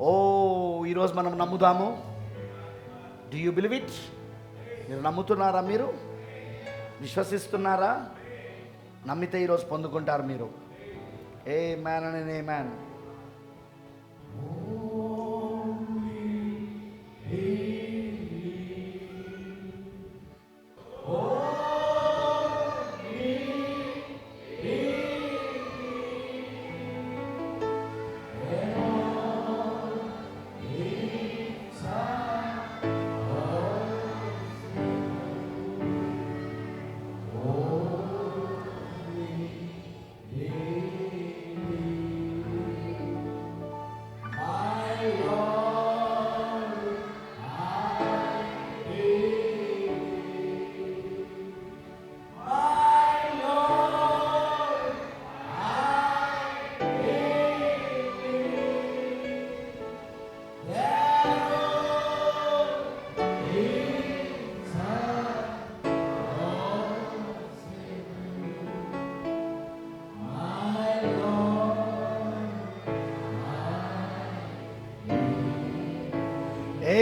ఓ ఈరోజు మనం నమ్ముదాము. Do you believe it? మీరు నమ్ముతున్నారా? మీరు విశ్వసిస్తున్నారా? నమ్మితే ఈరోజు పొందుకుంటారు మీరు. ఏ మ్యాన్ అని ఏ man.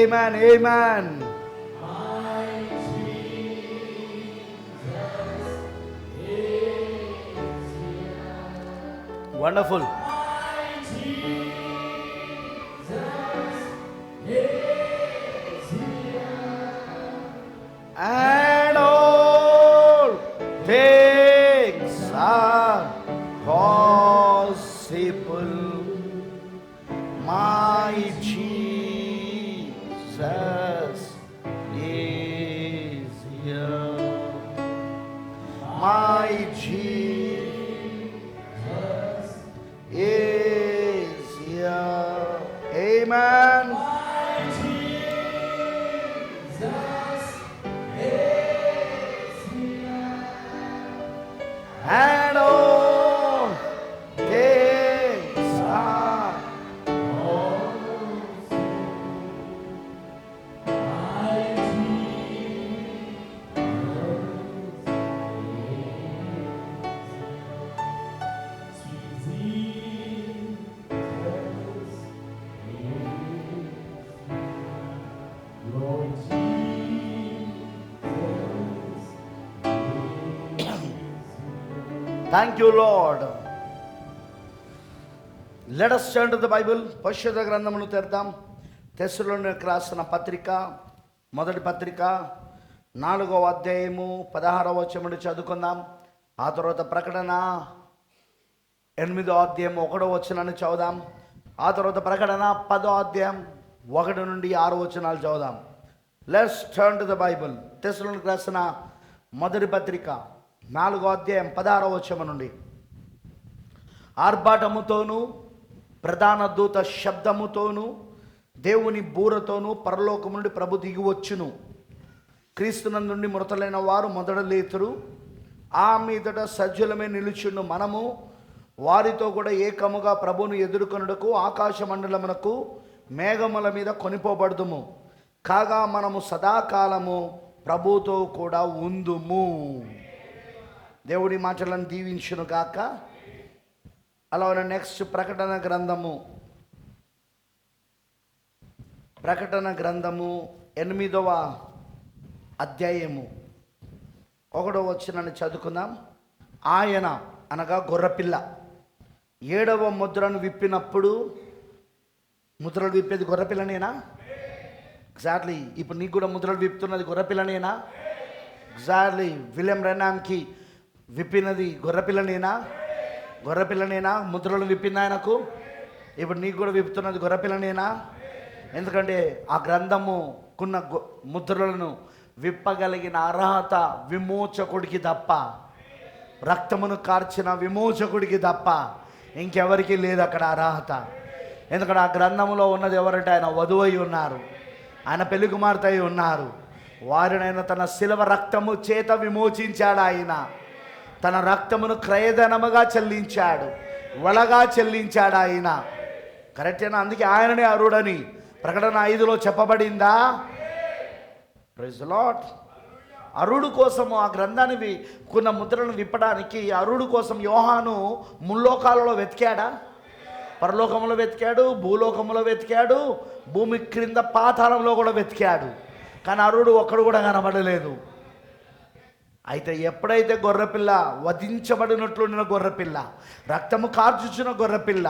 Amen, amen. Wonderful. And all things are possible. My Jesus is here. My Jesus is here. Amen. My Jesus is here. And all things are Thank you, Lord. Let us turn to the Bible. పరిశుద్ధ గ్రంథమును తెరదాం. తెస్సలోనికీయులకు రాసిన పత్రిక, మొదటి పత్రిక 4వ అధ్యాయము 16వ వచనం నుండి చదువుకుందాం. ఆ తర్వాత ప్రకటన 8వ అధ్యాయం 1వ వచనాన్ని చదువుదాం. ఆ తర్వాత ప్రకటన 10వ అధ్యాయం 1 నుండి 6 వచనాలు చదువుదాం. Let's turn to the Bible. తెస్సలోనికీయులకు రాసిన మొదటి పత్రిక 4వ అధ్యాయం 16వ వచనం నుండి. ఆర్భాటముతోనూ ప్రధాన దూత శబ్దముతోనూ దేవుని బూరతోనూ పరలోకము నుండి ప్రభు దిగివచ్చును. క్రీస్తునందుండి మృతులైన వారు మొదట లేతురు. ఆ మీదట సజ్జలమే నిలుచుండు మనము వారితో కూడా ఏకముగా ప్రభువును ఎదుర్కొనుటకు ఆకాశ మండలమునకు మేఘముల మీద కొనిపోబడుదుము. కాగా మనము సదాకాలము ప్రభుతో కూడా ఉందుము. దేవుడి మాటలను దీవించును గాక. అలానే నెక్స్ట్ ప్రకటన గ్రంథము 8వ అధ్యాయము 1వ వచనాన్ని చదువుకుందాం. ఆయన అనగా గొర్రెపిల్ల 7వ ముద్రను విప్పినప్పుడు, ముద్రలు విప్పేది గొర్రెపిల్లనేనా? ఎగ్జాక్ట్లీ. ఇప్పుడు నీకు కూడా ముద్రలు విప్పుతున్నది గొర్రెపిల్లనేనా? ఎగ్జాక్ట్లీ. విలియం రెనామ్కి విప్పినది గొర్రెపిల్లనేనా? గొర్రెపిల్లనేనా? ముద్రలు విప్పింది ఆయనకు. ఇప్పుడు నీకు కూడా విప్పుతున్నది గొర్రెపిల్లనేనా? ఎందుకంటే ఆ గ్రంథముకున్న ముద్రలను విప్పగలిగిన అర్హత విమోచకుడికి తప్ప, రక్తమును కార్చిన విమోచకుడికి తప్ప ఇంకెవరికి లేదు అక్కడ అర్హత. ఎందుకంటే ఆ గ్రంథములో ఉన్నది ఎవరంటే ఆయన వధువై ఉన్నారు, ఆయన పెళ్లి కుమార్తె అయి ఉన్నారు. వారినైనా తన శిలువ రక్తము చేత విమోచించాడు. ఆయన తన రక్తమును క్రయధనముగా చెల్లించాడు, వలగా చెల్లించాడు ఆయన. కరెక్టేనా? అందుకే ఆయననే అరుడని ప్రకటన 5లో చెప్పబడిందా? Praise the Lord. అరుడు కోసము ఆ గ్రంథాన్ని కొన్న ముద్రలను విప్పడానికి అరుడు కోసం యోహాను ముల్లోకాలలో వెతికాడా? పరలోకంలో వెతికాడు, భూలోకంలో వెతికాడు, భూమి క్రింద పాతాళంలో కూడా వెతికాడు, కానీ అరుడు ఒక్కడు కూడా కనబడలేదు. అయితే ఎప్పుడైతే గొర్రెపిల్ల వధించబడినట్లున్న గొర్రెపిల్ల, రక్తము కార్చుచున్న గొర్రెపిల్ల,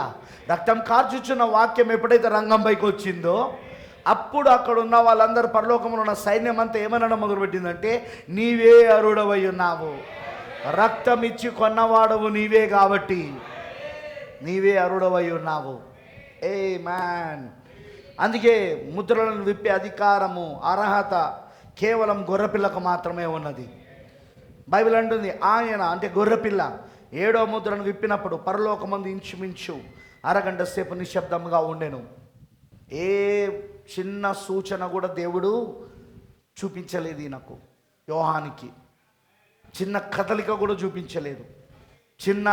రక్తం కార్చుచున్న వాక్యం ఎప్పుడైతే రంగంపైకి వచ్చిందో, అప్పుడు అక్కడ ఉన్న వాళ్ళందరూ పరలోకంలో ఉన్న సైన్యం అంతా ఏమనడం మొదలుపెట్టిందంటే, నీవే అరుడవై ఉన్నావు, రక్తం ఇచ్చి కొన్నవాడవు నీవే కాబట్టి నీవే అరుడవై ఉన్నావు. ఏ మ్యాన్, అందుకే ముద్రలను విప్పే అధికారము, అర్హత కేవలం గొర్రెపిల్లకు మాత్రమే ఉన్నది. బైబిల్ అంటుంది, ఆయన అంటే గొర్రెపిల్ల 7వ ముద్రను విప్పినప్పుడు పరలోకమందు ఇంచుమించు అరగంట సేపు నిశ్శబ్దంగా ఉండెను. ఏ చిన్న సూచన కూడా దేవుడు చూపించలేదు ఈయనకు, యోహానికి. చిన్న కదలిక కూడా చూపించలేదు, చిన్న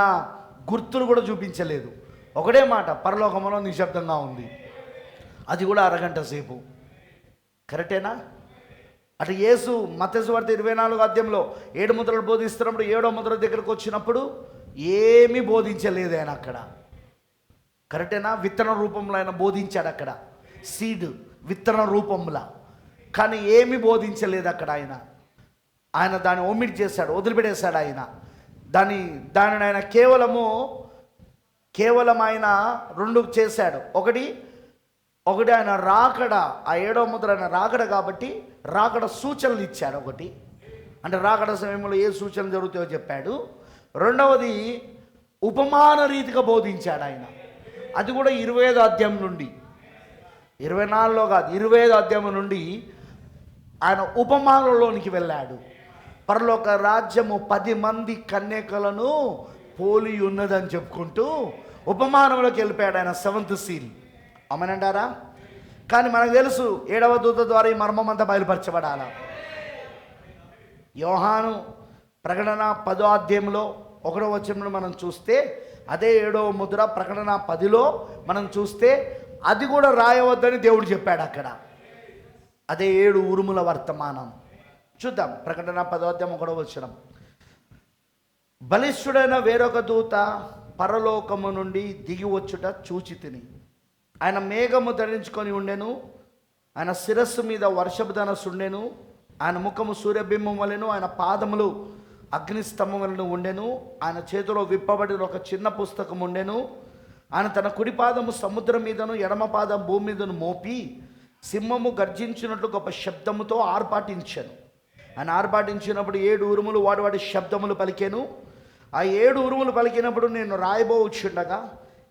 గుర్తులు కూడా చూపించలేదు. ఒకటే మాట, పరలోకంలో నిశ్శబ్దంగా ఉంది, అది కూడా అరగంట సేపు. కరెక్టేనా? అటు యేసు మత్తయి సువార్త 24వ అధ్యాయంలో 7 ముద్రలు బోధిస్తున్నప్పుడు 7వ ముద్ర దగ్గరకు వచ్చినప్పుడు ఏమీ బోధించలేదు ఆయన అక్కడ. కరెక్టేనా? విత్తన రూపంలో ఆయన బోధించాడు అక్కడ, సీడ్ విత్తన రూపంలో, కానీ ఏమీ బోధించలేదు అక్కడ ఆయన దాన్ని ఒమిట్ చేశాడు, వదిలిపెట్టేశాడు ఆయన దానిని ఆయన కేవలం ఆయన 2 చేశాడు. ఒకటి ఆయన రాకడ, ఆ 7వ ముద్ర ఆయన రాకడ కాబట్టి రాకడ సూచనలు ఇచ్చాడు. ఒకటి అంటే రాకడ సమయంలో ఏ సూచనలు జరుగుతాయో చెప్పాడు. రెండవది ఉపమాన రీతిగా బోధించాడు ఆయన, అది కూడా 25వ అధ్యాయం నుండి, 24లో కాదు, 25వ అధ్యాయం నుండి ఆయన ఉపమానంలోనికి వెళ్ళాడు. పరలోక రాజ్యము 10 మంది కన్యకలను పోలి ఉన్నదని చెప్పుకుంటూ ఉపమానంలోకి వెళ్ళిపోయాడు ఆయన, 7th సీల్. అమ్మనంటారా? కానీ మనకు తెలుసు 7వ దూత ద్వారా ఈ మర్మం అంతా బయలుపరచబడాల. యోహాను ప్రకటన 10వ అధ్యాయంలో 1వ వచనంలో మనం చూస్తే, అదే 7వ ముద్ర ప్రకటన 10లో మనం చూస్తే, అది కూడా రాయవద్దని దేవుడు చెప్పాడు అక్కడ. అదే 7 ఉరుముల వర్తమానం. చూద్దాం, ప్రకటన 10వ అధ్యాయం 1వ వచనం. బలిష్ఠుడైన వేరొక దూత పరలోకము నుండి దిగి వచ్చుట చూచితిని. ఆయన మేఘము ధరించుకొని ఉండెను, ఆయన శిరస్సు మీద వర్షపు ధనస్సు ఉండెను, ఆయన ముఖము సూర్యబింబం వలెను, ఆయన పాదములు అగ్నిస్తంభం వలెను ఉండెను, ఆయన చేతిలో విప్పబడిన ఒక చిన్న పుస్తకం ఉండెను. ఆయన తన కుడి పాదము సముద్రం మీదను ఎడమ పాదం భూమి మీదను మోపి సింహము గర్జించినట్లు గొప్ప శబ్దముతో ఆర్పాటించాను. ఆయన ఆర్పాటించినప్పుడు 7 ఉరుములు వాడి శబ్దములు పలికెను. ఆ 7 ఉరుములు పలికినప్పుడు నేను రాయబోచుండగా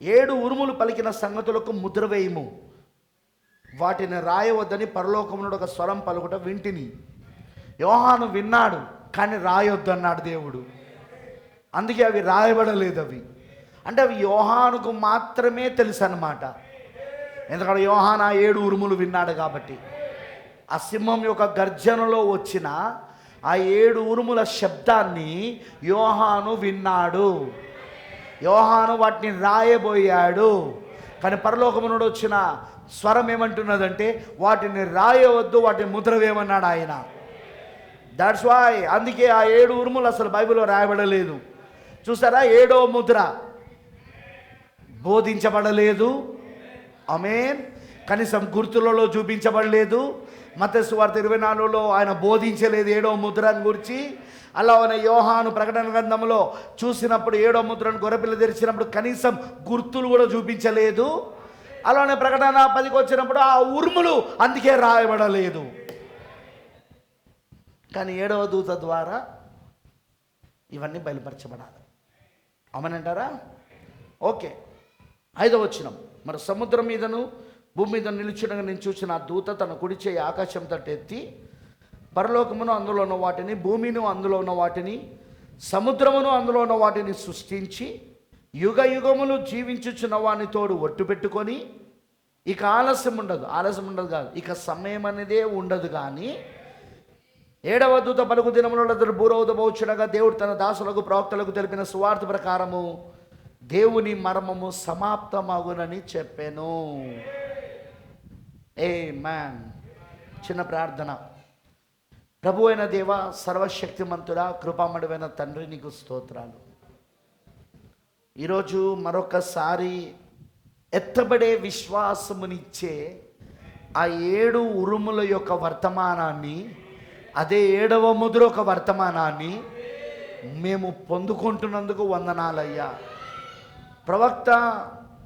7 ఉరుములు పలికిన సంగతులకు ముద్ర వేయము, వాటిని రాయవద్దని పరలోకమునుడు ఒక స్వరం పలుకుట వింటిని. యోహాను విన్నాడు, కానీ రాయొద్దు అన్నాడు దేవుడు. అందుకే అవి రాయబడలేదు. అంటే అవి యోహానుకు మాత్రమే తెలుసు అన్నమాట. ఎందుకంటే యోహాను ఆ 7 ఉరుములు విన్నాడు కాబట్టి. ఆ సింహం యొక్క గర్జనలో వచ్చిన ఆ 7 ఉరుముల శబ్దాన్ని యోహాను విన్నాడు. యోహాను వాటిని రాయబోయాడు, కానీ పరలోకము నుండి వచ్చిన స్వరం ఏమంటున్నదంటే వాటిని రాయవద్దు, వాటిని ముద్ర వేయమన్నాడు ఆయన. దట్స్ వై, అందుకే ఆ 7 ఉరుములు అసలు బైబిల్లో రాయబడలేదు. చూసారా, 7వ ముద్ర బోధించబడలేదు. ఆమేన్. కనీసం గుర్తులలో చూపించబడలేదు. మత్తయి సువార్త 24లో ఆయన బోధించలేదు 7వ ముద్రను గురించి. అలానే యోహాను ప్రకటన గ్రంథంలో చూసినప్పుడు 7వ ముద్రను గొర్రెపిల్ల తెరిచినప్పుడు కనీసం గుర్తులు కూడా చూపించలేదు. అలానే ప్రకటన 10కి వచ్చినప్పుడు ఆ ఉరుములు అందుకే రాయబడలేదు. కానీ 7వ దూత ద్వారా ఇవన్నీ బయలుపరచబడాలి. అవునంటారా? ఓకే. 5వ వచనం. మరి సముద్రం మీదను భూమి మీద నిలుచుండగా నేను చూసిన ఆ దూత తన కుడి చేయి ఆకాశం తట్టు ఎత్తి పరలోకమును అందులో ఉన్న వాటిని, భూమిను అందులో ఉన్న వాటిని, సముద్రమును అందులో ఉన్న వాటిని సృష్టించి యుగ యుగములు జీవించుచున్న వాని తోడు ఒట్టు పెట్టుకొని, ఇక ఆలస్యం ఉండదు కాదు, ఇక సమయం అనేదే ఉండదు. కానీ 7వ దూత పలుకు దినములలో బూరౌదబోచుడగా దేవుడు తన దాసులకు ప్రవక్తలకు తెలిపిన సువార్త ప్రకారము దేవుని మర్మము సమాప్తమగునని చెప్పాను. ఆమేన్. చిన్న ప్రార్థన. ప్రభు అయిన దేవ, సర్వశక్తిమంతుడా, కృపామయుడైన తండ్రి, నీకు స్తోత్రాలు. ఈరోజు మరొకసారి ఎత్తబడే విశ్వాసమునిచ్చే ఆ 7 ఉరుముల యొక్క వర్తమానాన్ని, అదే 7వ ముద్ర ఒక వర్తమానాన్ని మేము పొందుకుంటున్నందుకు వందనాలయ్యా. ప్రవక్త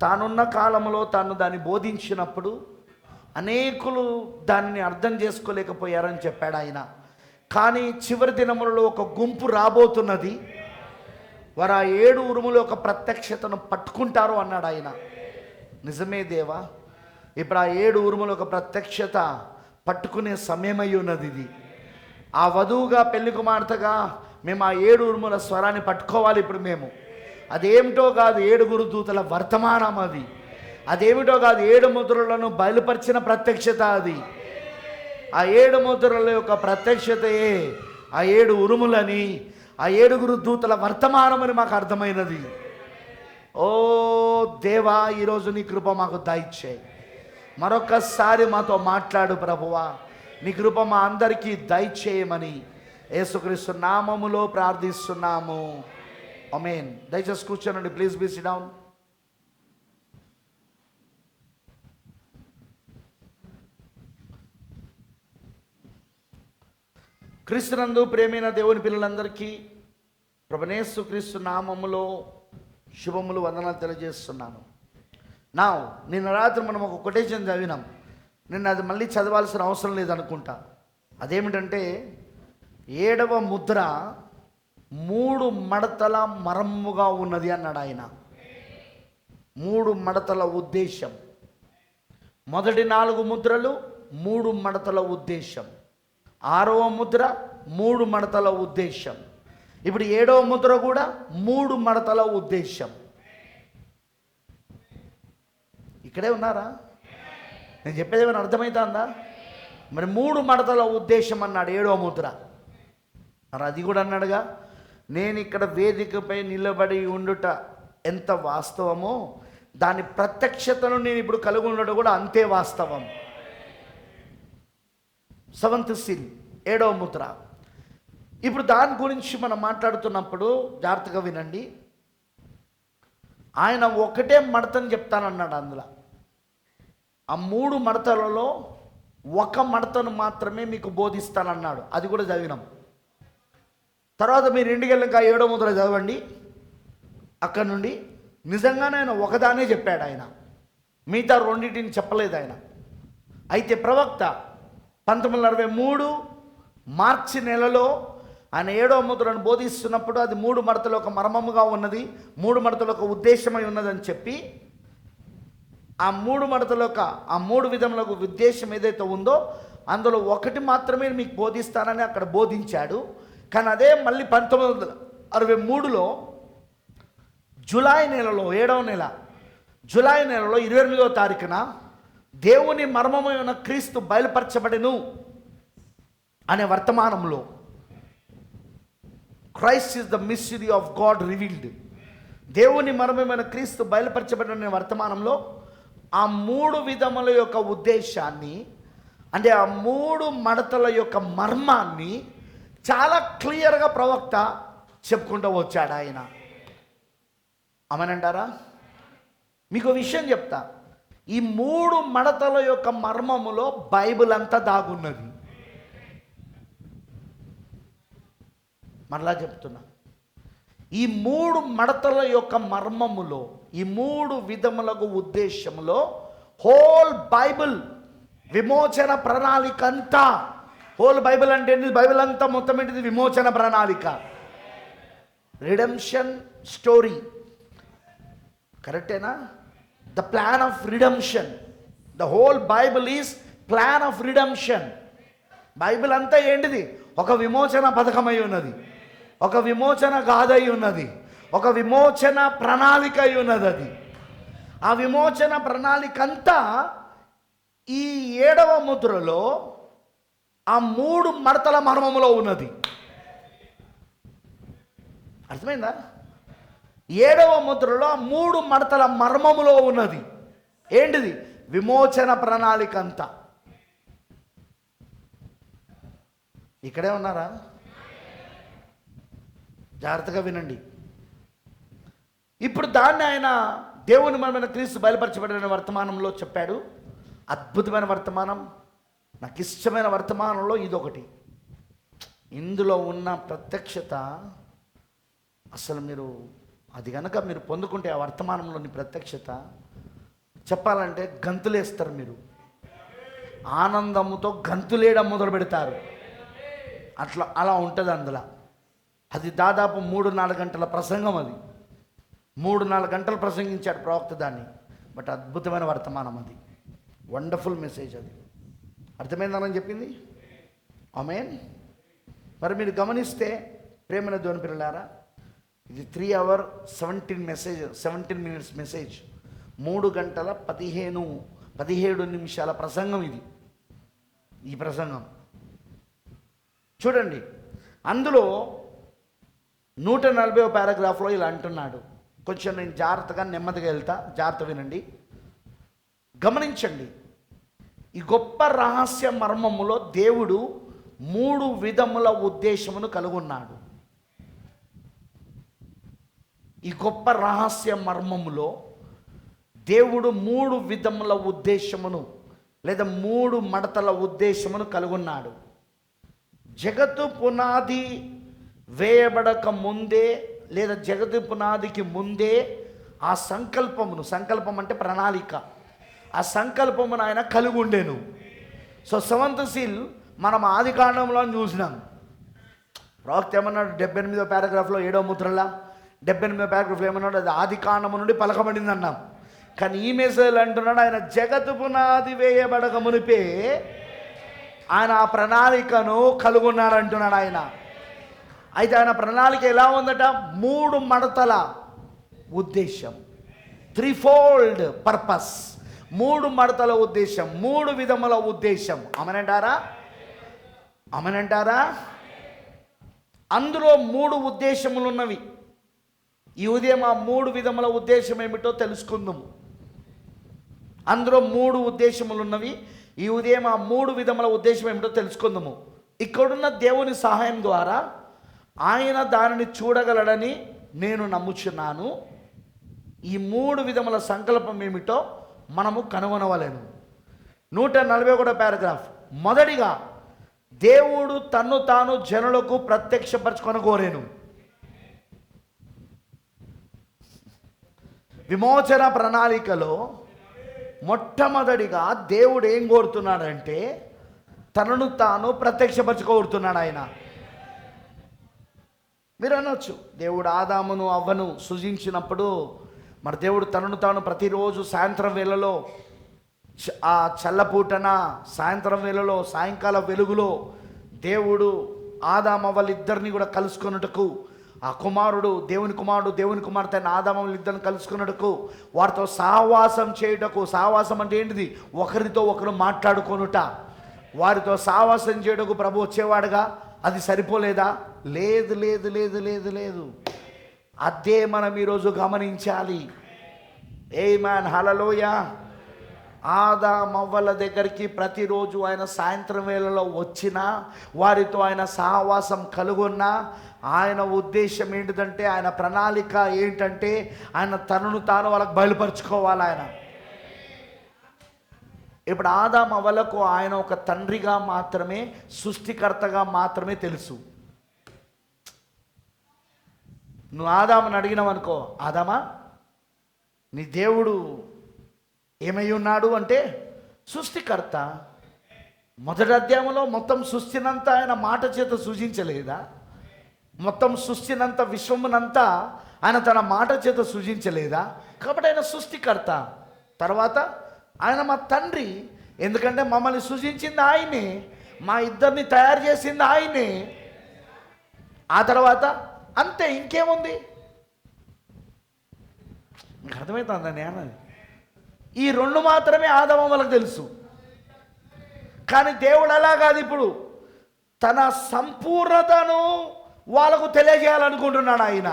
తానున్న కాలంలో తాను దాన్ని బోధించినప్పుడు అనేకులు దాన్ని అర్థం చేసుకోలేకపోయారని చెప్పాడు ఆయన. కానీ చివరి దినములలో ఒక గుంపు రాబోతున్నది, వారు ఆ 7 ఉరుముల యొక్క ప్రత్యక్షతను పట్టుకుంటారు అన్నాడు ఆయన. నిజమే దేవా, ఇప్పుడు ఆ 7 ఉరుముల యొక్క ప్రత్యక్షత పట్టుకునే సమయమై ఉన్నది. ఇది ఆ వధువుగా పెళ్లి కుమార్తెగా మేము ఆ 7 ఉరుముల స్వరాన్ని పట్టుకోవాలి. ఇప్పుడు మేము అదేమిటో కాదు, 7 దూతల వర్తమానం అది. అదేమిటో కాదు, 7 ముద్రలను బయలుపరిచిన ప్రత్యక్షత అది. ఆ 7 ముద్రల యొక్క ప్రత్యక్షతయే ఆ 7 ఉరుములని, ఆ 7 దూతల వర్తమానమని మాకు అర్థమైనది. ఓ దేవా, ఈరోజు నీ కృప మాకు దయచేయి. మరొకసారి మాతో మాట్లాడు ప్రభువా. నీ కృప మా అందరికీ దయచేయమని యేసుక్రీస్తు నామములో ప్రార్థిస్తున్నాము. ఆమేన్. దయచేసి కూర్చోనండి, ప్లీజ్ బీ సిట్ డౌన్. క్రీస్తునందు ప్రేమైన దేవుని పిల్లలందరికీ ప్రభునేసుక్రీస్తు నామములో శుభములు, వందనాలు తెలియజేస్తున్నాను. నిన్న రాత్రి మనం ఒక కొటేషన్ చదివినాం. నిన్న అది మళ్ళీ చదవాల్సిన అవసరం లేదనుకుంటా. అదేమిటంటే 7వ ముద్ర 3 మడతల మరమ్ముగా ఉన్నది అన్నాడు ఆయన. 3 మడతల ఉద్దేశం. మొదటి 4 ముద్రలు 3 మడతల ఉద్దేశం. 6వ ముద్ర 3 మడతల ఉద్దేశం. ఇప్పుడు 7వ ముద్ర కూడా 3 మడతల ఉద్దేశం. ఇక్కడే ఉన్నారా? నేను చెప్పేది ఏమైనా అర్థమవుతుందా? మరి 3 మడతల ఉద్దేశం అన్నాడు 7వ ముద్ర. మరి అది కూడా అన్నాడుగా, నేను ఇక్కడ వేదికపై నిలబడి ఉండుట ఎంత వాస్తవమో దాని ప్రత్యక్షతను నేను ఇప్పుడు కలిగి ఉండడం కూడా అంతే వాస్తవం. 7th seal 7వ ముద్ర. ఇప్పుడు దాని గురించి మనం మాట్లాడుతున్నప్పుడు జాగ్రత్తగా వినండి. ఆయన ఒకటే మడతని చెప్తానన్నాడు. అందులో ఆ 3 మడతలలో ఒక మడతను మాత్రమే మీకు బోధిస్తానన్నాడు. అది కూడా చదివినాం. తర్వాత మీరు ఇంటికి వెళ్ళాక 7వ ముద్ర చదవండి. అక్కడ నుండి నిజంగానే ఆయన ఒకదానే చెప్పాడు. ఆయన మిగతా 2 చెప్పలేదు ఆయన. అయితే ప్రవక్త 1963 మార్చి నెలలో ఆయన 7వ ముద్రను బోధిస్తున్నప్పుడు అది 3 మడతలు ఒక మర్మముగా ఉన్నది, 3 మడతలు ఒక ఉద్దేశమై ఉన్నదని చెప్పి ఆ 3 మడతల యొక్క ఆ 3 విధములకు ఉద్దేశం ఏదైతే ఉందో అందులో ఒకటి మాత్రమే మీకు బోధిస్తానని అక్కడ బోధించాడు. కానీ అదే మళ్ళీ 1963లో జూలై నెలలో 7వ నెల జూలై నెలలో 28వ తారీఖున దేవుని మర్మమైన క్రీస్తు బయలుపరచబడెను అనే వర్తమానంలో, Christ is the mystery of God revealed, దేవుని మర్మమైన క్రీస్తు బయలుపరచబడిన వర్తమానంలో ఆ 3 విధముల యొక్క ఉద్దేశాన్ని, అంటే ఆ 3 మడతల యొక్క మర్మాన్ని చాలా క్లియర్గా ప్రవక్త చెప్పుకుంటూ వచ్చాడు ఆయన. అమనంటారా? మీకు విషయం చెప్తా. ఈ 3 మడతల యొక్క మర్మములో బైబిల్ అంతా దాగున్నది. మరలా చెప్తున్నా, ఈ 3 మడతల యొక్క మర్మములో, ఈ 3 విధములకు ఉద్దేశంలో హోల్ బైబిల్ విమోచన ప్రణాళిక అంతా. హోల్ బైబిల్ అంటే ఏంటి? బైబిల్ అంతా మొత్తం ఏంటిది? విమోచన ప్రణాళిక, రిడెంప్షన్ స్టోరీ. కరెక్టేనా? The plan of redemption. The whole Bible is plan of redemption. Bible అంతా ఏంటిది? ఒక విమోచన పథకమై ఉన్నది, ఒక విమోచన గాథ అయి ఉన్నది, ఒక విమోచన ప్రణాళిక అయి ఉన్నది. అది ఆ విమోచన ప్రణాళిక అంతా ఈ 7వ ముద్రలో ఆ 3 మడతల మర్మములో ఉన్నది. అర్థమైందా? 7వ ముద్రలో ఆ 3 మడతల మర్మములో ఉన్నది. ఏంటిది? విమోచన ప్రణాళిక అంతా. ఇక్కడే ఉన్నారా? జాగ్రత్తగా వినండి. ఇప్పుడు దాన్ని ఆయన దేవుని మనమైన క్రీస్తు బయలుపరచబడిన వర్తమానంలో చెప్పాడు. అద్భుతమైన వర్తమానం, నాకు ఇష్టమైన వర్తమానంలో ఇదొకటి. ఇందులో ఉన్న ప్రత్యక్షత అసలు మీరు అది కనుక మీరు పొందుకుంటే ఆ వర్తమానంలోని ప్రత్యక్షత చెప్పాలంటే గంతులేస్తారు. మీరు ఆనందముతో గంతులేయడం మొదలు పెడతారు. అలా ఉంటుంది అందులో. అది దాదాపు 3-4 గంటల ప్రసంగం. అది 3-4 గంటలు ప్రసంగించాడు ప్రవక్త దాన్ని. బట్ అద్భుతమైన వర్తమానం అది, వండర్ఫుల్ మెసేజ్. అది అర్థమైందని చెప్పింది. ఆమేన్. మరి మీరు గమనిస్తే ప్రేమైన దేవుని పిల్లలారా, ఇది 3 hours 17 minutes మెసేజ్, 3 గంటల 17 నిమిషాల ప్రసంగం. ఈ ప్రసంగం చూడండి. అందులో 140వ పారాగ్రాఫ్లో ఇలా అంటున్నాడు. కొంచెం నేను జాగ్రత్తగా నెమ్మదిగా వెళ్తా, జాగ్రత్త వినండి, గమనించండి. ఈ గొప్ప రహస్య మర్మములో దేవుడు 3 విధముల ఉద్దేశమును కలుగున్నాడు. ఈ గొప్ప రహస్య మర్మములో దేవుడు 3 విధముల ఉద్దేశమును లేదా 3 మడతల ఉద్దేశమును కలుగున్నాడు. జగత్తు పునాది వేయబడక ముందే లేదా జగత్తు పునాదికి ముందే ఆ సంకల్పం అంటే ప్రణాళిక, ఆ సంకల్పమును ఆయన కలిగి ఉండేను. సో 7th seal మనం ఆది కాండంలో చూసినాం. ప్రవక్త ఏమన్నాడు 78వ పారాగ్రాఫ్లో 7వ ముద్రలా 78వ పారాగ్రాఫ్లో ఏమన్నాడు, అది ఆది కాండము నుండి పలకబడింది అన్నాం. కానీ ఈ మెసేజ్ అంటున్నాడు, ఆయన జగత్తు పునాది వేయబడక మునిపే ఆయన ఆ ప్రణాళికను కలుగున్నాడు అంటున్నాడు ఆయన. అయితే ఆయన ప్రణాళిక ఎలా ఉందట? 3 మడతల ఉద్దేశం, 3-fold పర్పస్, 3 మడతల ఉద్దేశం, 3 విధముల ఉద్దేశం. అమనంటారా? అందులో 3 ఉద్దేశములు ఉన్నవి. ఈ ఉదయం ఆ 3 విధముల ఉద్దేశం ఏమిటో తెలుసుకుందాము. అందులో 3 ఉద్దేశములు ఉన్నవి. ఈ ఉదయం ఆ 3 విధముల ఉద్దేశం ఏమిటో తెలుసుకుందాము. ఇక్కడున్న దేవుని సహాయం ద్వారా ఆయన దానిని చూడగలడని నేను నమ్ముచున్నాను. ఈ 3 విధముల సంకల్పం ఏమిటో మనము కనుగొనవలేను. 141వ పారాగ్రాఫ్. మొదటిగా దేవుడు తన్ను తాను జనులకు ప్రత్యక్షపరచుకొని కోరేను. విమోచన ప్రణాళికలో మొట్టమొదటిగా దేవుడు ఏం కోరుతున్నాడంటే తనను తాను ప్రత్యక్షపరచుకోరుతున్నాడు ఆయన. మీరు అనొచ్చు, దేవుడు ఆదామును అవ్వను సృజించినప్పుడు మరి దేవుడు తనను తాను ప్రతిరోజు సాయంత్రం వేళలో, ఆ చల్లపూటన సాయంత్రం వేళలో, సాయంకాల వెలుగులో దేవుడు ఆదామవ్వలిద్దరిని కూడా కలుసుకొనుటకు, ఆ కుమారుడు దేవుని కుమార్తె అయిన ఆదామవ్వలిద్దరిని కలుసుకున్నటకు, వారితో సహవాసం చేయుటకు. సహవాసం అంటే ఏంటిది? ఒకరితో ఒకరు మాట్లాడుకొనుట. వారితో సహవాసం చేయుటకు ప్రభు వచ్చేవాడుగా. అది సరిపోలేదా? లేదు లేదు లేదు లేదు లేదు అదే మనం ఈరోజు గమనించాలి. ఆమేన్, హల్లెలూయా. ఆదామవ్వల దగ్గరికి ప్రతిరోజు ఆయన సాయంత్రం వేళలో వచ్చినా, వారితో ఆయన సహవాసం కలుగున్నా, ఆయన ఉద్దేశం ఏంటిదంటే, ఆయన ప్రణాళిక ఏంటంటే ఆయన తనను తాను వాళ్ళకి బయలుపరుచుకోవాలి. ఆయన ఇప్పుడు ఆదామవ్వలకు ఆయన ఒక తండ్రిగా మాత్రమే, సృష్టికర్తగా మాత్రమే తెలుసు. నువ్వు ఆదాముని అడిగినావనుకో, ఆదామా నీ దేవుడు ఏమై ఉన్నాడు అంటే సృష్టికర్త. మొదటి అధ్యాయంలో మొత్తం సృష్టినంతా ఆయన మాట చేత సృజించలేదా? మొత్తం సృష్టినంతా, విశ్వమునంతా ఆయన తన మాట చేత సృజించలేదా? కాబట్టి ఆయన సృష్టికర్త. తర్వాత ఆయన మా తండ్రి, ఎందుకంటే మమ్మల్ని సృజించింది ఆయనే, మా ఇద్దరిని తయారు చేసింది ఆయనే. ఆ తర్వాత అంతే, ఇంకేముంది? మీకు అర్థమవుతుందని అన్నది. ఈ 2 మాత్రమే ఆదామవ్వలకు తెలుసు. కానీ దేవుడు అలా కాదు. ఇప్పుడు తన సంపూర్ణతను వాళ్ళకు తెలియజేయాలనుకుంటున్నాడు ఆయన.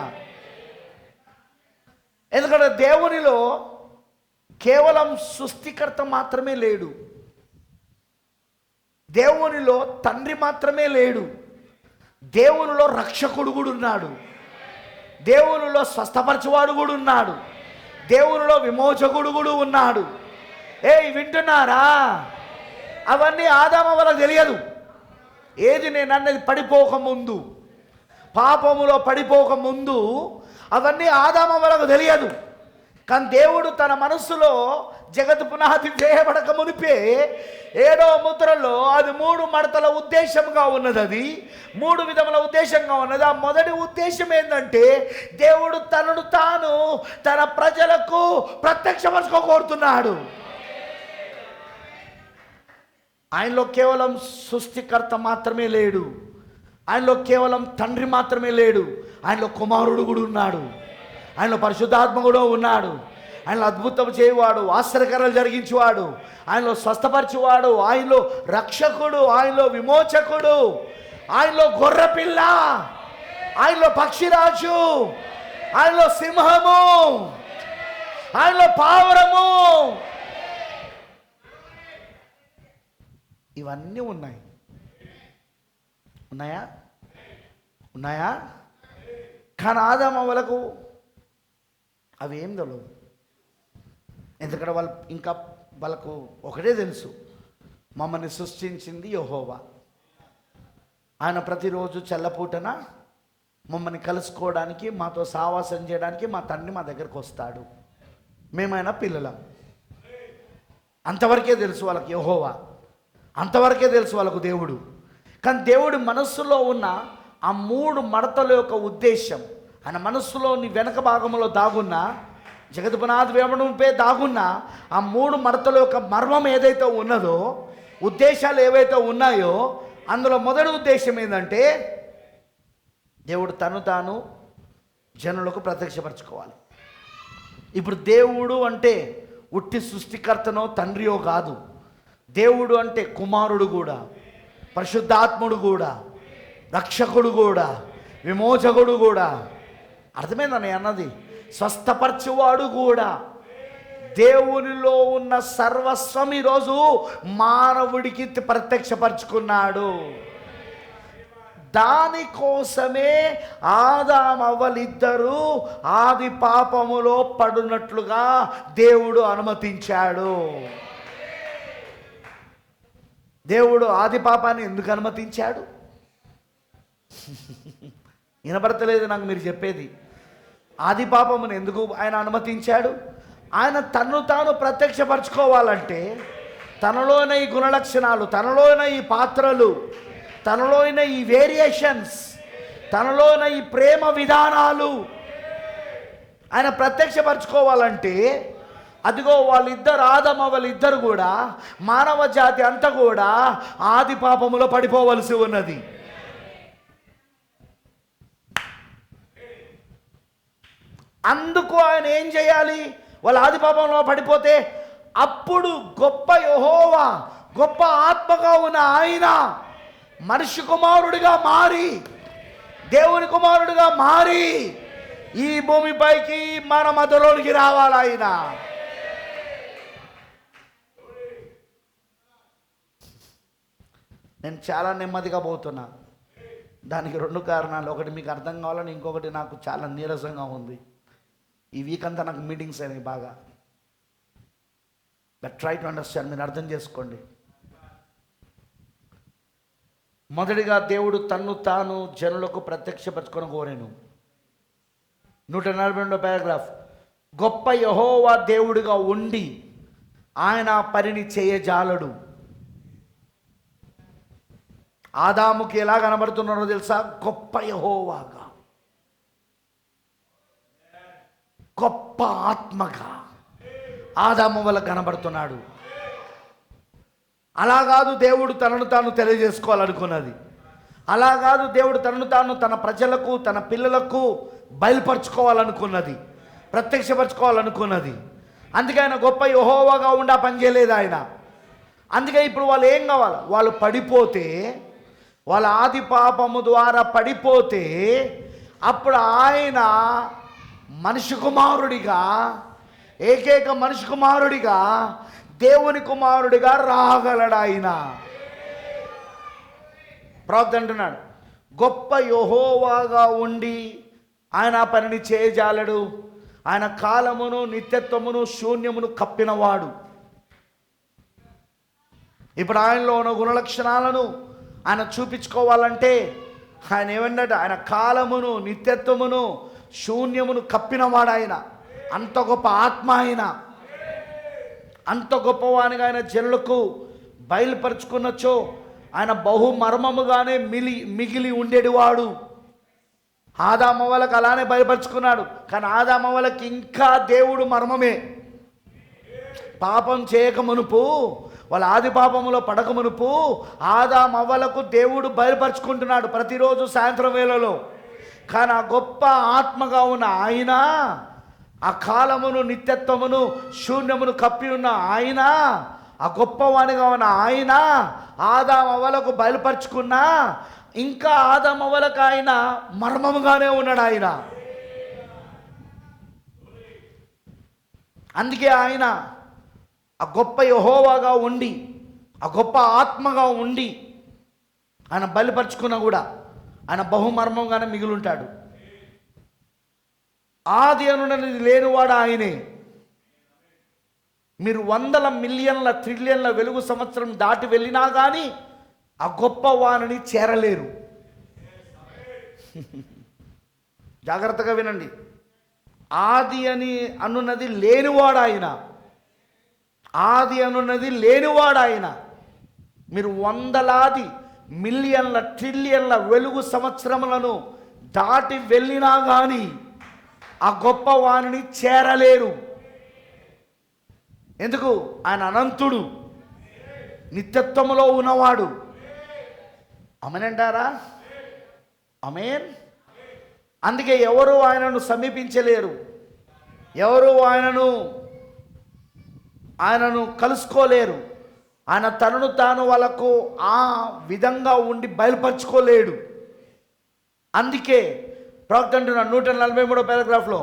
ఎందుకంటే దేవునిలో కేవలం సృష్టికర్త మాత్రమే లేడు, దేవునిలో తండ్రి మాత్రమే లేడు, దేవునిలో రక్షకుడు కూడా ఉన్నాడు. దేవునిలో స్వస్థపరచువాడు కూడా ఉన్నాడు, దేవునిలో విమోచకుడు కూడా ఉన్నాడు. వింటున్నారా? అవన్నీ ఆదాము వాళ్ళకి తెలియదు. ఏది నేను అన్నది పడిపోకముందు, పాపములో పడిపోకముందు అవన్నీ ఆదాము వాళ్ళకు తెలియదు. కానీ దేవుడు తన మనస్సులో జగత్ పునాది వేయబడక మునిపే 7వ ముద్రలో అది 3 మడతల ఉద్దేశంగా ఉన్నది. అది 3 విధముల ఉద్దేశంగా ఉన్నది. ఆ మొదటి ఉద్దేశం ఏంటంటే దేవుడు తనను తాను తన ప్రజలకు ప్రత్యక్షపరచుకోగోరుతున్నాడు. ఆయనలో కేవలం సృష్టికర్త మాత్రమే లేడు, ఆయనలో కేవలం తండ్రి మాత్రమే లేడు, ఆయనలో కుమారుడు కూడా ఉన్నాడు, ఆయనలో పరిశుద్ధాత్మ కూడా ఉన్నాడు, ఆయనలో అద్భుతం చేయవాడు, ఆశ్చర్యకరాలు జరిగించేవాడు, ఆయనలో స్వస్థపరిచేవాడు, ఆయనలో రక్షకుడు, ఆయనలో విమోచకుడు, ఆయనలో గొర్రెపిల్ల, ఆయనలో పక్షిరాజు, ఆయనలో సింహము, ఆయనలో పావురము, ఇవన్నీ ఉన్నాయా? కానీ ఆదాము వాళ్ళకు అవి ఏం తెలియదు. ఎందుకంటే వాళ్ళకు ఒకటే తెలుసు, మమ్మల్ని సృష్టించింది యెహోవా. ఆయన ప్రతిరోజు చల్లపూటన మమ్మల్ని కలుసుకోవడానికి, మాతో సావాసం చేయడానికి మా తండ్రి మా దగ్గరకు వస్తాడు, మేమైనా పిల్లలం. అంతవరకే తెలుసు వాళ్ళకి యెహోవా, అంతవరకే తెలుసు వాళ్ళకు దేవుడు. కానీ దేవుడి మనస్సులో ఉన్న ఆ 3 మడతల యొక్క ఉద్దేశం, ఆయన మనస్సులోని వెనక భాగంలో దాగున్న, జగత్ పునాది వేయబడుపై దాగున్న ఆ 3 మడతల యొక్క మర్మం ఏదైతే ఉన్నదో, ఉద్దేశాలు ఏవైతే ఉన్నాయో, అందులో మొదటి ఉద్దేశం ఏంటంటే దేవుడు తను తాను జనులకు ప్రత్యక్షపరచుకోవాలి. ఇప్పుడు దేవుడు అంటే ఉట్టి సృష్టికర్తనో తండ్రియో కాదు. దేవుడు అంటే కుమారుడు కూడా, పరిశుద్ధాత్ముడు కూడా, రక్షకుడు కూడా, విమోచకుడు కూడా. అర్థమైందని అన్నది? స్వస్థపరచువాడు కూడా. దేవునిలో ఉన్న సర్వస్వం ఈరోజు మానవుడికి ప్రత్యక్షపరచుకున్నాడు. దానికోసమే ఆదామవ్వలిద్దరూ ఆది పాపములో పడినట్లుగా దేవుడు అనుమతించాడు. దేవుడు ఆది పాపాన్ని ఎందుకు అనుమతించాడు? వినపడతలేదు నాకు మీరు చెప్పేది. ఆది పాపమును ఎందుకు ఆయన అనుమతించాడు? ఆయన తన్ను తాను ప్రత్యక్షపరచుకోవాలంటే తనలోన ఈ గుణలక్షణాలు, తనలోన ఈ పాత్రలు, తనలోన ఈ వేరియేషన్స్, తనలోన ఈ ప్రేమ విధానాలు ఆయన ప్రత్యక్షపరచుకోవాలంటే, అదిగో వాళ్ళిద్దరు, ఆదాము వాళ్ళిద్దరు కూడా, మానవ జాతి అంతా కూడా ఆది పాపములో పడిపోవలసి ఉన్నది. అందుకు ఆయన ఏం చేయాలి? వాళ్ళు ఆది పాపంలో పడిపోతే అప్పుడు గొప్ప యెహోవా, గొప్ప ఆత్మగా ఉన్న ఆయన మనిషి కుమారుడిగా మారి, దేవుని కుమారుడిగా మారి ఈ భూమిపైకి మన మధ్యలోనికి రావాలి ఆయన. నేను చాలా నెమ్మదిగా పోతున్నా. దానికి 2 కారణాలు. ఒకటి మీకు అర్థం కావాలని, ఇంకొకటి నాకు చాలా నీరసంగా ఉంది. ఈ వీక్ అంతా నాకు మీటింగ్స్ అయినాయి బాగా. బట్ ట్రై టు అండర్స్టాండ్, మీరు అర్థం చేసుకోండి. మొదటిగా దేవుడు తన్ను తాను జనులకు ప్రత్యక్షపరచుకొని కోరాను. 142వ పారాగ్రాఫ్. గొప్ప యెహోవా దేవుడిగా ఉండి ఆయన పనిని చేయజాలడు. ఆదాముకి ఎలా కనబడుతున్నారో తెలుసా? గొప్ప యెహోవాగా, గొప్ప ఆత్మగా ఆదాము వల్ల కనబడుతున్నాడు. అలా కాదు దేవుడు తనను తాను తెలియజేసుకోవాలనుకున్నది. అలా కాదు దేవుడు తనను తాను తన ప్రజలకు, తన పిల్లలకు బయలుపరచుకోవాలనుకున్నది, ప్రత్యక్షపరచుకోవాలనుకున్నది. అందుకే ఆయన గొప్ప యెహోవాగా ఉండి ఆ పని చేయలేదు ఆయన. అందుకే ఇప్పుడు వాళ్ళు ఏం కావాలి? వాళ్ళు పడిపోతే, వాళ్ళ ఆది పాపము ద్వారా పడిపోతే, అప్పుడు ఆయన మనిషి కుమారుడిగా, ఏకైక మనిషి కుమారుడిగా, దేవుని కుమారుడిగా రాగలడు ఆయన. ప్రవక్త అంటున్నాడు, గొప్ప యెహోవాగా ఉండి ఆయన ఆ పనిని చేయజాలడు. ఆయన కాలమును నిత్యత్వమును శూన్యమును కప్పినవాడు. ఇప్పుడు ఆయనలో ఉన్న గుణలక్షణాలను ఆయన చూపించుకోవాలంటే ఆయన ఏమన్నాడు? ఆయన కాలమును నిత్యత్వమును శూన్యమును కప్పినవాడు. ఆయన అంత గొప్ప ఆత్మ. ఆయన అంత గొప్పవానిగా ఆయన జనులకు బయలుపరుచుకున్నచో ఆయన బహు మర్మముగానే మిగిలి ఉండేటివాడు. ఆదామవ్వలకు అలానే బయలుపరుచుకున్నాడు. కానీ ఆదామవ్వలకి ఇంకా దేవుడు మర్మమే. పాపం చేయక మునుపు, వాళ్ళ ఆది పాపములో పడక మునుపు ఆదామవ్వలకు దేవుడు బయలుపరుచుకుంటున్నాడు ప్రతిరోజు సాయంత్రం వేళలో. కానీ ఆ గొప్ప ఆత్మగా ఉన్న ఆయన, ఆ కాలమును నిత్యత్వమును శూన్యమును కప్పి ఉన్న ఆయన, ఆ గొప్పవానిగా ఉన్న ఆయన ఆదామవ్వలకు బయలుపరుచుకున్నా ఇంకా ఆదామవ్వలకు ఆయన మర్మముగానే ఉన్నాడు. ఆయన అందుకే ఆయన ఆ గొప్ప యెహోవాగా ఉండి, ఆ గొప్ప ఆత్మగా ఉండి ఆయన బయలుపరుచుకున్నా కూడా ఆయన బహుమర్మంగానే మిగిలింటాడు. ఆది అనున్నది లేనివాడు ఆయనే. మీరు వందల మిలియన్ల ట్రిలియన్ల వెలుగు సంవత్సరం దాటి వెళ్ళినా కానీ ఆ గొప్ప వాణిని చేరలేరు. జాగ్రత్తగా వినండి. ఆది అని అనున్నది లేనివాడు ఆయన. ఆది అనున్నది లేనివాడు ఆయన. మీరు వందలాది మిలియన్ల ట్రిలియన్ల వెలుగు సంవత్సరములను దాటి వెళ్ళినా కానీ ఆ గొప్ప వాణిని చేరలేరు. ఎందుకు? ఆయన అనంతుడు, నిత్యత్వములో ఉన్నవాడు. ఆమేనంటారా? ఆమేన్. అందుకే ఎవరు ఆయనను సమీపించలేరు, ఎవరు ఆయనను కలుసుకోలేరు. ఆయన తనను తాను వాళ్ళకు ఆ విధంగా ఉండి బయలుపరచుకోలేడు. అందుకే ప్రవక్త అంటున్నాడు 143వ పారాగ్రాఫ్లో,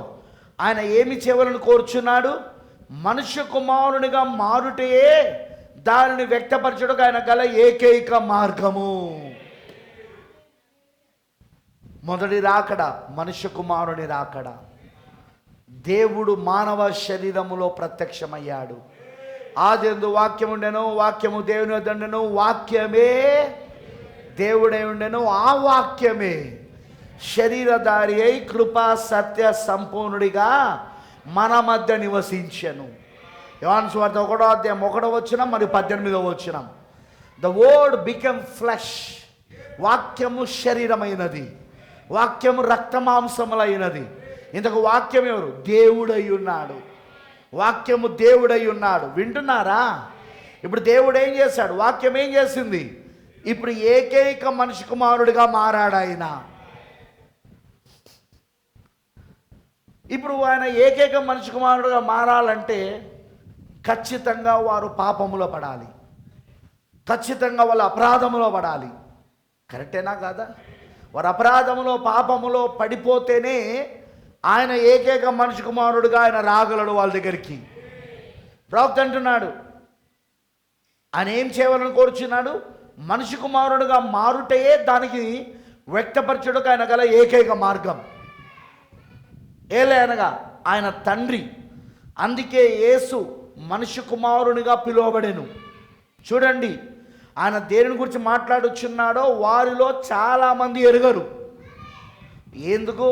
ఆయన ఏమి చేయవాలని కోరుచున్నాడు? మనుష్య కుమారునిగా మారుటే దానిని వ్యక్తపరచుటకు ఆయన గల ఏకైక మార్గము. మొదటి రాకడ మనుష్య కుమారుని రాకడ. దేవుడు మానవ శరీరములో ప్రత్యక్షమయ్యాడు. ఆదియందు వాక్యం ఉండెను, వాక్యము దేవుని వద్ద ఉండెను, వాక్యమే దేవుడై ఉండెను, ఆ వాక్యమే శరీరధారి అయి కృపా సత్య సంపూర్ణుడిగా మన మధ్య నివసించెను. యోహాను సువార్త 1వ అధ్యాయం 1వ వచనం మరియు 18వ వచనం. The word become flesh. వాక్యము శరీరమైనది, వాక్యము రక్తమాంసములైనది. ఇంతకు వాక్యం ఎవరు? దేవుడై ఉన్నాడు. వాక్యము దేవుడై ఉన్నాడు. వింటున్నారా? ఇప్పుడు దేవుడు ఏం చేశాడు? వాక్యం ఏం చేసింది? ఇప్పుడు ఏకైక మనిషి కుమారుడిగా మారాడు ఆయన. ఇప్పుడు ఆయన ఏకైక మనిషి కుమారుడుగా మారాలంటే ఖచ్చితంగా వారు పాపములో పడాలి, ఖచ్చితంగా వాళ్ళ అపరాధములో పడాలి. కరెక్టేనా కాదా? వారు అపరాధములో పాపములో పడిపోతేనే ఆయన ఏకైక మనిషి కుమారుడుగా ఆయన రాగలడు వాళ్ళ దగ్గరికి. ప్రవక్త అంటున్నాడు, ఆయన ఏం చేయాలని కోరుచున్నాడు? మనిషి కుమారుడుగా మారుటే దానికి వ్యక్తపరచుటకు ఆయన గల ఏకైక మార్గం. ఏలే అనగా ఆయన తండ్రి. అందుకే యేసు మనిషి కుమారునిగా పిలువబడెను. చూడండి, ఆయన దేని గురించి మాట్లాడుచున్నాడో వారిలో చాలామంది ఎరుగరు. ఎందుకు?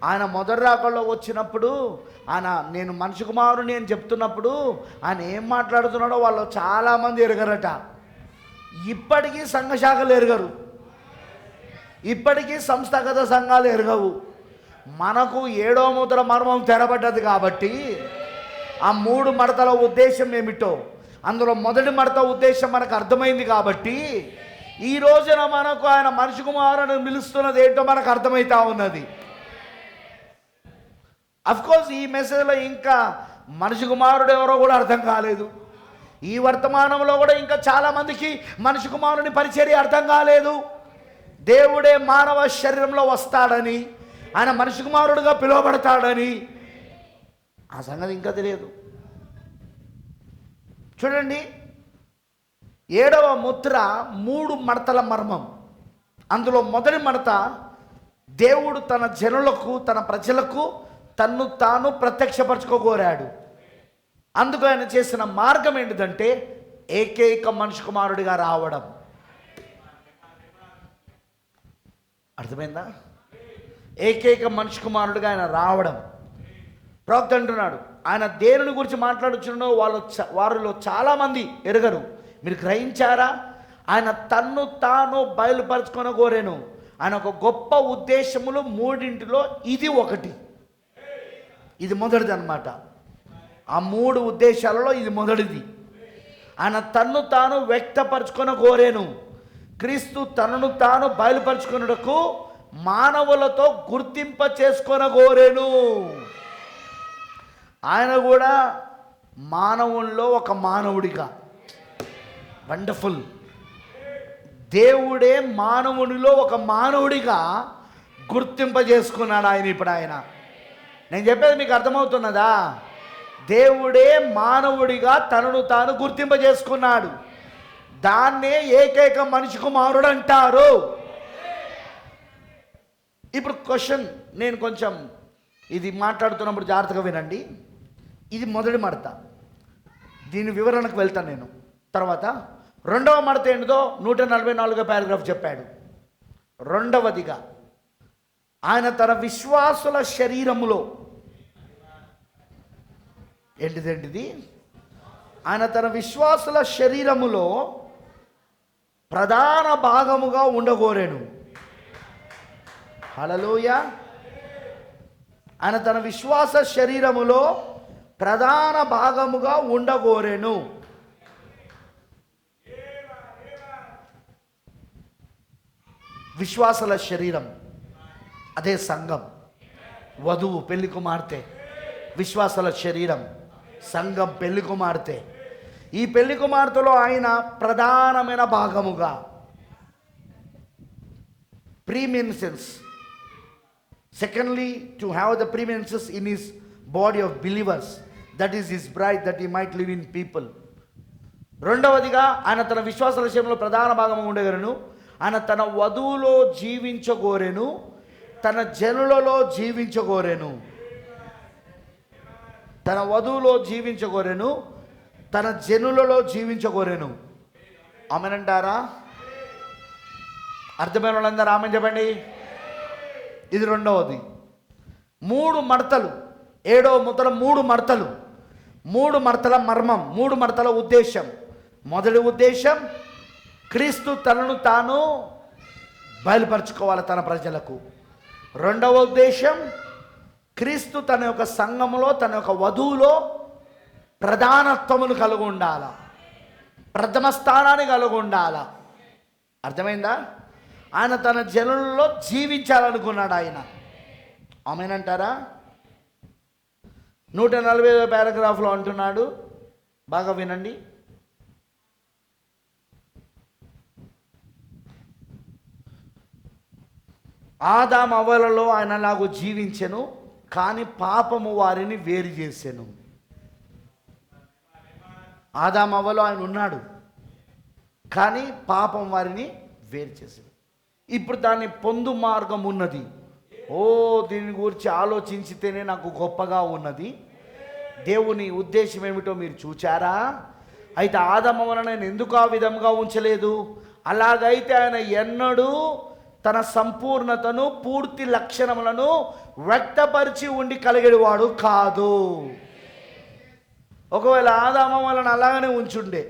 ఆయన మొదటి రాకల్లో వచ్చినప్పుడు ఆయన నేను మనిషి కుమారుని అని చెప్తున్నప్పుడు ఆయన ఏం మాట్లాడుతున్నాడో వాళ్ళు చాలామంది ఎరగరట. ఇప్పటికీ సంఘశాఖలు ఎరగరు, ఇప్పటికీ సంస్థాగత సంఘాలు ఎరగవు. మనకు 7వ ముద్ర మర్మం తెరబడ్డది కాబట్టి ఆ 3 మడతల ఉద్దేశం ఏమిటో, అందులో మొదటి మడత ఉద్దేశం మనకు అర్థమైంది కాబట్టి ఈ రోజున మనకు ఆయన మనిషి కుమారుని పిలుస్తున్నది ఏంటో మనకు అర్థమవుతా ఉన్నది. అఫ్కోర్స్ ఈ మెసేజ్లో ఇంకా మనిషి కుమారుడు ఎవరో కూడా అర్థం కాలేదు. ఈ వర్తమానంలో కూడా ఇంకా చాలామందికి మనిషి కుమారుని పరిచర్య అర్థం కాలేదు. దేవుడే మానవ శరీరంలో వస్తాడని, ఆయన మనిషి కుమారుడుగా పిలువబడతాడని ఆ సంగతి ఇంకా తెలియదు. చూడండి, 7వ ముద్ర 3 మడతల మర్మం. అందులో మొదటి మడత దేవుడు తన జనులకు, తన ప్రజలకు తన్ను తాను ప్రత్యక్షపరచుకోగోరాడు. అందుకు ఆయన చేసిన మార్గం ఏంటిదంటే ఏకైక మనిషి కుమారుడిగా రావడం. అర్థమైందా? ఏకైక మనిషి కుమారుడిగా ఆయన రావడం. ప్రవక్త అంటున్నాడు, ఆయన దేనిని గురించి మాట్లాడుచున్నో వారిలో చాలామంది ఎరగరు. మీరు గ్రహించారా? ఆయన తన్ను తాను బయలుపరచుకొని కోరాను. ఆయన ఒక గొప్ప ఉద్దేశములు మూడింటిలో ఇది ఒకటి. ఇది మొదటిది అన్నమాట. ఆ మూడు ఉద్దేశాలలో ఇది మొదటిది. ఆయన తన్ను తాను వ్యక్తపరచుకొని కోరాను. క్రీస్తు తనను తాను బయలుపరచుకున్నకు మానవులతో గుర్తింప చేసుకొని కోరాను. ఆయన కూడా మానవుల్లో ఒక మానవుడిగా, వండర్ఫుల్, దేవుడే మానవునిలో ఒక మానవుడిగా గుర్తింప చేసుకున్నాడు ఆయన. ఇప్పుడు ఆయన, నేను చెప్పేది మీకు అర్థమవుతున్నదా? దేవుడే మానవుడిగా తనను తాను గుర్తింప చేసుకున్నాడు. దాన్నే ఏకైక మనిషి కుమారుడు అంటారు. ఇప్పుడు క్వశ్చన్, నేను కొంచెం ఇది మాట్లాడుతున్నప్పుడు జాగ్రత్తగా వినండి. ఇది మొదటి మడత, దీని వివరణకు వెళ్తాను నేను. తర్వాత రెండవ మడత ఏంటిదో 144వ పారాగ్రాఫ్ చెప్పాడు. రెండవదిగా ఆయన తన విశ్వాసుల శరీరములో, ఏంటిది? ఆయన తన విశ్వాసుల శరీరములో ప్రధాన భాగముగా ఉండగోరేను. హల్లెలూయా. ఆయన తన విశ్వాస శరీరములో ప్రధాన భాగముగా ఉండగోరేను. విశ్వాసుల శరీరం అదే సంఘం, వధువు పెళ్లి కుమార్తె. విశ్వాసుల శరీరం సంఘం పెళ్లి కుమార్తె. ఈ పెళ్లి కుమార్తెలో ఆయన ప్రధానమైన భాగముగా, ప్రీమినెన్స్. Secondly, to have the preeminence in his body of believers, that is his bride, that he might live in people. రెండవదిగా ఆయన తన విశ్వాసాల విషయంలో ప్రధాన భాగం ఉండగలను. ఆయన తన వధువులో జీవించగోరెను, తన జనులలో జీవించగోరెను. తన వధువులో జీవించగోరెను, తన జనులలో జీవించగోరెను. ఆమెనంటారా? అర్థమైన వాళ్ళందరూ ఆమె చెప్పండి. ఇది రెండవది. 3 మడతలు, 7వ ముద్ర 3 మడతలు. 3 మడతల మర్మం, 3 మడతల ఉద్దేశం. మొదటి ఉద్దేశం, క్రీస్తు తనను తాను బయలుపరచుకోవాలి తన ప్రజలకు. రెండవ ఉద్దేశం, క్రీస్తు తన యొక్క సంఘములో, తన యొక్క వధువులో ప్రధానత్వమును కలిగి ఉండాల, ప్రథమ స్థానాన్ని కలిగి ఉండాల. అర్థమైందా? ఆయన తన జనులలో జీవించాలనుకున్నాడు ఆయన. ఆమెనంటారా? 140వ పారాగ్రాఫ్లో అంటున్నాడు, బాగా వినండి. ఆదాము అవ్వలలో ఆయన లాగు జీవించెను, కానీ పాపము వారిని వేరు చేసెను. ఆదాము అవ్వలో ఆయన ఉన్నాడు, కానీ పాపం వారిని వేరు చేసెను. ఇప్పుడు దాని పొందు మార్గం ఉన్నది. దీని గురించి ఆలోచించితేనే నాకు గొప్పగా ఉన్నది. దేవుని ఉద్దేశం ఏమిటో మీరు చూచారా? అయితే ఆదాము వలన నేను ఎందుకు ఆ విధంగా ఉంచలేదు? అలాగైతే ఆయన ఎన్నడూ తన సంపూర్ణతను, పూర్తి లక్షణములను వ్యక్తపరిచి ఉండి కలిగేవాడు కాదు. ఒకవేళ ఆదాము వలన అలాగనే ఉంచుండే,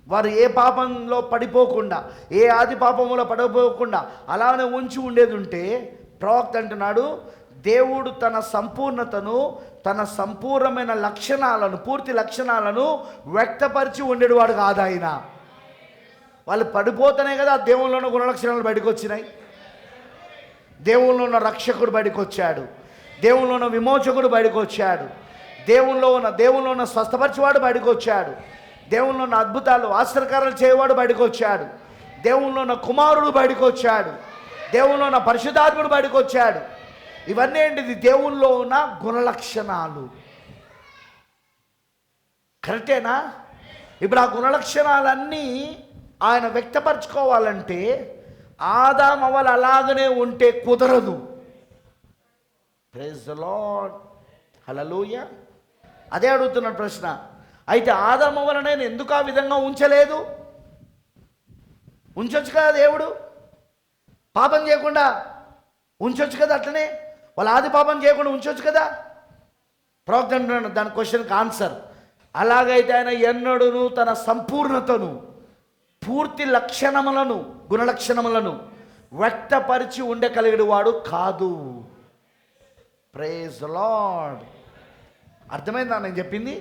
వారు ఏ పాపంలో పడిపోకుండా, ఏ ఆది పాపంలో పడిపోకుండా అలానే ఉంచి ఉండేది ఉంటే, ప్రవక్త అంటున్నాడు, దేవుడు తన సంపూర్ణతను, తన సంపూర్ణమైన లక్షణాలను, పూర్తి లక్షణాలను వ్యక్తపరిచి ఉండేవాడు కాదు ఆయన. వాళ్ళు పడిపోతేనే కదా దేవుల్లో ఉన్న గుణలక్షణాలు బయటకు వచ్చినాయి. దేవుల్లో ఉన్న రక్షకుడు బయటకు వచ్చాడు, దేవుల్లో ఉన్న విమోచకుడు బయటకు వచ్చాడు, దేవుల్లో ఉన్న స్వస్థపరిచేవాడు బయటకు వచ్చాడు, దేవుల్లో ఉన్న అద్భుతాలు ఆశ్చర్యకారాలు చేయవాడు బయటకు వచ్చాడు, దేవుల్లో ఉన్న కుమారుడు బయటకు వచ్చాడు, దేవుల్లో ఉన్న పరిశుద్ధాత్ముడు బయటకు వచ్చాడు. ఇవన్నీ ఏంటిది? దేవుల్లో ఉన్న గుణలక్షణాలు. కరెక్టేనా? ఇప్పుడు ఆ గుణలక్షణాలన్నీ ఆయన వ్యక్తపరచుకోవాలంటే ఆదాము అవ్వలు అలాగనే ఉంటే కుదరదు. ప్రైజ్ ది లార్డ్, హల్లెలూయా. అదే అడుగుతున్నాడు ప్రశ్న. అయితే ఆదాము అవ్వలను నేను ఎందుకు ఆ విధంగా ఉంచలేదు? ఉంచొచ్చు కదా దేవుడు, పాపం చేయకుండా ఉంచొచ్చు కదా, అట్లనే వాళ్ళ ఆది పాపం చేయకుండా ఉంచొచ్చు కదా. ప్రవక్త అంటున్నాడు దాని క్వశ్చన్కి ఆన్సర్, అలాగైతే ఆయన ఎన్నడూను తన సంపూర్ణతను, పూర్తి లక్షణములను, గుణలక్షణములను వ్యక్తపరిచి ఉండగలిగిన వాడు కాదు. Praise the lord. అర్థమైందా నేను చెప్పింది?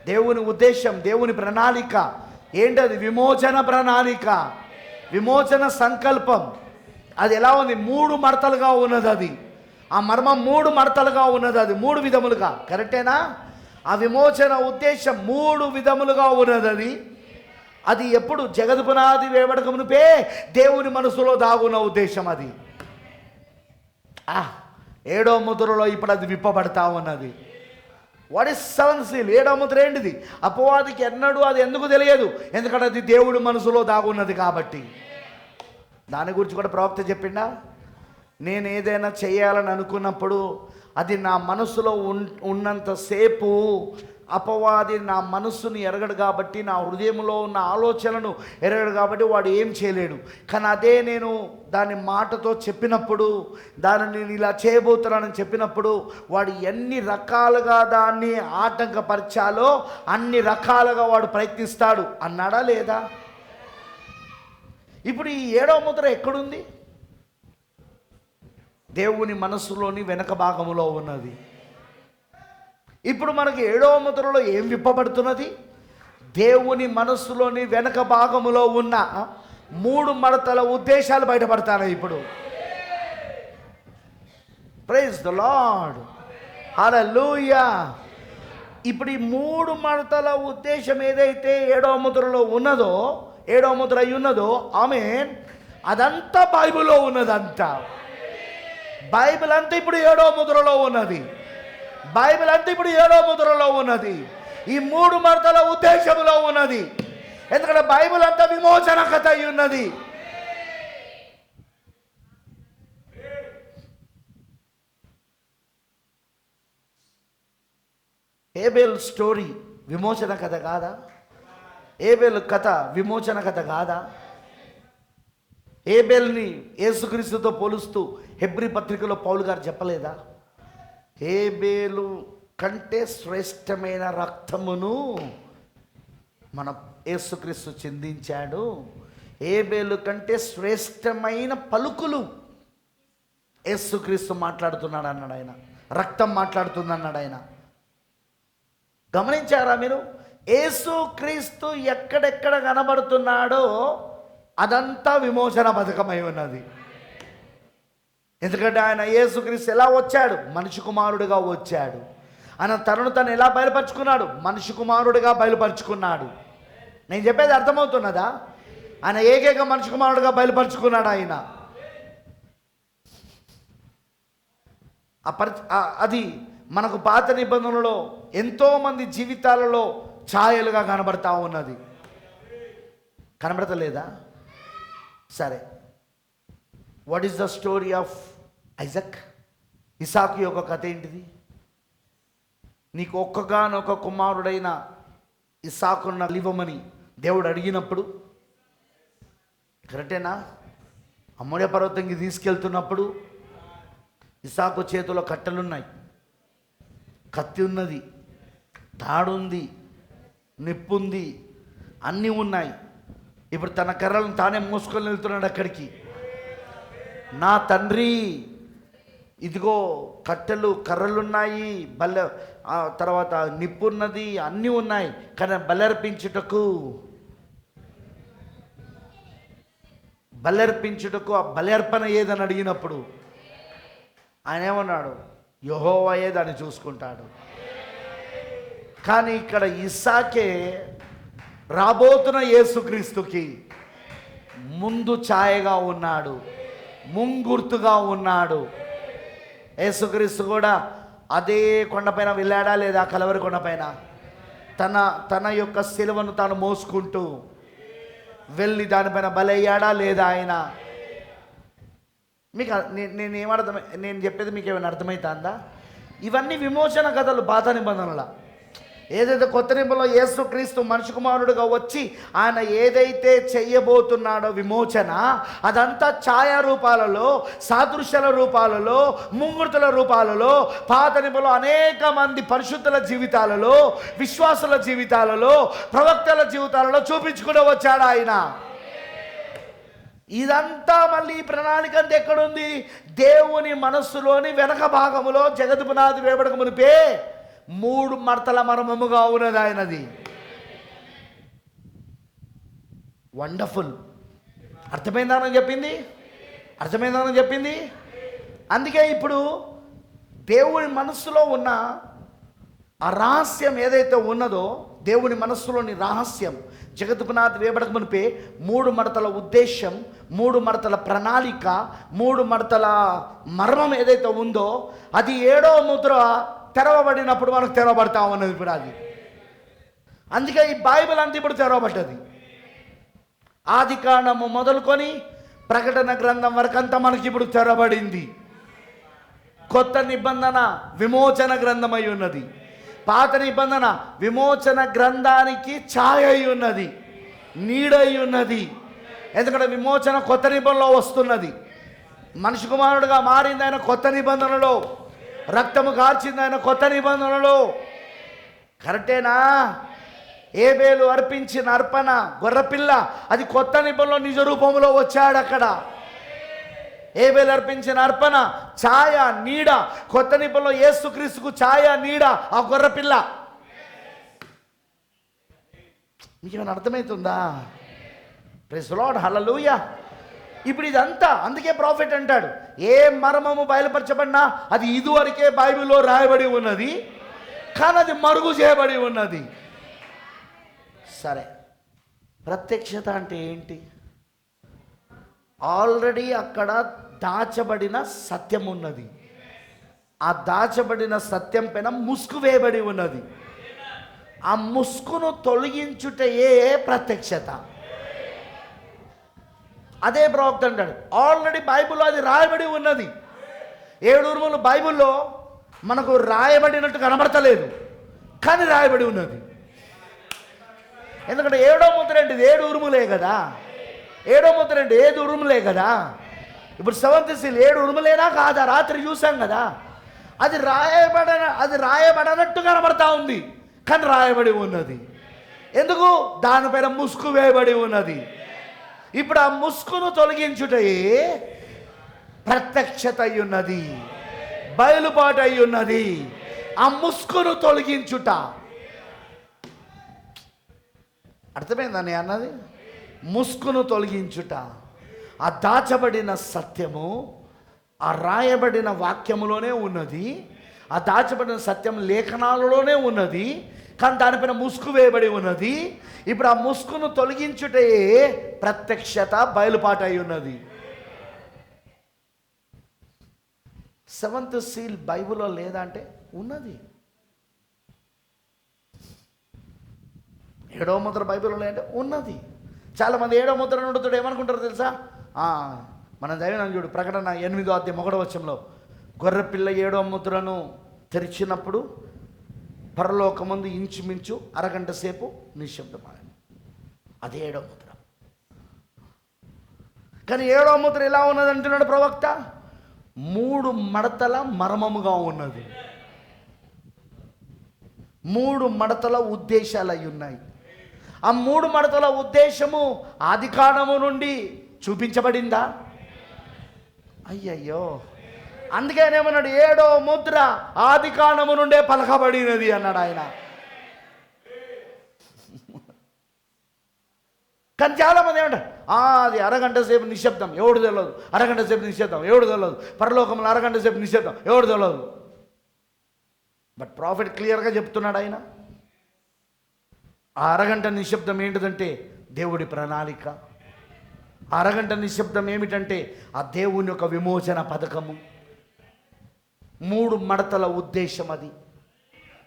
దేవుని ఉద్దేశం, దేవుని ప్రణాళిక ఏంటది? విమోచన ప్రణాళిక, విమోచన సంకల్పం. అది ఎలా ఉంది? 3 మడతలుగా ఉన్నది. అది ఆ మర్మం 3 మడతలుగా ఉన్నది. అది 3 విధములుగా. కరెక్టేనా? ఆ విమోచన ఉద్దేశం 3 విధములుగా ఉన్నది. అది ఎప్పుడు? జగత్ పునాది వేయబడక మునుపే దేవుని మనసులో దాగున్న ఉద్దేశం అది. 7వ ముద్రలో ఇప్పుడు అది విప్పబడతా ఉన్నది. What is 7th seal? 7వ ముద్ర ఏంటిది? అపవాదికి ఎన్నడూ అది ఎందుకు తెలియదు? ఎందుకంటే అది దేవుడి మనసులో దాగున్నది కాబట్టి. దాని గురించి కూడా ప్రవక్త చెప్పిండా, నేను ఏదైనా చేయాలని అనుకున్నప్పుడు అది నా మనసులో ఉన్నంతసేపు అపవాది నా మనస్సుని ఎరగడు కాబట్టి, నా హృదయంలో ఉన్న ఆలోచనను ఎరగడు కాబట్టి వాడు ఏం చేయలేడు. కానీ అదే నేను దాని మాటతో చెప్పినప్పుడు, దాన్ని నేను ఇలా చేయబోతున్నానని చెప్పినప్పుడు వాడు ఎన్ని రకాలుగా దాన్ని ఆటంకపరచాలో అన్ని రకాలుగా వాడు ప్రయత్నిస్తాడు. అన్నాడా లేదా? ఇప్పుడు ఈ 7వ ముద్ర ఎక్కడుంది? దేవుని మనస్సులోని వెనక భాగములో ఉన్నది. ఇప్పుడు మనకి 7వ ముద్రలో ఏం విప్పబడుతున్నది? దేవుని మనస్సులోని వెనక భాగములో ఉన్న 3 మడతల ఉద్దేశాలు బయటపడతాయి ఇప్పుడు. ప్రైజ్ ది లార్డ్, హల్లెలూయా. ఇప్పుడు ఈ 3 మడతల ఉద్దేశం ఏదైతే 7వ ముద్రలో ఉన్నదో, 7వ ముద్ర అయి ఉన్నదో, ఆమేన్, అదంతా బైబిల్లో ఉన్నదంతా. బైబిల్ అంతా ఇప్పుడు 7వ ముద్రలో ఉన్నది. బైబిల్ అంతా ఇప్పుడు 7వ ముద్రలో ఉన్నది. ఈ 3 మడతల ఉద్దేశంలో ఉన్నది. ఎందుకంటే బైబిల్ అంతా విమోచన కథ అయి ఉన్నది. ఏబేల్ స్టోరీ విమోచన కథ కాదా? ఏబేల్ కథ విమోచన కథ కాదా? ఏబేల్ని యేసుక్రీస్తుతో పోలుస్తూ హెబ్రీ పత్రికలో పౌలు గారు చెప్పలేదా? ఏబేలు కంటే శ్రేష్టమైన రక్తమును మన యేసుక్రీస్తు చిందించాడు. ఏబేలు కంటే శ్రేష్టమైన పలుకులు యేసుక్రీస్తు మాట్లాడుతున్నాడు అన్నాడు ఆయన. రక్తం మాట్లాడుతుంది అన్నాడు ఆయన. గమనించారా మీరు? యేసుక్రీస్తు ఎక్కడెక్కడ కనబడుతున్నాడో అదంతా విమోచన పథకమై ఉన్నది. ఎందుకంటే ఆయన యేసుక్రీస్తు ఎలా వచ్చాడు? మనిషి కుమారుడిగా వచ్చాడు. ఆయన తను ఎలా బయలుపరుచుకున్నాడు? మనిషి కుమారుడిగా బయలుపరుచుకున్నాడు. నేను చెప్పేది అర్థమవుతున్నదా? ఆయన ఏకైక మనిషి కుమారుడిగా బయలుపరుచుకున్నాడు ఆయన. అది మనకు పాత నిబంధనలో ఎంతోమంది జీవితాలలో ఛాయలుగా కనబడతా ఉన్నది. కనబడతలేదా? సరే, what is the story of Isaac? ఇసాకు యొక్క కథ ఏంటిది? నీకు ఒక్కగానొక కుమారుడైన ఇసాకున్న ఇవ్వమని దేవుడు అడిగినప్పుడు, కరెక్టేనా? అమ్మోయ పర్వతంకి తీసుకెళ్తున్నప్పుడు ఇసాకు చేతిలో కట్టెలున్నాయి, కత్తి ఉన్నది, తాడుంది, నిప్పుంది, అన్నీ ఉన్నాయి. ఇప్పుడు తన కర్రలను తానే మోసుకొని వెళ్తున్నాడు అక్కడికి. నా తండ్రి, ఇదిగో కట్టెలు కర్రలున్నాయి, తర్వాత నిప్పున్నది, అన్నీ ఉన్నాయి, కానీ బలర్పించుటకు ఆ బలర్పణ ఏదని అడిగినప్పుడు ఆయన ఏమన్నాడు? యెహోవాయే దాన్ని చూసుకుంటాడు. కానీ ఇక్కడ ఇస్సాకే రాబోతున్న యేసుక్రీస్తుకి ముందు ఛాయగా ఉన్నాడు, ముంగుర్తుగా ఉన్నాడు. యేసుక్రీస్తు కూడా అదే కొండపైన వెళ్ళాడా లేదా? కలవరి కొండపైన తన యొక్క శిలువను తాను మోసుకుంటూ వెళ్ళి దానిపైన బలయ్యాడా లేదా? ఆయన మీకు నేను చెప్పేది మీకు ఏమైనా అర్థమవుతుందా? ఇవన్నీ విమోచన కథలు పాత నిబంధనల. ఏదైతే కొత్త నిబంధనలో యేసుక్రీస్తు మనిషి కుమారుడుగా వచ్చి ఆయన ఏదైతే చెయ్యబోతున్నాడో విమోచన, అదంతా ఛాయా రూపాలలో, సాదృశ్యాల రూపాలలో, ముంగుర్తుల రూపాలలో పాత నిబంధనలో అనేక మంది పరిశుద్ధుల జీవితాలలో, విశ్వాసుల జీవితాలలో, ప్రవక్తల జీవితాలలో చూపించుకుంటూ వచ్చాడు ఆయన. ఇదంతా మళ్ళీ ఈ ప్రణాళిక అంతా ఎక్కడుంది? దేవుని మనస్సులోని వెనక భాగములో జగత్తు పునాది వేయబడక మునిపే 3 మడతల మర్మముగా ఉన్నది ఆయనది. వండర్ఫుల్. అర్థమైందని చెప్పింది. అందుకే ఇప్పుడు దేవుని మనస్సులో ఉన్న ఆ రహస్యం ఏదైతే ఉన్నదో, దేవుని మనస్సులోని రహస్యం జగత్తు పునాది వేయబడక మునిపే 3 మడతల ఉద్దేశం, 3 మడతల ప్రణాళిక, 3 మడతల మర్మం ఏదైతే ఉందో, అది 7వ ముద్ర తెరవబడినప్పుడు మనకు తెరవబడతా ఉన్నది ఇప్పుడు అది. అందుకే ఈ బైబిల్ అంతా ఇప్పుడు తెరవబడ్డది. ఆది కాండము మొదలుకొని ప్రకటన గ్రంథం వరకంతా మనకి ఇప్పుడు తెరవబడింది. కొత్త నిబంధన విమోచన గ్రంథం అయి ఉన్నది. పాత నిబంధన విమోచన గ్రంథానికి ఛాయ అయి ఉన్నది, నీడ అయి ఉన్నది. ఎందుకంటే విమోచన కొత్త నిబంధనలో వస్తున్నది. మనిషి కుమారుడుగా మారింది ఆయన కొత్త నిబంధనలో, రక్తము కార్చింది ఆయన కొత్త నిబంధనలో. కరెక్టేనా? ఏబేలు అర్పించిన అర్పణ గొర్రెపిల్ల, అది కొత్త నిబంధనలో నిజ రూపంలో వచ్చాడు అక్కడ. ఏబేలు అర్పించిన అర్పణ ఛాయ, నీడ. కొత్త నిబంధనలో యేసుక్రీస్తుకు ఛాయ, నీడ ఆ గొర్రెపిల్ల. మీకేమైనా అర్థమవుతుందా? ప్రైజ్ ది లార్డ్, హల్లెలూయా. ఇప్పుడు ఇదంతా అందుకే ప్రాఫెట్ అంటాడు, ఏ మర్మము బయలుపరచబడినా అది ఇదివరకే బైబిల్లో రాయబడి ఉన్నది, కానీ అది మరుగు చేయబడి ఉన్నది. సరే, ప్రత్యక్షత అంటే ఏంటి? ఆల్రెడీ అక్కడ దాచబడిన సత్యం ఉన్నది. ఆ దాచబడిన సత్యం పైన ముసుగు వేయబడి ఉన్నది. ఆ ముసుగును తొలగించుటయే ప్రత్యక్షత. అదే ప్రవక్త అంటాడు, ఆల్రెడీ బైబిల్లో అది రాయబడి ఉన్నది. 7 ఉరుములు బైబిల్లో మనకు రాయబడినట్టు కనబడతలేదు, కానీ రాయబడి ఉన్నది. ఎందుకంటే 7వ ముద్ర అంటే 7 ఉరుములే కదా. 7వ ముద్ర అంటే 7 ఉరుములే కదా. ఇప్పుడు 7th సీల్ 7 ఉరుములేనా కాదా? రాత్రి చూసాం కదా. అది రాయబడనట్టు కనబడతా ఉంది, కానీ రాయబడి ఉన్నది. ఎందుకు? దానిపైన ముసుగు వేయబడి ఉన్నది. ఇప్పుడు ఆ ముసుగును తొలగించుటయే ప్రత్యక్షత అయి ఉన్నది, బయలుపాటు అయి ఉన్నది. ఆ ముసుగును తొలగించుట. అర్థమైందని అన్నది? ముసుగును తొలగించుట. ఆ దాచబడిన సత్యము ఆ రాయబడిన వాక్యములోనే ఉన్నది. ఆ దాచబడిన సత్యం లేఖనాలలోనే ఉన్నది, కానీ దానిపైన ముసుగు వేయబడి ఉన్నది. ఇప్పుడు ఆ ముసుగును తొలగించుటే ప్రత్యక్షత, బయలుపాటు అయి ఉన్నది. 7th సీల్ బైబిల్లో లేదా అంటే ఉన్నది. 7వ ముద్ర బైబిల్లో లేదంటే ఉన్నది. చాలామంది 7వ ముద్ర నుండి ఏమనుకుంటారో తెలుసా? మనం చదివినాం చూడు, ప్రకటన 8వ అధ్యాయం 1వ వచనంలో గొర్రెపిల్ల 7వ ముద్రను తెరిచినప్పుడు పరలోకమందు ఇంచుమించు అరగంట సేపు నిశ్శబ్దమాయను. అది 7వ ముద్ర. కానీ 7వ ముద్ర ఎలా ఉన్నది అంటున్నాడు ప్రవక్త? 3 మడతల మర్మముగా ఉన్నది. 3 మడతల ఉద్దేశాలు అయి ఉన్నాయి. ఆ 3 మడతల ఉద్దేశము ఆది కాండము నుండి చూపించబడిందా? అయ్యయ్యో, అందుకే ఏమన్నాడు? 7వ ముద్ర ఆది కాండము నుండే పలకబడినది అన్నాడు ఆయన. కానీ చాలామంది ఏమంటారు, అది అరగంట సేపు నిశ్శబ్దం, ఎవడు తెలియదు. అరగంట సేపు నిశ్శబ్దం, ఎవడు తెలియదు. పరలోకంలో అరగంట సేపు నిశ్శబ్దం, ఎవడు తెలియదు. బట్ ప్రాఫిట్ క్లియర్గా చెప్తున్నాడు ఆయన. ఆ అరగంట నిశ్శబ్దం ఏంటిదంటే దేవుడి ప్రణాళిక. ఆ అరగంట నిశ్శబ్దం ఏమిటంటే ఆ దేవుని యొక్క విమోచన పథకము. 3 మడతల ఉద్దేశం అది.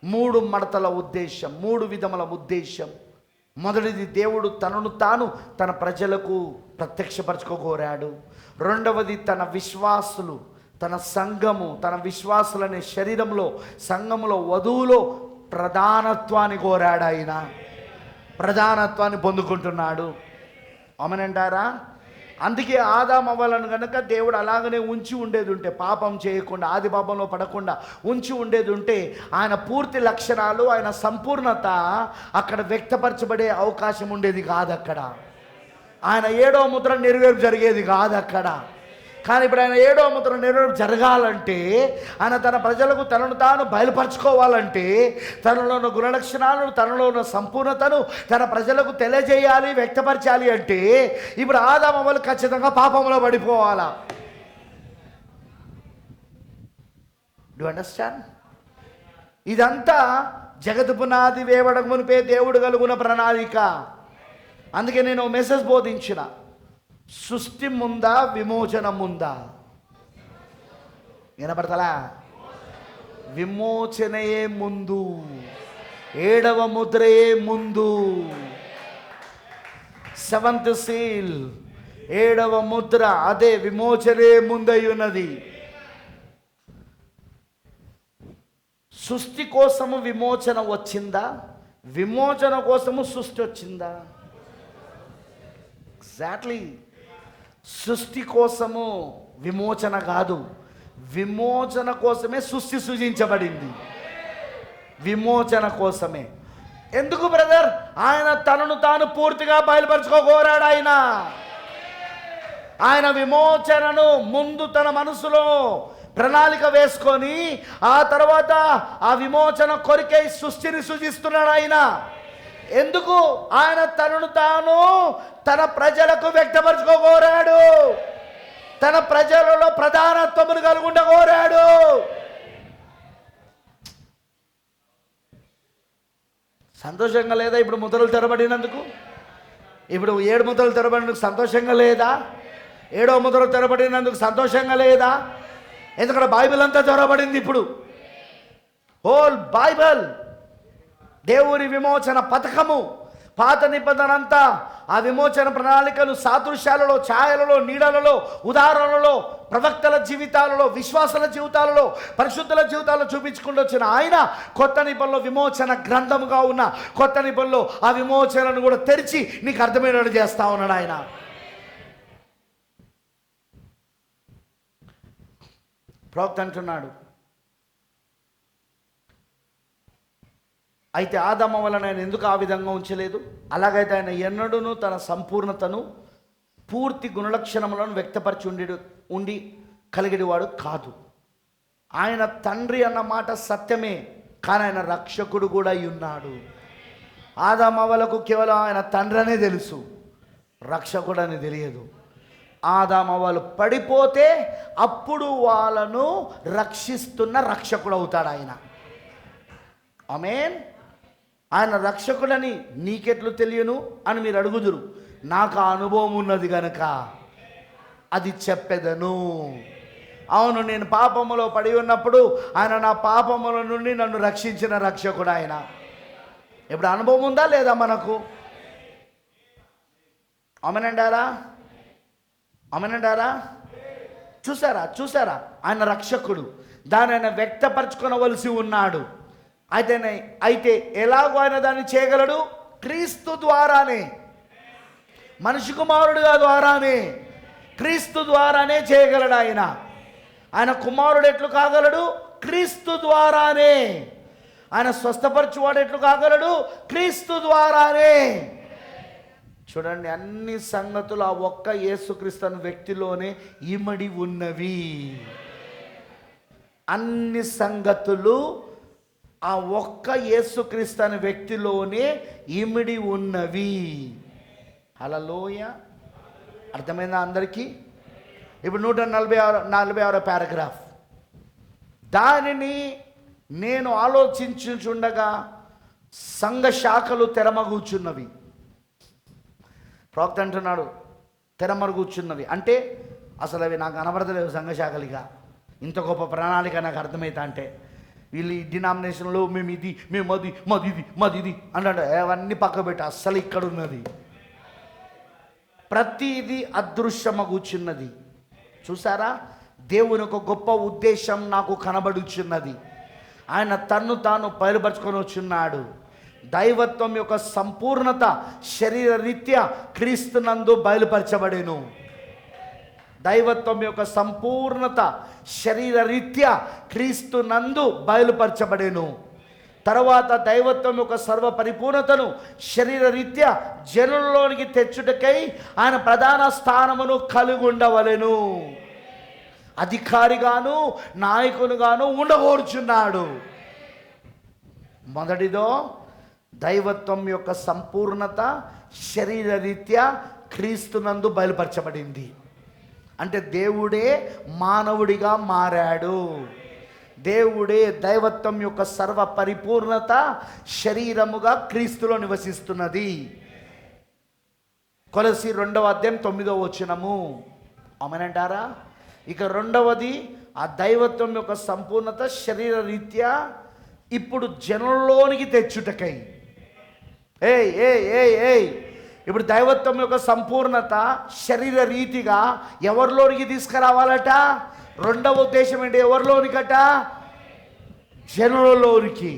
3 మడతల ఉద్దేశం, 3 విధముల ఉద్దేశం, మొదటిది, దేవుడు తనను తాను తన ప్రజలకు ప్రత్యక్షపరచుకోరాడు. రెండవది, తన విశ్వాసులు, తన సంఘము, తన విశ్వాసులనే శరీరంలో, సంఘములో, వధువులో ప్రధానత్వాన్ని కోరాడు. ఆయన ప్రధానత్వాన్ని పొందుకుంటున్నాడు. అవునంటారా? అందుకే ఆదాము అవ్వలను కనుక దేవుడు అలాగనే ఉంచి ఉండేది ఉంటే, పాపం చేయకుండా, ఆది పాపంలో పడకుండా ఉంచి ఉండేది ఉంటే, ఆయన పూర్తి లక్షణాలు, ఆయన సంపూర్ణత అక్కడ వ్యక్తపరచబడే అవకాశం ఉండేది కాదు. అక్కడ ఆయన 7వ ముద్ర నెరవేర్పు జరిగేది కాదు అక్కడ. కానీ ఇప్పుడు ఆయన 7వ ముద్ర నెరవేర్పు జరగాలంటే, ఆయన తన ప్రజలకు తనను తాను బయలుపరచుకోవాలంటే, తనలో ఉన్న గుణలక్షణాలను, తనలో ఉన్న సంపూర్ణతను తన ప్రజలకు తెలియజేయాలి, వ్యక్తపరచాలి అంటే, ఇప్పుడు ఆదాము అవ్వలు ఖచ్చితంగా పాపంలో పడిపోవాలా. Do understand? ఇదంతా జగతు పునాది వేయబడక మునిపే దేవుడు కలుగున ప్రణాళిక. అందుకే నేను మెసేజ్ బోధించిన, సృష్టి ముందా విమోచన ముందా? వినపడతలా? విమోచనయే ముందు, 7వ ముద్రయే ముందు. 7th సీల్, 7వ ముద్ర, అదే విమోచనే ముందై ఉన్నది. సృష్టి కోసము విమోచన వచ్చిందా? విమోచన కోసము సృష్టి వచ్చిందా? ఎగ్జాక్ట్లీ. సృష్టి కోసము విమోచన కాదు, విమోచన కోసమే సృష్టి సృజించబడింది. విమోచన కోసమే. ఎందుకు బ్రదర్? ఆయన తనను తాను పూర్తిగా బయలుపరచుకోరాడు. ఆయన విమోచనను ముందు తన మనసులో ప్రణాళిక వేసుకొని, ఆ తర్వాత ఆ విమోచన కొరికై సృష్టిని సృజిస్తున్నాడు ఆయన. ఎందుకు? ఆయన తనను తాను తన ప్రజలకు వ్యక్తపరచుకోరాడు, తన ప్రజలలో ప్రధానత్వమును కలుగుండ కోరాడు. సంతోషంగా లేదా? ఇప్పుడు ముద్రలు తెరబడినందుకు, ఇప్పుడు 7 ముద్రలు తెరబడినందుకు సంతోషంగా లేదా? 7వ ముద్ర తెరబడినందుకు సంతోషంగా లేదా? ఎందుకంటే బైబిల్ అంతా తెరబడింది. ఇప్పుడు హోల్ బైబిల్ దేవుని విమోచన పథకము, పాత నిబంధన అంతా ఆ విమోచన ప్రణాళికలు సాదృశ్యాలలో, ఛాయలలో, నీడలలో, ఉదాహరణలలో, ప్రవక్తల జీవితాలలో, విశ్వాసాల జీవితాలలో, పరిశుద్ధుల జీవితాలలో చూపించుకుంటూ వచ్చిన ఆయన కొత్త నిబంధనలో విమోచన గ్రంథముగా ఉన్న కొత్త నిబంధనలో ఆ విమోచనను కూడా తెరిచి నీకు అర్థమైనట్టు చేస్తా ఉన్నాడు ఆయన. ప్రవక్త అంటున్నాడు, అయితే ఆదాము వలన ఆయన ఎందుకు ఆ విధంగా ఉంచలేదు? అలాగైతే ఆయన ఎన్నడూను తన సంపూర్ణతను, పూర్తి గుణలక్షణములను వ్యక్తపరిచి ఉండి కలిగేవాడు కాదు. ఆయన తండ్రి అన్న మాట సత్యమే, కానీ ఆయన రక్షకుడు కూడా ఉన్నాడు. ఆదాము అవ్వలకు కేవలం ఆయన తండ్రి అనే తెలుసు, రక్షకుడు అని తెలియదు. ఆదాము అవ్వలు పడిపోతే అప్పుడు వాళ్ళను రక్షిస్తున్న రక్షకుడు అవుతాడు ఆయన. ఆమేన్. ఆయన రక్షకుడని నీకెట్లు తెలియను అని మీరు అడుగుదురు. నాకు ఆ అనుభవం ఉన్నది కనుక అది చెప్పెదను. అవును, నేను పాపములో పడి ఉన్నప్పుడు ఆయన నా పాపముల నుండి నన్ను రక్షించిన రక్షకుడు ఆయన. ఇప్పుడు అనుభవం ఉందా లేదా మనకు? ఆమేనంటారా? ఆమేనంటారా? చూసారా ఆయన రక్షకుడు, దాన్ని ఆయన వ్యక్తపరచుకొనవలసి ఉన్నాడు. అయితే ఎలాగో ఆయన దాన్ని చేయగలడు? క్రీస్తు ద్వారానే, మనిషి కుమారుడుగా ద్వారానే, క్రీస్తు ద్వారానే చేయగలడు ఆయన. ఆయన కుమారుడు ఎట్లు కాగలడు? క్రీస్తు ద్వారానే. ఆయన స్వస్థపరచువాడు ఎట్లు కాగలడు? క్రీస్తు ద్వారానే. చూడండి, అన్ని సంగతులు ఆ ఒక్క యేసుక్రీస్తు వ్యక్తిలోనే ఇమడి ఉన్నవి. అన్ని సంగతులు ఆ ఒక్క యేసుక్రీస్తు అనే వ్యక్తిలోనే ఇమిడి ఉన్నవి. హల్లెలూయా. అర్థమైందా అందరికీ? ఇప్పుడు 146వ పారాగ్రాఫ్. దానిని నేను ఆలోచించుచుండగా సంఘ శాఖలు తెరమగుచున్నవి. ప్రవక్త అంటున్నాడు తెరమరుగుచున్నవి అంటే అసలు అవి నాకు కనబడతలేవు సంఘ శాఖలుగా. ఇంత గొప్ప ప్రణాళిక నాకు అర్థమవుతా అంటే వీళ్ళు ఈ డినామినేషన్లో మేము ఇది, మేము అది, మాది ఇది అన్నాడు. అవన్నీ పక్క పెట్టి అస్సలు ఇక్కడ ఉన్నది ప్రతిదీ అదృశ్యమగుచున్నది. చూసారా, దేవుని ఒక గొప్ప ఉద్దేశం నాకు కనబడుచున్నది. ఆయన తన్ను తాను బయలుపరుచుకొని వచ్చున్నాడు. దైవత్వం యొక్క సంపూర్ణత శరీర రీత్యా క్రీస్తునందు బయలుపరచబడేను. దైవత్వం యొక్క సంపూర్ణత శరీర రీత్యా క్రీస్తునందు బయలుపరచబడేను. తర్వాత దైవత్వం యొక్క సర్వ పరిపూర్ణతను శరీర రీత్యా జనుల్లోనికి తెచ్చుటకై ఆయన ప్రధాన స్థానమును కలిగి ఉండవలెను. అధికారిగాను నాయకునిగాను ఉండగోరుచున్నాడు. మొదటిదో దైవత్వం యొక్క సంపూర్ణత శరీర రీత్యా క్రీస్తునందు బయలుపరచబడింది. అంటే దేవుడే మానవుడిగా మారాడు. దేవుడే దైవత్వం యొక్క సర్వ పరిపూర్ణత శరీరముగా క్రీస్తులో నివసిస్తున్నది. కొలసి 2వ అధ్యాయం 9వ వచనము. ఆమేనంటారా? ఇక రెండవది ఆ దైవత్వం యొక్క సంపూర్ణత శరీర రీత్యా ఇప్పుడు జనంలోనికి తెచ్చుటకై. ఇప్పుడు దైవత్వం యొక్క సంపూర్ణత శరీర రీతిగా ఎవరిలోనికి తీసుకురావాలట? రెండవ ఉద్దేశం ఏంటి? ఎవరిలోనికట? జనులలోనికి,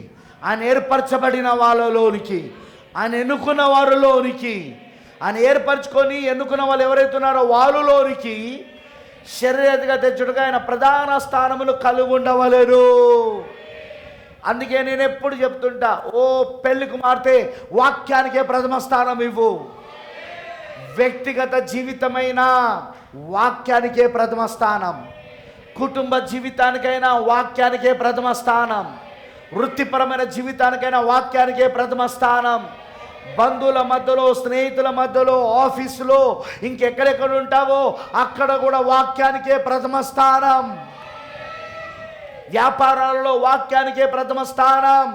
ఆయన ఏర్పరచబడిన వాళ్ళలోనికి, ఆయన ఎన్నుకున్న వారిలోనికి, ఆయన ఏర్పరచుకొని ఎన్నుకున్న వాళ్ళు ఎవరైతే ఉన్నారో వాళ్ళలోనికి శరీరగా తెచ్చుడుగా ఆయన ప్రధాన స్థానములు కలిగి ఉండవలేరు. అందుకే నేను ఎప్పుడు చెప్తుంటా, ఓ పెళ్లి కుమార్తె, వాక్యానికే ప్రథమ స్థానం ఇవ్వు. వ్యక్తిగత జీవితమైన వాక్యానికే ప్రథమ స్థానం, కుటుంబ జీవితానికైనా వాక్యానికే ప్రథమ స్థానం, వృత్తిపరమైన జీవితానికైనా వాక్యానికే ప్రథమ స్థానం, బంధువుల మధ్యలో, స్నేహితుల మధ్యలో, ఆఫీసులో, ఇంకెక్కడెక్కడ ఉంటావో అక్కడ కూడా వాక్యానికే ప్రథమ స్థానం, వ్యాపారాలలో వాక్యానికే ప్రథమ స్థానం.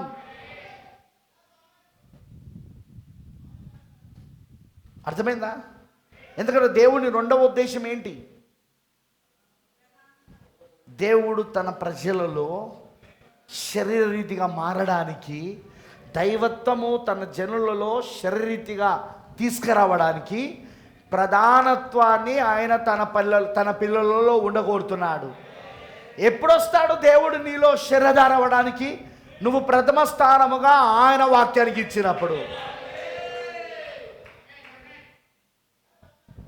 అర్థమైందా? ఎందుకంటే దేవుని రెండవ ఉద్దేశం ఏంటి? దేవుడు తన ప్రజలలో శరీర రీతిగా మారడానికి, దైవత్వము తన జనులలో శరీరీతిగా తీసుకురావడానికి ప్రధానత్వాన్ని ఆయన తన పిల్లలలో ఉండగోరుతున్నాడు. ఎప్పుడొస్తాడు దేవుడు నీలో శరీరధార అవ్వడానికి? నువ్వు ప్రథమ స్థానముగా ఆయన వాక్యానికి ఇచ్చినప్పుడు.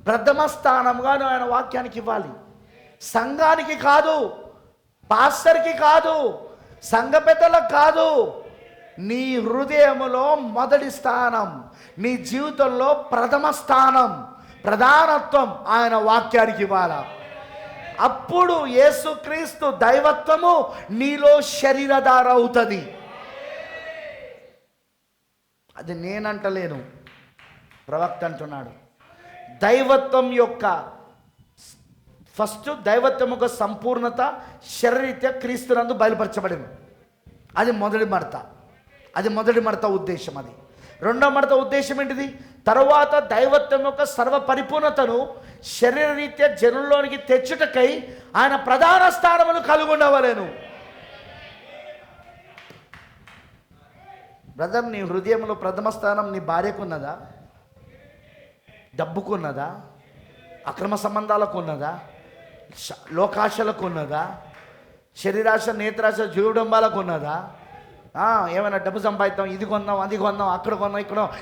ప్రథమ స్థానముగా నువ్వు ఆయన వాక్యానికి ఇవ్వాలి. సంఘానికి కాదు, పాస్టర్కి కాదు, సంఘ పెద్దలకు కాదు. నీ హృదయములో మొదటి స్థానం, నీ జీవితంలో ప్రథమ స్థానం, ప్రధానత్వం ఆయన వాక్యానికి ఇవ్వాలి. అప్పుడు యేసుక్రీస్తు దైవత్వము నీలో శరీరధార అవుతుంది. అది నేనంటలేను, ప్రవక్త అంటున్నాడు. దైవత్వం యొక్క ఫస్ట్ దైవత్వం యొక్క సంపూర్ణత శరీరీత్యా క్రీస్తునందు బయలుపరచబడింది. అది మొదటి మడత ఉద్దేశం. అది రెండవ మడత ఉద్దేశం ఏంటిది? తరువాత దైవత్వం యొక్క సర్వ పరిపూర్ణతను శరీరరీత్యా జనుల్లోనికి తెచ్చుటకై ఆయన ప్రధాన స్థానమును కలిగి ఉండవలెను. బ్రదర్, నీ హృదయంలో ప్రథమ స్థానం నీ భార్యకున్నదా? డబ్బుకున్నదా? అక్రమ సంబంధాలకు ఉన్నదా? లోకాశలకు ఉన్నదా? శరీరాశ, నేత్రాశ, జీవడంబాలకు ఉన్నదా? ఏమైనా డబ్బు సంపాదిద్దాం, ఇది కొందాం, అది కొందాం, అక్కడ కొందాం,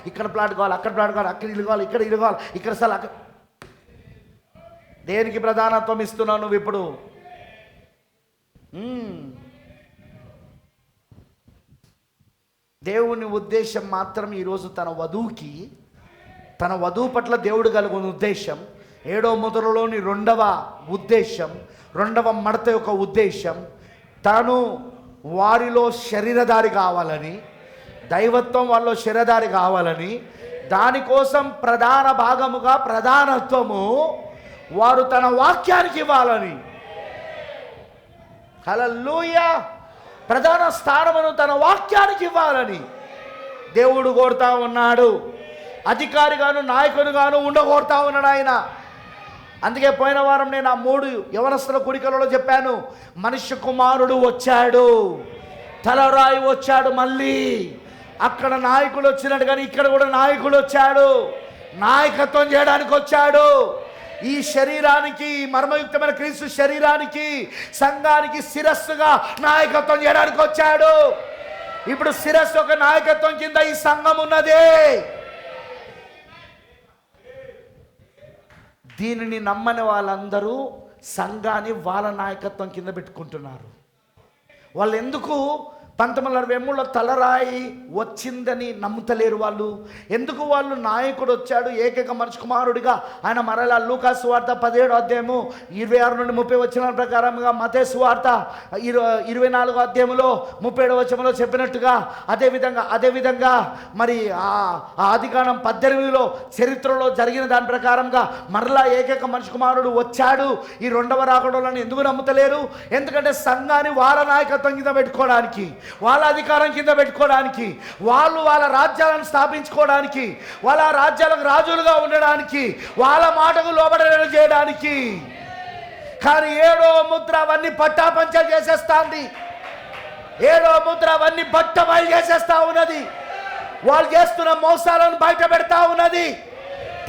ఇక్కడ ప్లాట్ కావాలి, అక్కడ ప్లాట్ కావాలి, అక్కడ ఇల్లు కావాలి, ఇక్కడ ఇల్లు కావాలి, ఇక్కడ స్థలం, అక్కడ. దేనికి ప్రధానత్వం ఇస్తున్నావు నువ్వు ఇప్పుడు? దేవుని ఉద్దేశం మాత్రం ఈరోజు తన వధువు పట్ల దేవుడు కలిగిన ఉద్దేశం, 7వ మొదలులోని రెండవ ఉద్దేశం, రెండవ మడత యొక్క ఉద్దేశం, తాను వారిలో శరీరధారి కావాలని, దైవత్వం వాళ్ళలో శరీరధారి కావాలని, దానికోసం ప్రధాన భాగముగా ప్రధానత్వము వారు తన వాక్యానికి ఇవ్వాలని. హల్లెలూయా! ప్రధాన స్థానమును తన వాక్యానికి ఇవ్వాలని దేవుడు కోరుతా ఉన్నాడు. అధికారిగాను నాయకునిగాను ఉండగోరుతా ఉన్నాడు ఆయన. అందుకే పోయిన వారం నేను ఆ 3 యవనస్తుల కూడికలలో చెప్పాను, మనుష్య కుమారుడు వచ్చాడు, తలరాయి వచ్చాడు. మళ్ళీ అక్కడ నాయకుడు వచ్చినట్టు కానీ ఇక్కడ కూడా నాయకుడు వచ్చాడు, నాయకత్వం చేయడానికి వచ్చాడు. ఈ శరీరానికి, మర్మయుక్తమైన క్రీస్తు శరీరానికి, సంఘానికి శిరస్సుగా నాయకత్వం చేయడానికి వచ్చాడు. ఇప్పుడు శిరస్సు ఒక నాయకత్వం కింద ఈ సంఘం ఉన్నదే. దీనిని నమ్మని వాళ్ళందరూ సంఘాన్ని వాళ్ళ నాయకత్వం కింద పెట్టుకుంటున్నారు. వాళ్ళు ఎందుకు 1963లో తలరాయి వచ్చిందని నమ్ముతలేరు వాళ్ళు? ఎందుకు వాళ్ళు నాయకుడు వచ్చాడు ఏకైక మనిషి కుమారుడిగా ఆయన మరలా లూకా సువార్త 17వ అధ్యాయము 26 నుండి 30 వచనాల ప్రకారంగా, మత్తయి సువార్త 24వ అధ్యాయంలో 37వ వచనంలో చెప్పినట్టుగా, అదేవిధంగా మరి ఆదికాండం 18లో చరిత్రలో జరిగిన దాని ప్రకారంగా మరలా ఏకైక మనిషి కుమారుడు వచ్చాడు. ఈ రెండవ రాకడలను ఎందుకు నమ్ముతలేరు? ఎందుకంటే సంఘాన్ని వాళ్ళ నాయకత్వం కింద పెట్టుకోవడానికి, వాళ్ళ అధికారం కింద పెట్టుకోవడానికి, వాళ్ళు వాళ్ళ రాజ్యాలను స్థాపించుకోవడానికి, వాళ్ళ రాజ్యాలకు రాజులుగా ఉండడానికి, వాళ్ళ మాటకు లోబడేలా చేయడానికి. కానీ 7వ ముద్ర అవన్నీ పట్టాపంచలు చేసేస్తాంది. 7వ ముద్ర అవన్నీ బట్టబయలు చేసేస్తా ఉన్నది. వాళ్ళు చేస్తున్న మోసాలను బయట పెడతా ఉన్నది.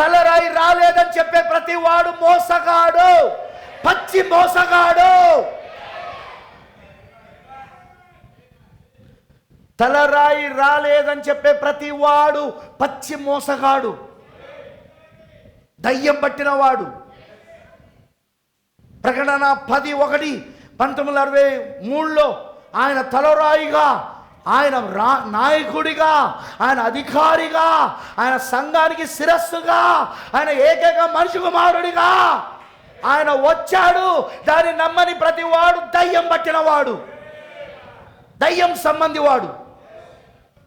తలరాయి రాలేదని చెప్పే ప్రతి వాడు మోసగాడు, పచ్చి మోసగాడు. తలరాయి రాలేదని చెప్పే ప్రతి వాడు పచ్చి మోసగాడు, దయ్యం పట్టినవాడు. ప్రకటన 10:1 1963లో ఆయన తలరాయిగా, ఆయన నాయకుడిగా, ఆయన అధికారిగా, ఆయన సంఘానికి శిరస్సుగా, ఆయన ఏకైక మనిషి కుమారుడిగా ఆయన వచ్చాడు. దాన్ని నమ్మని ప్రతి వాడు దయ్యం పట్టినవాడు, దయ్యం సంబంధి వాడు.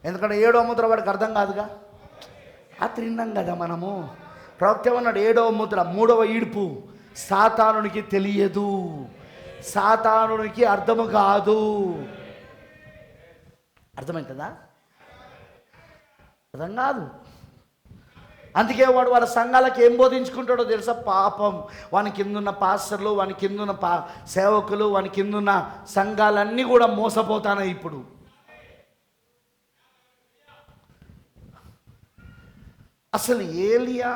ఎందుకంటే 7వ ముద్ర వాడికి అర్థం కాదుగా. రాత్రి విన్నాం కదా మనము. ప్రవక్త ఏమన్నాడు? 7వ ముద్ర 3వ ఈడ్పు సాతానునికి తెలియదు, సాతానునికి అర్థము కాదు. అర్థమవుతుందా? అర్థం కాదు. అందుకే వాడు వాళ్ళ సంఘాలకు ఏం బోధించుకుంటాడో తెలుసా? పాపం. వాని కిందున్న పాస్టర్లు, వాని కిందున్న సేవకులు, వాని కిందున్న సంఘాలన్నీ కూడా మోసపోతాయి. ఇప్పుడు అసలు ఏలియా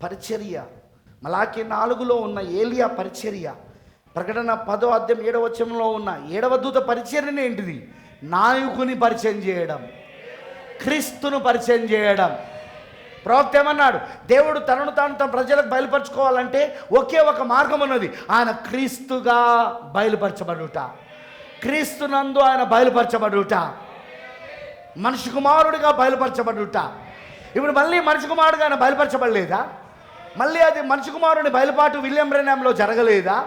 పరిచర్య, మలాకి 4లో ఉన్న ఏలియా పరిచర్య, ప్రకటన 10వ అధ్యాయం 7వ వచనంలో ఉన్న 7వ దూత పరిచర్యనే ఏంటిది? నాయకుని పరిచయం చేయడం, క్రీస్తును పరిచయం చేయడం. ప్రవక్త ఏమన్నాడు? దేవుడు తనను తాను తన ప్రజలకు బయలుపరచుకోవాలంటే ఒకే ఒక మార్గం ఉన్నది, ఆయన క్రీస్తుగా బయలుపరచబడుట, క్రీస్తునందు ఆయన బయలుపరచబడుట, మనిషి కుమారుడిగా బయలుపరచబడుట. ఇప్పుడు మళ్ళీ మనిషి కుమారుడుగా ఆయన బయలుపరచబడలేదా? మళ్ళీ అది మనిషి కుమారుని బయలుపాటు విలియం బ్రెన్హామ్లో జరగలేదా?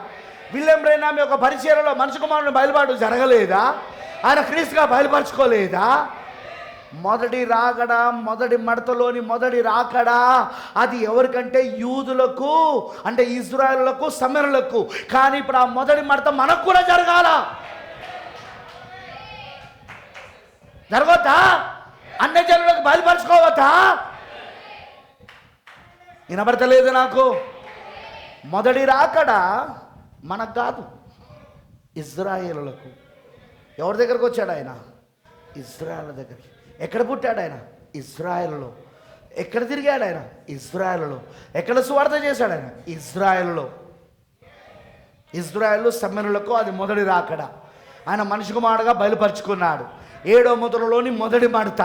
విలియం బ్రెన్హామ్ యొక్క పరిచర్యలో మనిషి కుమారుని బయలుపాటు జరగలేదా? ఆయన క్రీస్తుగా బయలుపరచుకోలేదా? మొదటి రాకడ, మొదటి మడతలోని మొదటి రాకడ అది ఎవరికంటే యూదులకు, అంటే ఇజ్రాయేలులకు, సమరయులకు. కానీ ఇప్పుడు ఆ మొదటి మడత మనకు కూడా జరగాల. జరగొద్దా? అన్ని జనులకు బయలుపరచుకోవద్దా? వినబడతలేదు నాకు. మొదటి రాకడ మనకు కాదు, ఇజ్రాయేలులకు. ఎవరి దగ్గరకు వచ్చాడు ఆయన? ఇజ్రాయేల్ దగ్గరికి. ఎక్కడ పుట్టాడు ఆయన? ఇజ్రాయేలులో. ఎక్కడ తిరిగాడు ఆయన? ఇజ్రాయేలులో. ఎక్కడ సువార్త చేశాడు ఆయన? ఇజ్రాయేలులో. ఇజ్రాయేలు సమరయులకు అది మొదటి రాకడ. ఆయన మనిషి కుమారుడుగా బయలుపరుచుకున్నాడు. 7వ ముద్రలోని మొదటి మడత,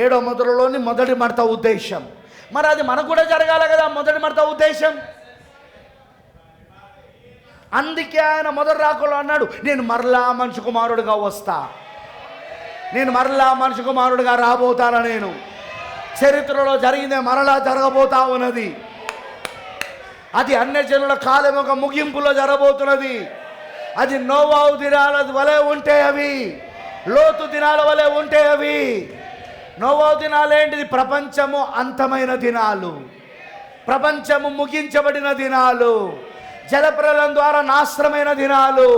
7వ ముద్రలోని మొదటి మడత ఉద్దేశం. మరి అది మనకు కూడా జరగాలి కదా, మొదటి మడత ఉద్దేశం. అందుకే ఆయన మొదటి రాకలో అన్నాడు, నేను మరలా మనిషి కుమారుడుగా వస్తా, నేను మరలా మనిషి కుమారుడుగా రాబోతాను. నేను చరిత్రలో జరిగిందే మరలా జరగబోతా ఉన్నది. అది అన్య జనుల కాలం ఒక ముగింపులో జరగబోతున్నది. అది నోవాహు దినాల వలె ఉంటే అవి, లోతు దినాల వలె ఉంటే అవి. నోవాహు దినాలు ఏంటిది? ప్రపంచము అంతమైన దినాలు, ప్రపంచము ముగించబడిన దినాలు, జలప్రలయం ద్వారా నాశనమైన దినాలు.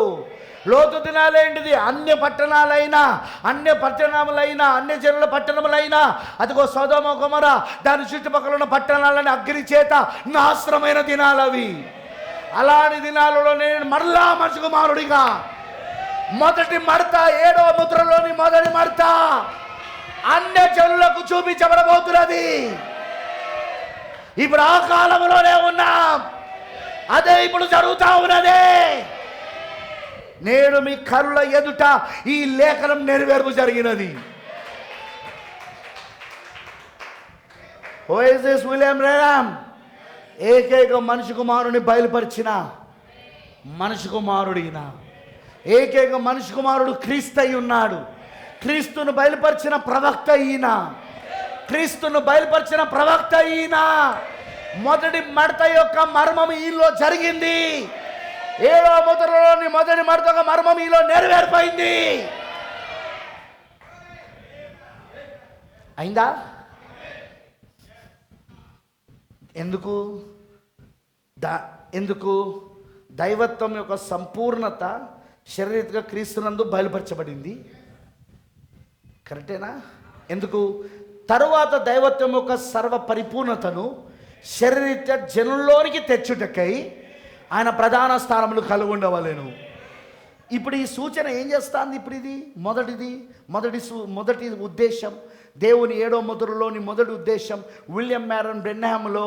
లోతు దినాలు ఏంటిది? అన్య పట్టణాలైనా, అన్య పట్టణములైనా, అన్య జనుల పట్టణములైనా, అదిగో సొదొమ గొమొర దాని చుట్టుపక్కల ఉన్న పట్టణాలని అగ్ని చేత నాశనమైన దినాలు అవి. అలాంటి దినాలలో నేను మరలా మనిషి కుమారుడిగా మొదటి మడత, 7వ ముద్రలోని మొదటి మడత అన్య జనులకు చూపించబడబోతున్నది. ఇప్పుడు ఆ కాలంలోనే ఉన్నాం. అదే ఇప్పుడు జరుగుతా ఉన్నదే. నేడు మీ కరుల ఎదుట ఈ లేఖనం నెరవేర్పు జరిగినది. Who is this? William Branham. ఏకైక మనిషి కుమారుని బయలుపరిచిన మనిషి కుమారుడిన. ఏకైక మనిషి కుమారుడు క్రీస్తు అయి ఉన్నాడు. క్రీస్తును బయలుపరిచిన ప్రవక్త ఈయన. క్రీస్తును బయలుపరిచిన ప్రవక్త ఈయన. మొదటి మడత యొక్క మర్మం ఈలో జరిగింది. 7వ ముద్రలోని మొదటి మడత యొక్క మర్మం ఈలో నెరవేర్పైంది. అయిందా? ఎందుకు దైవత్వం యొక్క సంపూర్ణత శారీరకంగా క్రీస్తునందు బయలుపరచబడింది. కరెక్టేనా? ఎందుకు? తరువాత దైవత్వం యొక్క సర్వ పరిపూర్ణతను శారీరక జనుల్లోనికి తెచ్చుటకై ఆయన ప్రధాన స్థానములు కలిగి ఉండవలెను. ఇప్పుడు ఈ సూచన ఏం చేస్తుంది? ఇప్పుడు ఇది మొదటి ఉద్దేశం, దేవుని 7వ ముద్రలోని మొదటి ఉద్దేశం, విలియం మ్యారన్ బ్రెన్హామ్లో,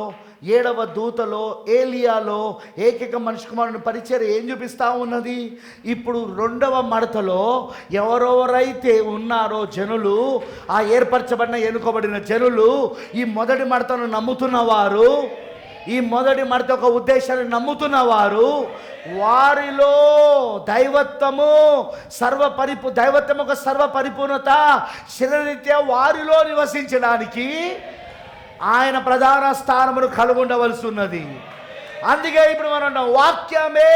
7వ దూతలో, ఏలియాలో ఏకైక మనిషి కుమారుని పరిచయం ఏం చూపిస్తూ ఉన్నది? ఇప్పుడు 2వ మడతలో ఎవరెవరైతే ఉన్నారో జనులు, ఆ ఏర్పరచబడిన ఎన్నుకోబడిన జనులు, ఈ మొదటి మడతను నమ్ముతున్నవారు, ఈ మొదటి మడత ఒక ఉద్దేశాన్ని నమ్ముతున్నవారు, వారిలో దైవత్వము దైవత్వం ఒక సర్వ పరిపూర్ణత శరీరరీత్యా వారిలో నివసించడానికి ఆయన ప్రధాన స్థానమును కలిగి ఉండవలసి ఉన్నది. అందుకే ఇప్పుడు మనం వాక్యమే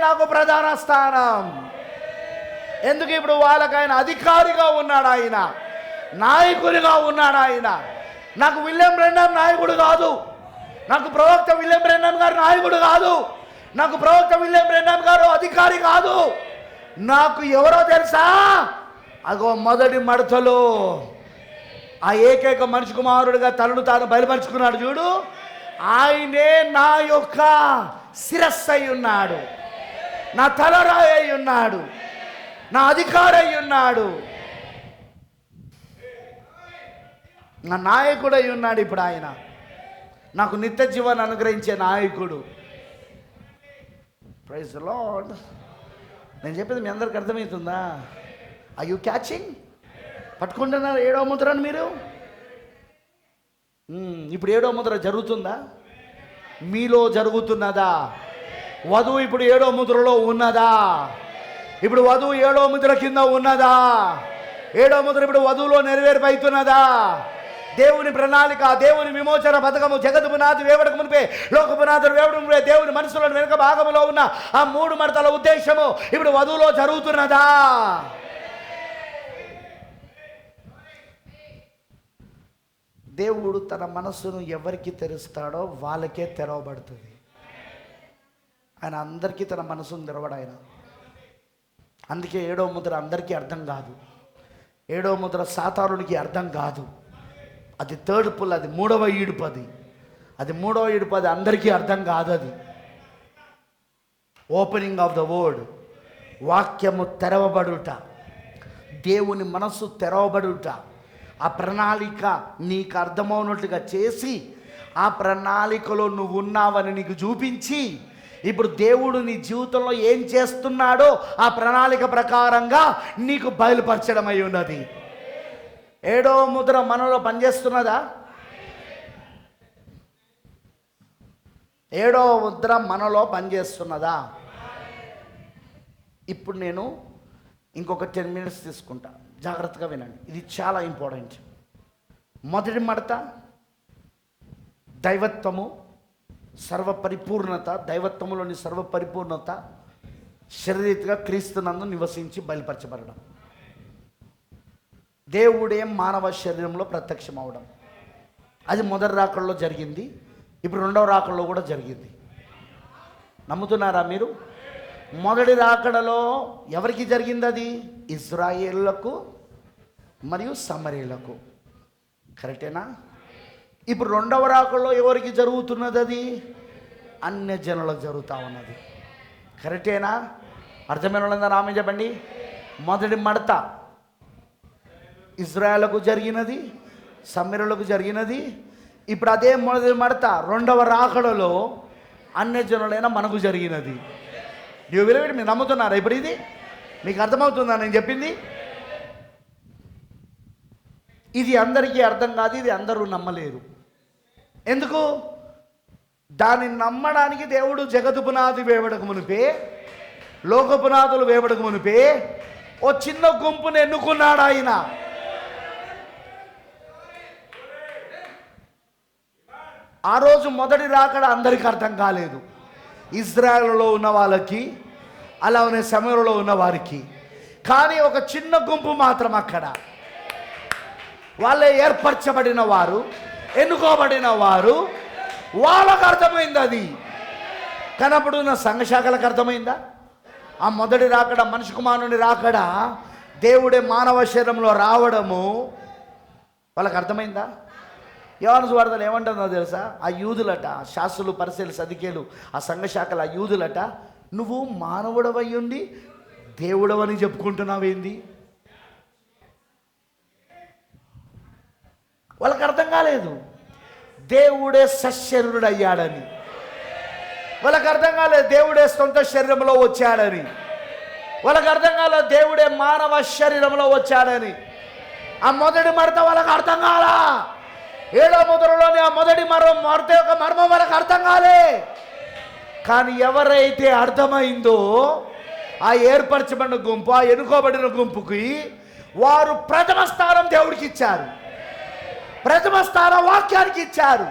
నాకు ప్రధాన స్థానం. ఎందుకు? ఇప్పుడు వాళ్ళకి ఆయన అధికారిగా ఉన్నాడు, ఆయన నాయకుడిగా ఉన్నాడు. ఆయన నాకు విలియం బ్రెన్హామ్ నాయకుడు కాదు, నాకు ప్రవక్త విలియం బ్రెన్హామ్ గారు నాయకుడు కాదు, నాకు ప్రవక్త విలియం బ్రెన్హామ్ గారు అధికారి కాదు. నాకు ఎవరో తెలుసా? అగో మొదటి మడతలో ఆ ఏకైక మనిషి కుమారుడిగా తనను తాను బయలుపరుచుకున్నాడు చూడు, ఆయనే నా యొక్క శిరస్సు అయి ఉన్నాడు, నా తలరాయి అయి ఉన్నాడు, నా అధికారి అయి ఉన్నాడు, నా నాయకుడు అయి ఉన్నాడు. ఇప్పుడు ఆయన నాకు నిత్య జీవాన్ని అనుగ్రహించే నాయకుడు. Praise the Lord. నేను చెప్పేది మీ అందరికి అర్థమవుతుందా? Are you catching? పట్టుకుంటున్నారు 7వ ముద్రను మీరు? ఇప్పుడు 7వ ముద్ర జరుగుతుందా? మీలో జరుగుతున్నదా? వధువు ఇప్పుడు 7వ ముద్రలో ఉన్నదా? ఇప్పుడు వధువు 7వ ముద్ర కింద ఉన్నదా? 7వ ముద్ర ఇప్పుడు వధువులో నెరవేర్పవుతున్నదా? దేవుని ప్రణాళిక, దేవుని విమోచన పథకము జగత్ పునాది వేవడకు మునిపే, లోక పునాదులు వేవడం మునిపే దేవుని మనసులో వెనుక భాగంలో ఉన్న ఆ 3 మడతల ఉద్దేశము ఇప్పుడు వధువులో జరుగుతున్నదా? దేవుడు తన మనస్సును ఎవరికి తెరుస్తాడో వాళ్ళకే తెరవబడుతుంది. ఆయన అందరికీ తన మనసును తెరవడు ఆయన. అందుకే 7వ ముద్ర అందరికీ అర్థం కాదు. 7వ ముద్ర సాతానుడికి అర్థం కాదు. అది 3rd పుల్, అది 3వ ఈడుపు, అది 3వ ఈడుపు, అది అందరికీ అర్థం కాదు. అది ఓపెనింగ్ ఆఫ్ ద వర్డ్, వాక్యము తెరవబడుట, దేవుని మనస్సు తెరవబడుట, ఆ ప్రణాళిక నీకు అర్థమవునట్లుగా చేసి, ఆ ప్రణాళికలో నువ్వు ఉన్నావని నీకు చూపించి, ఇప్పుడు దేవుడు నీ జీవితంలో ఏం చేస్తున్నాడో ఆ ప్రణాళిక ప్రకారంగా నీకు బయలుపరచడం అయి ఉన్నది. 7వ ముద్ర మనలో పనిచేస్తున్నదా? 7వ ముద్ర మనలో పనిచేస్తున్నదా? ఇప్పుడు నేను ఇంకొక 10 minutes తీసుకుంటా, జాగ్రత్తగా వినండి, ఇది చాలా ఇంపార్టెంట్. మొదటి మడత దైవత్వము, సర్వపరిపూర్ణత, దైవత్వములోని సర్వపరిపూర్ణత శారీరకంగా క్రీస్తునందు నివసించి బయలుపరచబడడం, దేవుడే మానవ శరీరంలో ప్రత్యక్షం అవడం. అది మొదటి రాకడలో జరిగింది, ఇప్పుడు 2వ రాకడలో కూడా జరిగింది. నమ్ముతున్నారా మీరు? మొదటి రాకడలో ఎవరికి జరిగింది? అది ఇశ్రాయేలులకు మరియు సమరీయులకు. కరెక్టేనా? ఇప్పుడు 2వ రాకడలో ఎవరికి జరుగుతున్నది? అది అన్య జనులకు జరుగుతూ ఉన్నది. కరెక్టేనా? అర్థమైన వాళ్ళందరూ ఆమె చెప్పండి. మొదటి మడత ఇజ్రాయేలుకు జరిగినది, సమరయులకు జరిగినది. ఇప్పుడు అదే మొదటి మడత రెండవ రాకడలో అన్యజనులైన మనకు జరిగినది. నువ్వు విలువడి మీరు నమ్ముతున్నారా? ఇప్పుడు ఇది మీకు అర్థమవుతుందా నేను చెప్పింది? ఇది అందరికీ అర్థం కాదు, ఇది అందరూ నమ్మలేరు. ఎందుకు? దాన్ని నమ్మడానికి దేవుడు జగతు పునాది వేవడకు మునిపే, లోక పునాదులు వేవడకు మునిపే ఓ చిన్న గుంపును ఎన్నుకున్నాడు ఆయన. ఆ రోజు మొదటి రాకడ అందరికీ అర్థం కాలేదు. ఇజ్రాయెల్లో ఉన్న వాళ్ళకి, అలానే సమరలో ఉన్న వారికి. కానీ ఒక చిన్న గుంపు మాత్రం అక్కడ, వాళ్ళే ఏర్పరచబడిన వారు, ఎన్నుకోబడిన వారు, వాళ్ళకు అర్థమైంది అది. కానీ అప్పుడు నా సంఘశాఖలకు అర్థమైందా? ఆ మొదటి రాకడ, మనిషి కుమారుని రాకడ, దేవుడే మానవ శరీరంలో రావడము వాళ్ళకి అర్థమైందా? యోహాను సువార్తలో ఏమంటుందో తెలుసా? ఆ యూదులట, శాస్త్రులు, పరిసయ్యులు, సదుకేయులు, ఆ సంఘశాఖల ఆ యూదులట, నువ్వు మానవుడవయ్యుండి దేవుడవని చెప్పుకుంటున్నావేంది? వాళ్ళకి అర్థం కాలేదు. దేవుడే సశరీరుడు అయ్యాడని వాళ్ళకి అర్థం కాలేదు. దేవుడే సొంత శరీరంలో వచ్చాడని వాళ్ళకి అర్థం కాలేదు. దేవుడే మానవ శరీరంలో వచ్చాడని ఆ మొదటి మడత వాళ్ళకి అర్థం కాలా. ఏడో ముద్రలోని ఆ మొదటి మడత యొక్క మర్మం వాళ్ళకి అర్థం కాలే. కానీ ఎవరైతే అర్థమైందో ఆ ఏర్పరచబడిన గుంపు, ఆ ఎన్నుకోబడిన గుంపుకి వారు ప్రథమ స్థానం దేవుడికి ఇచ్చారు, ప్రథమ స్థానం వాక్యానికి ఇచ్చారు.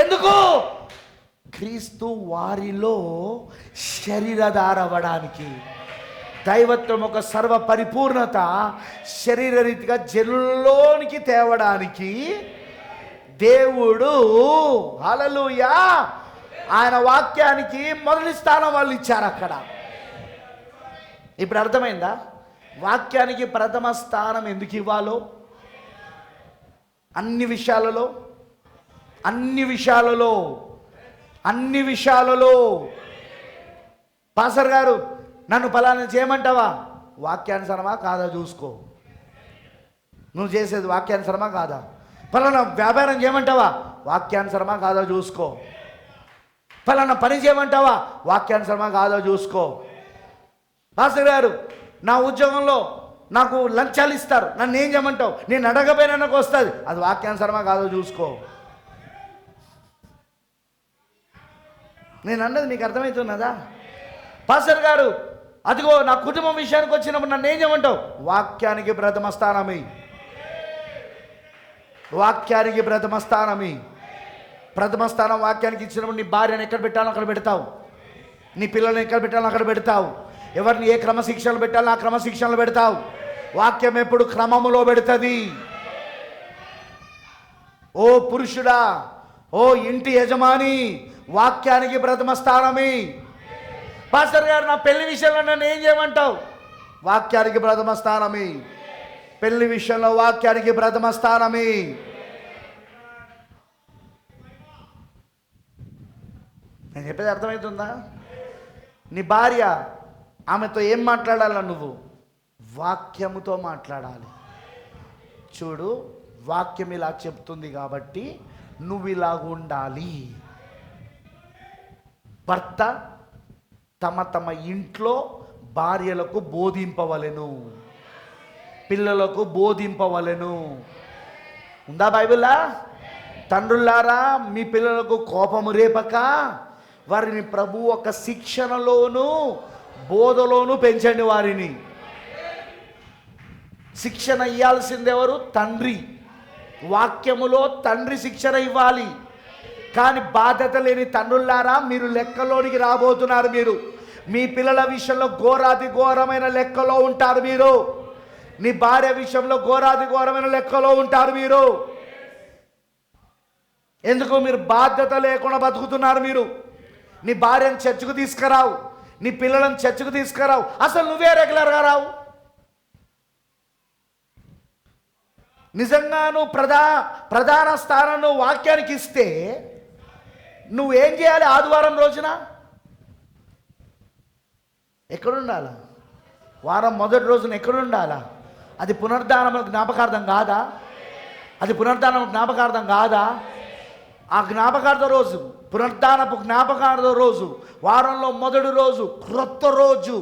ఎందుకు? క్రీస్తు వారిలో శరీరధారవడానికి, దైవత్వం ఒక సర్వ పరిపూర్ణత శరీరరీతిగా జనుల్లోనికి తేవడానికి దేవుడు, హల్లెలూయా, ఆయన వాక్యానికి మొదటి స్థానం వాళ్ళు ఇచ్చారు అక్కడ. ఇప్పుడు అర్థమైందా వాక్యానికి ప్రథమ స్థానం ఎందుకు ఇవ్వాలో? అన్ని విషయాలలో, అన్ని విషయాలలో, అన్ని విషయాలలో. పాస్టర్ గారు నన్ను ఫలానా చేయమంటావా? వాక్యానుసరమా కాదా చూసుకో. నువ్వు చేసేది వాక్యానుసరమా కాదా? ఫలానా వ్యాపారం చేయమంటావా? వాక్యానుసరమా కాదా చూసుకో. ఫలానా పని చేయమంటావా? వాక్యానుసరమా కాదా చూసుకో. పాస్టర్ గారు నా ఉద్యోగంలో నాకు లంచాలు ఇస్తారు, నన్ను ఏం చేయమంటావు? నేను అడగపోయినా నాకు వస్తుంది, అది వాక్యానుసరమా కాదో చూసుకో. నేను అన్నది నీకు అర్థమవుతున్నదా? పాస్టర్ గారు అదిగో నా కుటుంబం విషయానికి వచ్చినప్పుడు నన్ను ఏం చేయమంటావు? వాక్యానికి ప్రథమ స్థానమే, వాక్యానికి ప్రథమ స్థానమే. ప్రథమ స్థానం వాక్యానికి ఇచ్చినప్పుడు నీ భార్యను ఎక్కడ పెట్టాలో అక్కడ పెడతావు, నీ పిల్లల్ని ఎక్కడ పెట్టాలో అక్కడ పెడతావు, ఎవరిని ఏ క్రమశిక్షణలు పెట్టాలో ఆ క్రమశిక్షణలు పెడతావు. వాక్యం ఎప్పుడు క్రమములో పెడుతుంది. ఓ పురుషుడా, ఓ ఇంటి యజమాని, వాక్యానికి ప్రథమ స్థానమే. పాస్టర్ గారు నా పెళ్లి విషయంలో నన్ను ఏం చేయమంటావు? వాక్యానికి ప్రథమ స్థానమే. పెళ్లి విషయంలో వాక్యానికి ప్రథమ స్థానమే. నేను చెప్పేది అర్థమవుతుందా? నీ భార్య, ఆమెతో ఏం మాట్లాడాలా? నువ్వు వాక్యముతో మాట్లాడాలి. చూడు, వాక్యం ఇలా చెప్తుంది కాబట్టి నువ్వు ఇలాగ ఉండాలి. భర్త తమ తమ ఇంట్లో భార్యలకు బోధింపవలెను, పిల్లలకు బోధింపవలెను. ఉందా బైబిల్లా? తండ్రులారా మీ పిల్లలకు కోపము రేపక వారిని ప్రభు ఒక శిక్షణలోను బోధలోను పెంచండి. వారిని శిక్షణ ఇవ్వాల్సింది ఎవరు? తండ్రి. వాక్యములో తండ్రి శిక్షణ ఇవ్వాలి. కానీ బాధ్యత లేని తండ్రులారా మీరు లెక్కలోనికి రాబోతున్నారు. మీరు మీ పిల్లల విషయంలో ఘోరాతి ఘోరమైన లెక్కలో ఉంటారు. మీరు నీ భార్య విషయంలో ఘోరాతి ఘోరమైన లెక్కలో ఉంటారు. మీరు ఎందుకు? మీరు బాధ్యత లేకుండా బతుకుతున్నారు. మీరు నీ భార్యను చర్చకు తీసుకురావు, నీ పిల్లలను చర్చకు తీసుకురావు, అసలు నువ్వే రెగ్యులర్గా రావు. నిజంగా నువ్వు ప్రధాన స్థానం వాక్యానికి ఇస్తే నువ్వేం చేయాలి? ఆదివారం రోజున ఎక్కడుండాలా? వారం మొదటి రోజున ఎక్కడుండాలా? అది పునరుద్ధానములకు జ్ఞాపకార్థం కాదా? అది పునరుద్ధానము జ్ఞాపకార్థం కాదా? ఆ జ్ఞాపకార్థ రోజు, పునరుద్ధానపు జ్ఞాపకార్థ రోజు, వారంలో మొదటి రోజు క్రొత్త రోజు.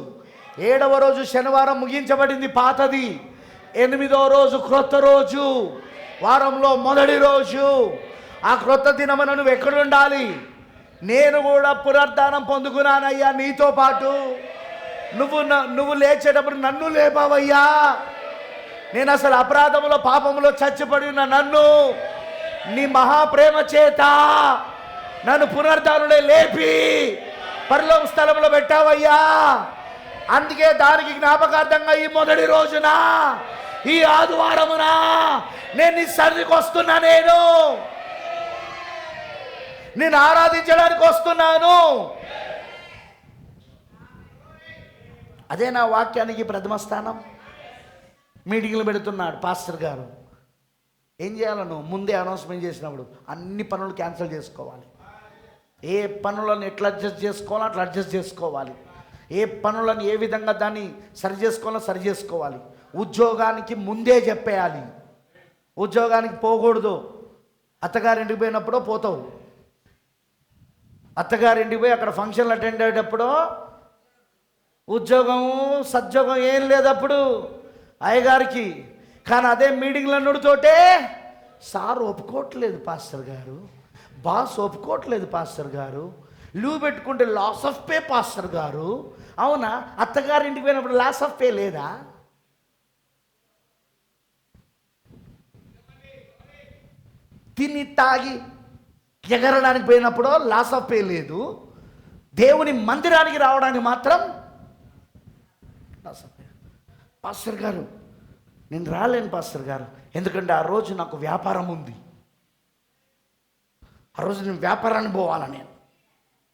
7వ రోజు శనివారం ముగించబడింది, పాతది. 8వ రోజు క్రొత్త రోజు, వారంలో మొదటి రోజు. ఆ క్రొత్త దినమున నువ్వు ఎక్కడుండాలి? నేను కూడా పునరుద్ధానం పొందుకున్నానయ్యా నీతో పాటు. నువ్వు లేచేటప్పుడు నన్ను లేపావయ్యా. నేను అసలు అపరాధములో పాపములో చచ్చిపడి ఉన్న నన్ను నీ మహాప్రేమ చేత నన్ను పునరుద్ధానుడే లేపి పరలోక స్థలంలో పెట్టావయ్యా. అందుకే దానికి జ్ఞాపకార్థంగా ఈ మొదటి రోజున, ఈ ఆదివారమున నేను నీ సన్నిధికి వస్తున్నా. నేను ఆరాధించడానికి వస్తున్నాను. అదే నా వాక్యానికి ప్రథమ స్థానం. మీటింగ్లు పెడుతున్నాడు పాస్టర్ గారు. ఏం చేయాలను? ముందే అనౌన్స్మెంట్ చేసినప్పుడు అన్ని పనులు క్యాన్సిల్ చేసుకోవాలి. ఏ పనులను ఎట్లా అడ్జస్ట్ చేసుకోవాలో అట్లా అడ్జస్ట్ చేసుకోవాలి. ఏ పనులను ఏ విధంగా దాన్ని సరి చేసుకోవాలో సరి చేసుకోవాలి. ఉద్యోగానికి ముందే చెప్పేయాలి. ఉద్యోగానికి పోకూడదు. అత్తగారింటికి పోయినప్పుడు పోతావు. అత్తగారింటికి పోయి అక్కడ ఫంక్షన్లు అటెండ్ అయ్యేటప్పుడు ఉద్యోగం సద్యోగం ఏం లేదప్పుడు అయ్యగారికి. కానీ అదే మీటింగ్లో నుడితోటే సార్ ఒప్పుకోవట్లేదు పాస్టర్ గారు, బాస్ ఒప్పుకోవట్లేదు పాస్టర్ గారు, లీవ్ పెట్టుకుంటే లాస్ ఆఫ్ పే పాస్టర్ గారు. అవునా? అత్తగారింటికి పోయినప్పుడు లాస్ ఆఫ్ పే లేదా? తిని తాగి ఎగరడానికి పోయినప్పుడు లాస్ ఆఫ్ పే లేదు. దేవుని మందిరానికి రావడానికి మాత్రం లాస్ ఆఫ్ పే. పాస్టర్ గారు నేను రాలేను పాస్టర్ గారు, ఎందుకంటే ఆ రోజు నాకు వ్యాపారం ఉంది. ఆ రోజు నేను వ్యాపారాన్ని పోవాలా, నేను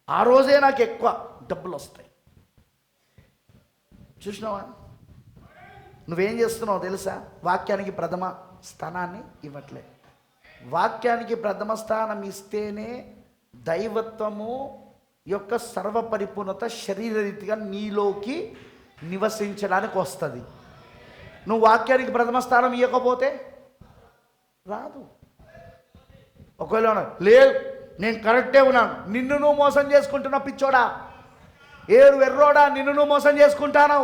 ఆ రోజే నాకు ఎక్కువ డబ్బులు వస్తాయి. చూసినావా? నువ్వేం చేస్తున్నావు తెలుసా? వాక్యానికి ప్రథమ స్థానాన్ని ఇవ్వట్లే. వాక్యానికి ప్రథమ స్థానం ఇస్తేనే దైవత్వము యొక్క సర్వపరిపూర్ణత శరీరరీతిగా నీలోకి నివసించడానికి వస్తుంది. నువ్వు వాక్యానికి ప్రథమ స్థానం ఇవ్వకపోతే రాదు. ఒకవేళ లేదు నేను కరెక్టే ఉన్నాను, నిన్ను నువ్వు మోసం చేసుకుంటున్నావు పిచ్చోడా, వెర్రోడా, నిన్ను నువ్వు మోసం చేసుకుంటాను.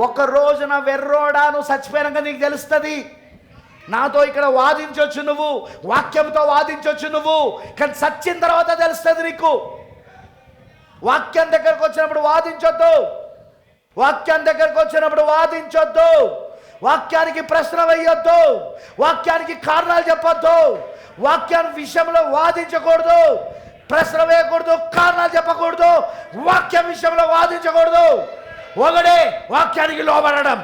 ఒక రోజున వెర్రోడా నువ్వు చచ్చిపోయాక నీకు తెలుస్తుంది. నాతో ఇక్కడ వాదించవచ్చు నువ్వు, వాక్యంతో వాదించవచ్చు నువ్వు, కానీ చచ్చిన తర్వాత తెలుస్తుంది నీకు. వాక్యం దగ్గరకు వచ్చినప్పుడు వాదించొద్దు. వాక్యం దగ్గరకు వచ్చినప్పుడు వాదించొద్దు. వాక్యానికి ప్రశ్న వేయొద్దు. వాక్యానికి కారణాలు చెప్పొద్దు. వాక్యాన్ని విషయంలో వాదించకూడదు, ప్రశ్న వేయకూడదు, కారణాలు చెప్పకూడదు. వాక్యం విషయంలో వాదించకూడదు. ఒకడే వాక్యానికి లోబడడం.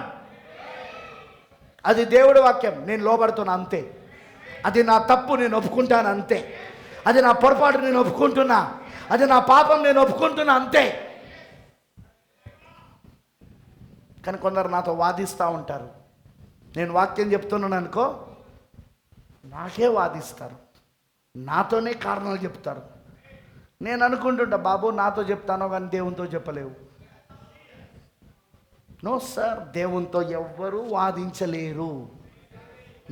అది దేవుడి వాక్యం, నేను లోబడుతున్నా అంతే. అది నా తప్పు, నేను ఒప్పుకుంటాను అంతే. అది నా పొరపాటు, నేను ఒప్పుకుంటున్నా. అది నా పాపం, నేను ఒప్పుకుంటున్నా అంతే. కానీ కొందరు నాతో వాదిస్తూ ఉంటారు. నేను వాక్యం చెప్తున్నాను అనుకో, నాకే వాదిస్తారు, నాతోనే కారణాలు చెప్తారు. నేను అనుకుంటుంటా, బాబు నాతో చెప్తానో కానీ దేవునితో చెప్పలేవు. నో సార్, దేవునితో ఎవ్వరూ వాదించలేరు.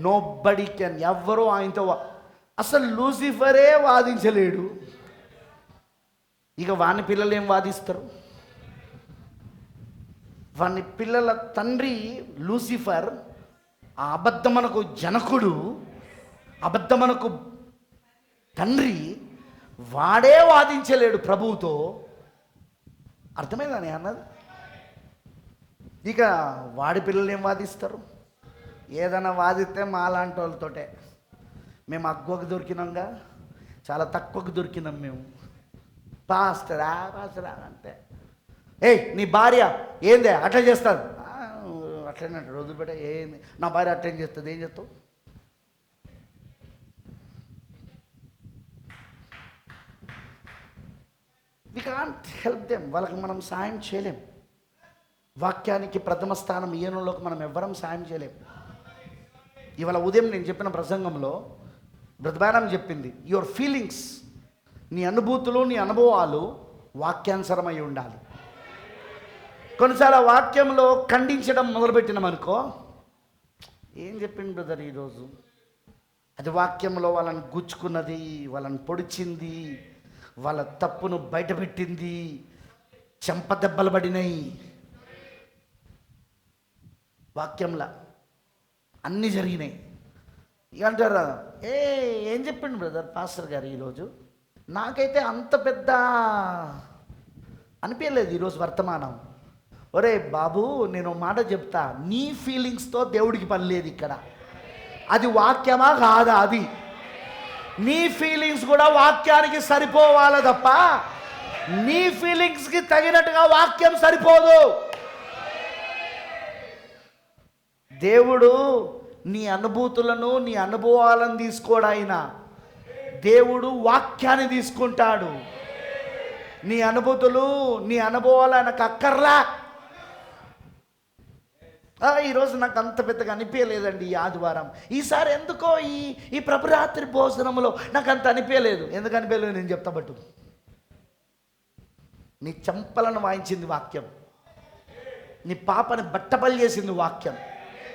No body can. ఎవ్వరూ ఆయనతో అసలు లూసిఫరే వాదించలేడు. ఇక వాని పిల్లలు ఏం వాదిస్తారు? వాని పిల్లల తండ్రి లూసిఫర్, ఆ అబద్ధమనకు జనకుడు, అబద్ధమనకు తండ్రి, వాడే వాదించలేడు ప్రభువుతో. అర్థమైందా నేను అన్నది? ఇక వాడి పిల్లలు ఏం వాదిస్తారు? ఏదైనా వాదిస్తే మాలాంటి వాళ్ళతోటే. మేము అగ్గోకి దొరికినాంగా, చాలా తక్కువకు దొరికినాం మేము. పాస్టరా పాస్టరా అంటే, ఏయ్ నీ భార్య ఏందే అట్లా చేస్తారు, అట్లనే రోజు పెట్ట, ఏంది నా భార్య అట్లనే చేస్తుంది, ఏం చేస్తావు? We can't help them. వాళ్ళకి మనం సాయం చేయలేం. వాక్యానికి ప్రథమ స్థానం ఈయనలోకి మనం ఎవ్వరం సాయం చేయలేం. ఇవాళ ఉదయం నేను చెప్పిన ప్రసంగంలో బ్రదర్ చెప్పింది, యువర్ ఫీలింగ్స్, నీ అనుభూతులు, నీ అనుభవాలు వాక్యానుసరమై ఉండాలి. కొన్నిసార్లు వాక్యంలో ఖండించడం మొదలుపెట్టినాం అనుకో, ఏం చెప్పింది బ్రదర్ ఈరోజు, అది వాక్యంలో వాళ్ళని గుచ్చుకున్నది, వాళ్ళని పొడిచింది, వాళ్ళ తప్పును బయటపెట్టింది, చెంప దెబ్బలు పడినాయి. వాక్యంలో అన్నీ జరిగినాయి. ఇక అంటారా, ఏం చెప్పిండు బ్రదర్ పాస్టర్ గారు ఈరోజు, నాకైతే అంత పెద్ద అనిపించలేదు ఈరోజు వర్తమానం. ఒరే బాబు, నేను మాట చెప్తా, నీ ఫీలింగ్స్తో దేవుడికి పని లేదు ఇక్కడ. అది వాక్యమా కాదా? అది నీ ఫీలింగ్స్ కూడా వాక్యానికి సరిపోవాలి తప్ప నీ ఫీలింగ్స్కి తగినట్టుగా వాక్యం సరిపోదు. దేవుడు నీ అనుభూతులను, నీ అనుభవాలను తీసుకోడు. ఆయన దేవుడు వాక్యాన్ని తీసుకుంటాడు. నీ అనుభూతులు, నీ అనుభవాలు ఆయనకు అక్కర్లా. ఈరోజు నాకు అంత పెద్దగా అనిపించలేదండి ఈ ఆదివారం. ఈసారి ఎందుకో ఈ ప్రభురాత్రి భోజనంలో నాకు అంత అనిపించలేదు. ఎందుకు అనిపించలేదు నేను చెప్తా. బట్టు నీ చెంపలను వాయించింది వాక్యం, నీ పాపని బట్టబయలు చేసింది వాక్యం,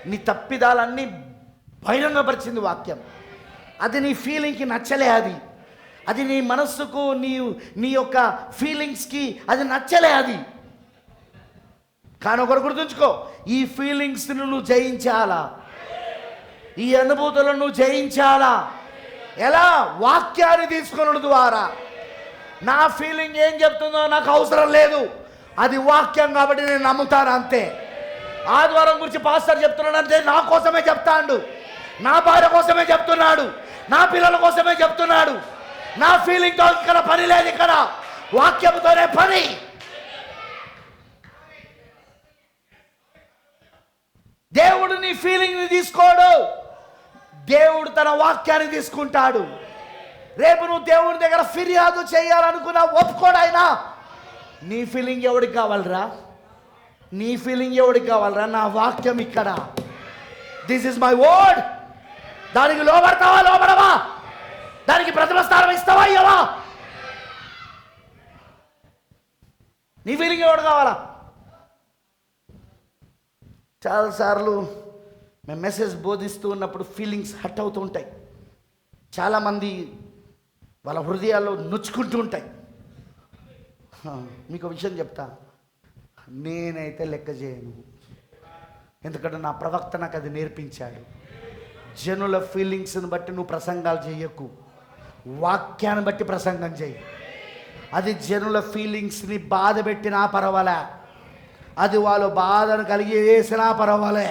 నీ తప్పిదాలన్నీ బహిరంగపరిచింది వాక్యం. అది నీ ఫీలింగ్కి నచ్చలే. అది నీ మనస్సుకు, నీ యొక్క ఫీలింగ్స్కి అది నచ్చలే. అది కానీ ఒకరు గుర్తుంచుకో, ఈ ఫీలింగ్స్ని నువ్వు జయించాలా, ఈ అనుభూతులను నువ్వు జయించాలా. ఎలా? వాక్యాన్ని తీసుకున్న ద్వారా. నా ఫీలింగ్ ఏం చెప్తుందో నాకు అవసరం లేదు, అది వాక్యం కాబట్టి నేను నమ్ముతాను అంతే. ఆదివారం గురించి పాస్టర్ చెప్తున్నాడు అంటే నా కోసమే చెప్తాడు, నా భార్య కోసమే చెప్తున్నాడు, నా పిల్లల కోసమే చెప్తున్నాడు. నా ఫీలింగ్తో ఇక్కడ పని లేదు, ఇక్కడ వాక్యంతోనే పని. దేవుడు నీ ఫీలింగ్ని తీసుకోడు, దేవుడు తన వాక్యాన్ని తీసుకుంటాడు. రేపు నువ్వు దేవుని దగ్గర ఫిర్యాదు చేయాలనుకున్నా ఒప్పుకోడు ఆయన. నీ ఫీలింగ్ ఎవడికి కావాలరా? నీ ఫీలింగ్ ఎవడికి కావాలరా? నా వాక్యం ఇక్కడ. This is my word. దానికి లోబడతావా, లోబడవా? దానికి ప్రథమ స్థానం ఇస్తావా, ఇవ్వవా? నీ ఫీలింగ్ ఎవడు కావాలా? చాలాసార్లు మేము మెసేజ్ బోధిస్తూ ఉన్నప్పుడు ఫీలింగ్స్ హర్ట్ అవుతూ ఉంటాయి. చాలామంది వాళ్ళ హృదయాల్లో నొచ్చుకుంటూ ఉంటాయి. మీకు విషయం చెప్తా, నేనైతే లెక్క చేయను. ఎందుకంటే నా ప్రవక్త నాకు అది నేర్పించాడు. జనుల ఫీలింగ్స్ని బట్టి నువ్వు ప్రసంగాలు చేయకు, వాక్యాన్ని బట్టి ప్రసంగం చేయి. అది జనుల ఫీలింగ్స్ని బాధ పెట్టినా పర్వాలే, అది వాళ్ళు బాధను కలిగి వేసినా పర్వాలే.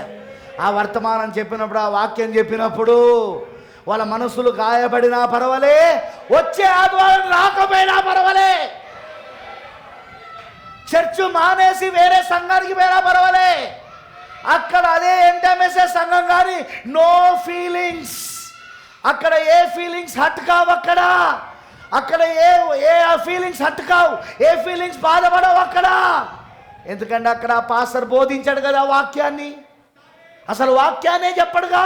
ఆ వర్తమానం చెప్పినప్పుడు, ఆ వాక్యం చెప్పినప్పుడు వాళ్ళ మనసులు గాయపడినా పర్వాలే, వచ్చే ఆదివారం రాకపోయినా పర్వాలే, చర్చ్ మానేసి వేరే సంఘానికి పోయినా పర్వాలే, అక్కడ అదే ఎంటమెసెస్ సంఘం కానీ నో ఫీలింగ్స్. అక్కడ ఏ ఫీలింగ్స్ హట్ కావు. అక్కడ ఏ ఫీలింగ్స్ హట్ కావు, ఏ ఫీలింగ్స్ బాధపడవు అక్కడ. ఎందుకంటే అక్కడ పాస్టర్ బోధించాడు కదా వాక్యాన్ని, అసలు వాక్యాన్నే చెప్పడుగా.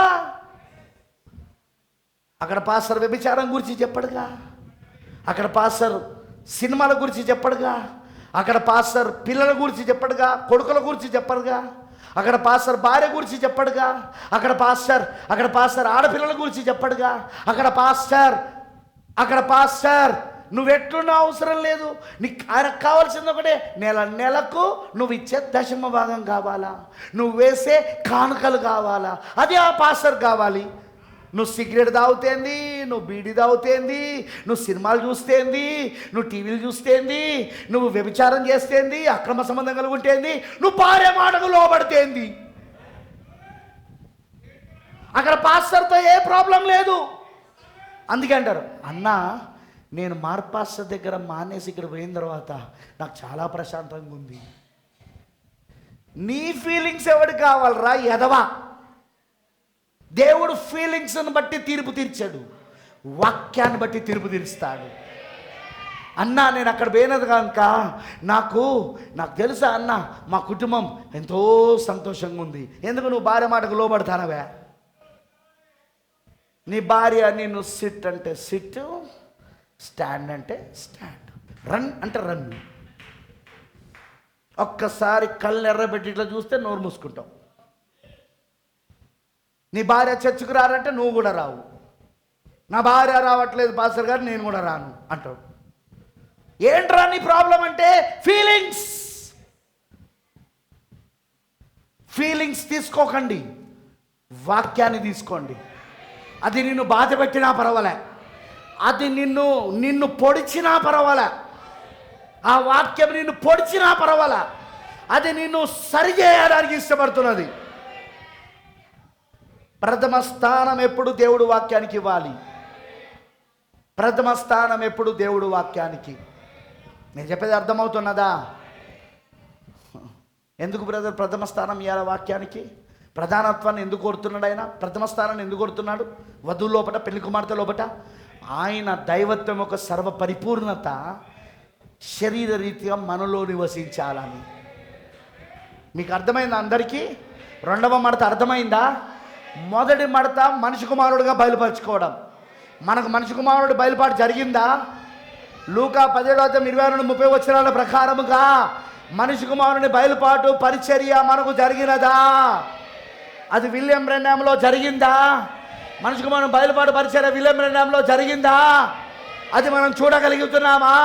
అక్కడ పాస్టర్ వ్యభిచారం గురించి చెప్పడుగా, అక్కడ పాస్టర్ సినిమాల గురించి చెప్పడుగా, అక్కడ పాస్టర్ పిల్లల గురించి చెప్పడుగా, కొడుకుల గురించి చెప్పడుగా, అక్కడ పాస్టర్ భార్య గురించి చెప్పడుగా, అక్కడ పాస్టర్ ఆడపిల్లల గురించి చెప్పడుగా, అక్కడ పాస్టర్ నువ్వెట్లున్నా అవసరం లేదు, నీకు ఆయనకు కావాల్సింది ఒకటే, నెలకు నువ్వు ఇచ్చే దశమ భాగం కావాలా, నువ్వు వేసే కానుకలు కావాలా, అది ఆ పాస్టర్ కావాలి. నువ్వు సిగరెట్ తాగుతేంది, నువ్వు బీడీ తాగుతేంది, నువ్వు సినిమాలు చూస్తేంది, నువ్వు టీవీలు చూస్తేంది, నువ్వు వ్యభిచారం చేస్తేంది, అక్రమ సంబంధం కలుగుంటేంది, నువ్వు భార్య మాటకు లోబడితేంది, అక్కడ పాస్టర్తో ఏ ప్రాబ్లం లేదు. అందుకే అంటారు, అన్నా నేను మార్పాస్టర్ దగ్గర మానేసి ఇక్కడ పోయిన తర్వాత నాకు చాలా ప్రశాంతంగా ఉంది. నీ ఫీలింగ్స్ ఎవరికి కావాలరా ఎదవా? దేవుడు ఫీలింగ్స్ని బట్టి తీర్పు తీర్చాడు, వాక్యాన్ని బట్టి తీర్పు తీరుస్తాడు. అన్నా నేను అక్కడ పోయినది కనుక నాకు తెలుసా అన్న, మా కుటుంబం ఎంతో సంతోషంగా ఉంది. ఎందుకు? నువ్వు భార్య మాటకు లోబడతానవే. నీ భార్య నిన్ను సిట్ అంటే సిట్, స్టాండ్ అంటే స్టాండ్, రన్ అంటే రన్. ఒక్కసారి కళ్ళు ఎర్రబెట్టి ఇట్లా చూస్తే నోరు మూసుకుంటావు. నీ భార్య చర్చకు రారంటే నువ్వు కూడా రావు. నా భార్య రావట్లేదు పాస్టర్ గారు, నేను కూడా రాను అంటాడు. ఏంట్రా నీ ప్రాబ్లం అంటే ఫీలింగ్స్ తీసుకోకండి, వాక్యాన్ని తీసుకోండి. అది నిన్ను బాధ పెట్టినా పర్వాలే, అది నిన్ను పొడిచినా పర్వాలే, ఆ వాక్యం నిన్ను పొడిచినా పర్వాలే, అది నిన్ను సరిచేయడానికి ఇష్టపడుతున్నది. ప్రథమ స్థానం ఎప్పుడు దేవుడు వాక్యానికి ఇవ్వాలి. ప్రథమ స్థానం ఎప్పుడు దేవుడు వాక్యానికి. నేను చెప్పేది అర్థమవుతున్నదా? ఎందుకు బ్రదర్ ప్రథమ స్థానం ఇవ్వాలి వాక్యానికి? ప్రధానత్వాన్ని ఎందుకు కోరుతున్నాడు ఆయన? ప్రథమ స్థానాన్ని ఎందుకు కోరుతున్నాడు? వధువు లోపట, పెళ్లి కుమార్తె లోపట ఆయన దైవత్వం యొక్క సర్వ పరిపూర్ణత శరీర రీతిగా మనలో నివసించాలని. మీకు అర్థమైందా అందరికీ? రెండవ మడత అర్థమైందా? మొదటి మడత మనిషి కుమారుడుగా బయలుపరచుకోవడం. మనకు మనిషి కుమారుడు బయలుపాటు జరిగిందా? లూకా 17:22-30 ప్రకారముగా మనిషి కుమారుని బయలుపాటు పరిచర్య మనకు జరిగినదా? అది విలియం బ్రెన్హామ్లో జరిగిందా? మనిషి కుమారుని బయలుపాటు పరిచర్య విలియం బ్రెన్హామ్లో జరిగిందా? అది మనం చూడగలుగుతున్నామా?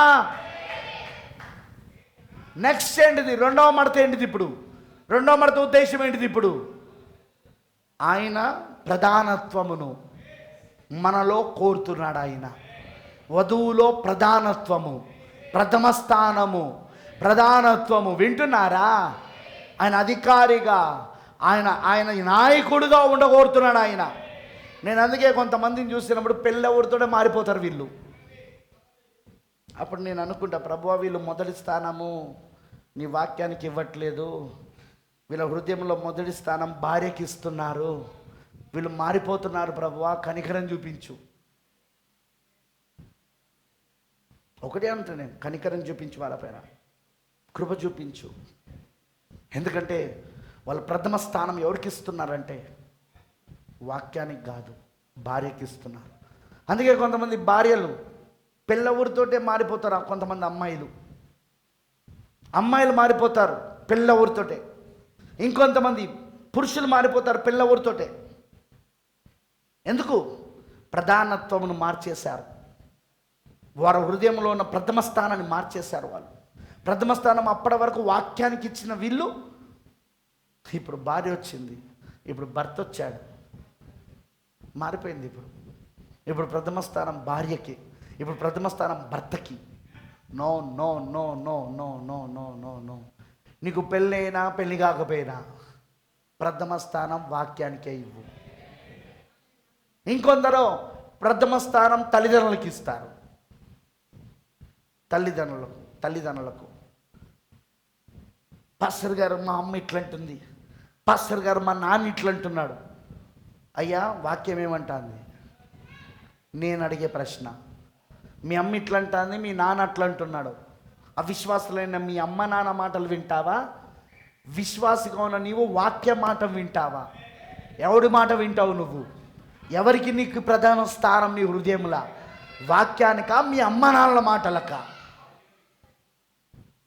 నెక్స్ట్ ఏంటిది? రెండవ మడత ఏంటిది? ఇప్పుడు రెండవ మడత ఉద్దేశం ఏంటిది? ఇప్పుడు ఆయన ప్రధానత్వమును మనలో కోరుతున్నాడు. ఆయన వధువులో ప్రధానత్వము, ప్రథమ స్థానము, ప్రధానత్వము. వింటున్నారా? ఆయన అధికారిగా, ఆయన నాయకుడిగా ఉండగోరుతున్నాడు ఆయన. నేను అందుకే కొంతమందిని చూసినప్పుడు పెళ్ళెవరితోనే మారిపోతారు వీళ్ళు. అప్పుడు నేను అనుకుంటా, ప్రభువా వీళ్ళు మొదటి స్థానము నీ వాక్యానికి ఇవ్వట్లేదు, వీళ్ళ హృదయంలో మొదటి స్థానం భార్యకి ఇస్తున్నారు, వీళ్ళు మారిపోతున్నారు ప్రభువా, కనికరం చూపించు. ఒకటే అంటా నేను, కనికరం చూపించు, వాళ్ళపైన కృప చూపించు. ఎందుకంటే వాళ్ళు ప్రథమ స్థానం ఎవరికి ఇస్తున్నారంటే వాక్యానికి కాదు, భార్యకి ఇస్తున్నారు. అందుకే కొంతమంది భార్యలు పిల్ల ఊరితోటే మారిపోతారు. కొంతమంది అమ్మాయిలు మారిపోతారు పిల్ల ఊరితోటే. ఇంకొంతమంది పురుషులు మారిపోతారు పిల్ల ఊరితోటే. ఎందుకు? ప్రధానత్వమును మార్చేశారు. వారి హృదయంలో ఉన్న ప్రథమ స్థానాన్ని మార్చేశారు. వాళ్ళు ప్రథమ స్థానం అప్పటి వరకు వాక్యానికి ఇచ్చిన వీళ్ళు, ఇప్పుడు భార్య వచ్చింది, ఇప్పుడు భర్త వచ్చాడు, మారిపోయింది. ఇప్పుడు ప్రథమ స్థానం భార్యకి, ఇప్పుడు ప్రథమ స్థానం భర్తకి. No no no no no no no no no నీకు పెళ్ళైనా పెళ్ళి కాకపోయినా ప్రథమ స్థానం వాక్యానికే ఇవ్వు. ఇంకొందరు ప్రథమ స్థానం తల్లిదండ్రులకు ఇస్తారు. తల్లిదండ్రులకు పాస్టర్ గారు మా అమ్మ ఇట్లంటుంది, పాస్టర్ గారు మా నాన్న ఇట్లంటున్నాడు. అయ్యా వాక్యం ఏమంటుంది? నేను అడిగే ప్రశ్న, మీ అమ్మ ఇట్లంటుంది, మీ నాన్న అట్లంటున్నాడు, అవిశ్వాసులైన మీ అమ్మ నాన్న మాటలు వింటావా? విశ్వాసిగా ఉన్న నీవు వాక్య మాట వింటావా? ఎవడి మాట వింటావు నువ్వు? ఎవరికి నీకు ప్రధాన స్థానం నీ హృదయంలా? వాక్యానికా, మీ అమ్మ నాన్నల మాటలకా?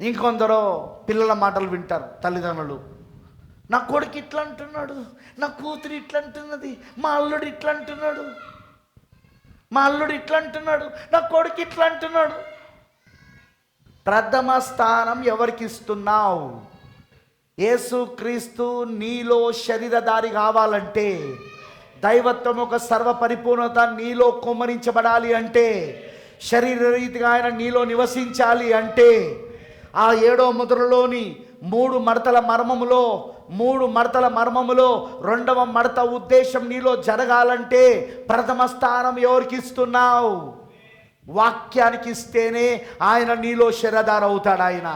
ఇంకొందరు పిల్లల మాటలు వింటారు తల్లిదండ్రులు. నా కొడుకు ఇట్లా అంటున్నాడు, నా కూతురు ఇట్లా అంటున్నది, మా అల్లుడు ఇట్లా అంటున్నాడు, నా కొడుకు ఇట్లా అంటున్నాడు. ప్రథమ స్థానం ఎవరికి ఇస్తున్నావు? యేసుక్రీస్తు నీలో శరీరధారి కావాలంటే, దైవత్వం ఒక సర్వ పరిపూర్ణత నీలో కుమ్మరించబడాలి అంటే, శరీర రీతిగా ఆయన నీలో నివసించాలి అంటే, ఆ 7వ ముద్రలోని 3 మడతల మర్మములో 2వ మడత ఉద్దేశం నీలో జరగాలంటే ప్రథమ స్థానం ఎవరికి ఇస్తున్నావు? వాక్యానికి ఇస్తేనే ఆయన నీలో శరీరధారి అవుతాడు. ఆయన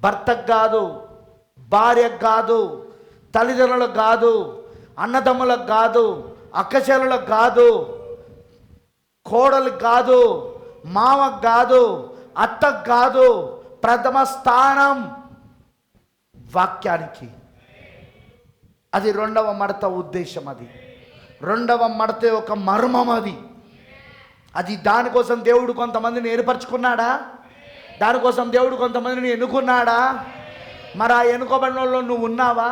భర్తకు కాదు, భార్యకు కాదు, తల్లిదండ్రులకు కాదు, అన్నదమ్ములకు కాదు, అక్కచెల్లెలకు కాదు, కోడలకు కాదు, మామకు కాదు, అత్తకు కాదు. ప్రథమ స్థానం వాక్యానికి. అది 2వ మడత ఉద్దేశం. అది 2వ మడత యొక్క మర్మం. అది దానికోసం దేవుడు కొంతమందిని ఏర్పరచుకున్నాడా? దానికోసం దేవుడు కొంతమందిని ఎన్నుకున్నాడా? మరి ఆ ఎన్నుకోబడిన వాళ్ళు నువ్వు ఉన్నావా?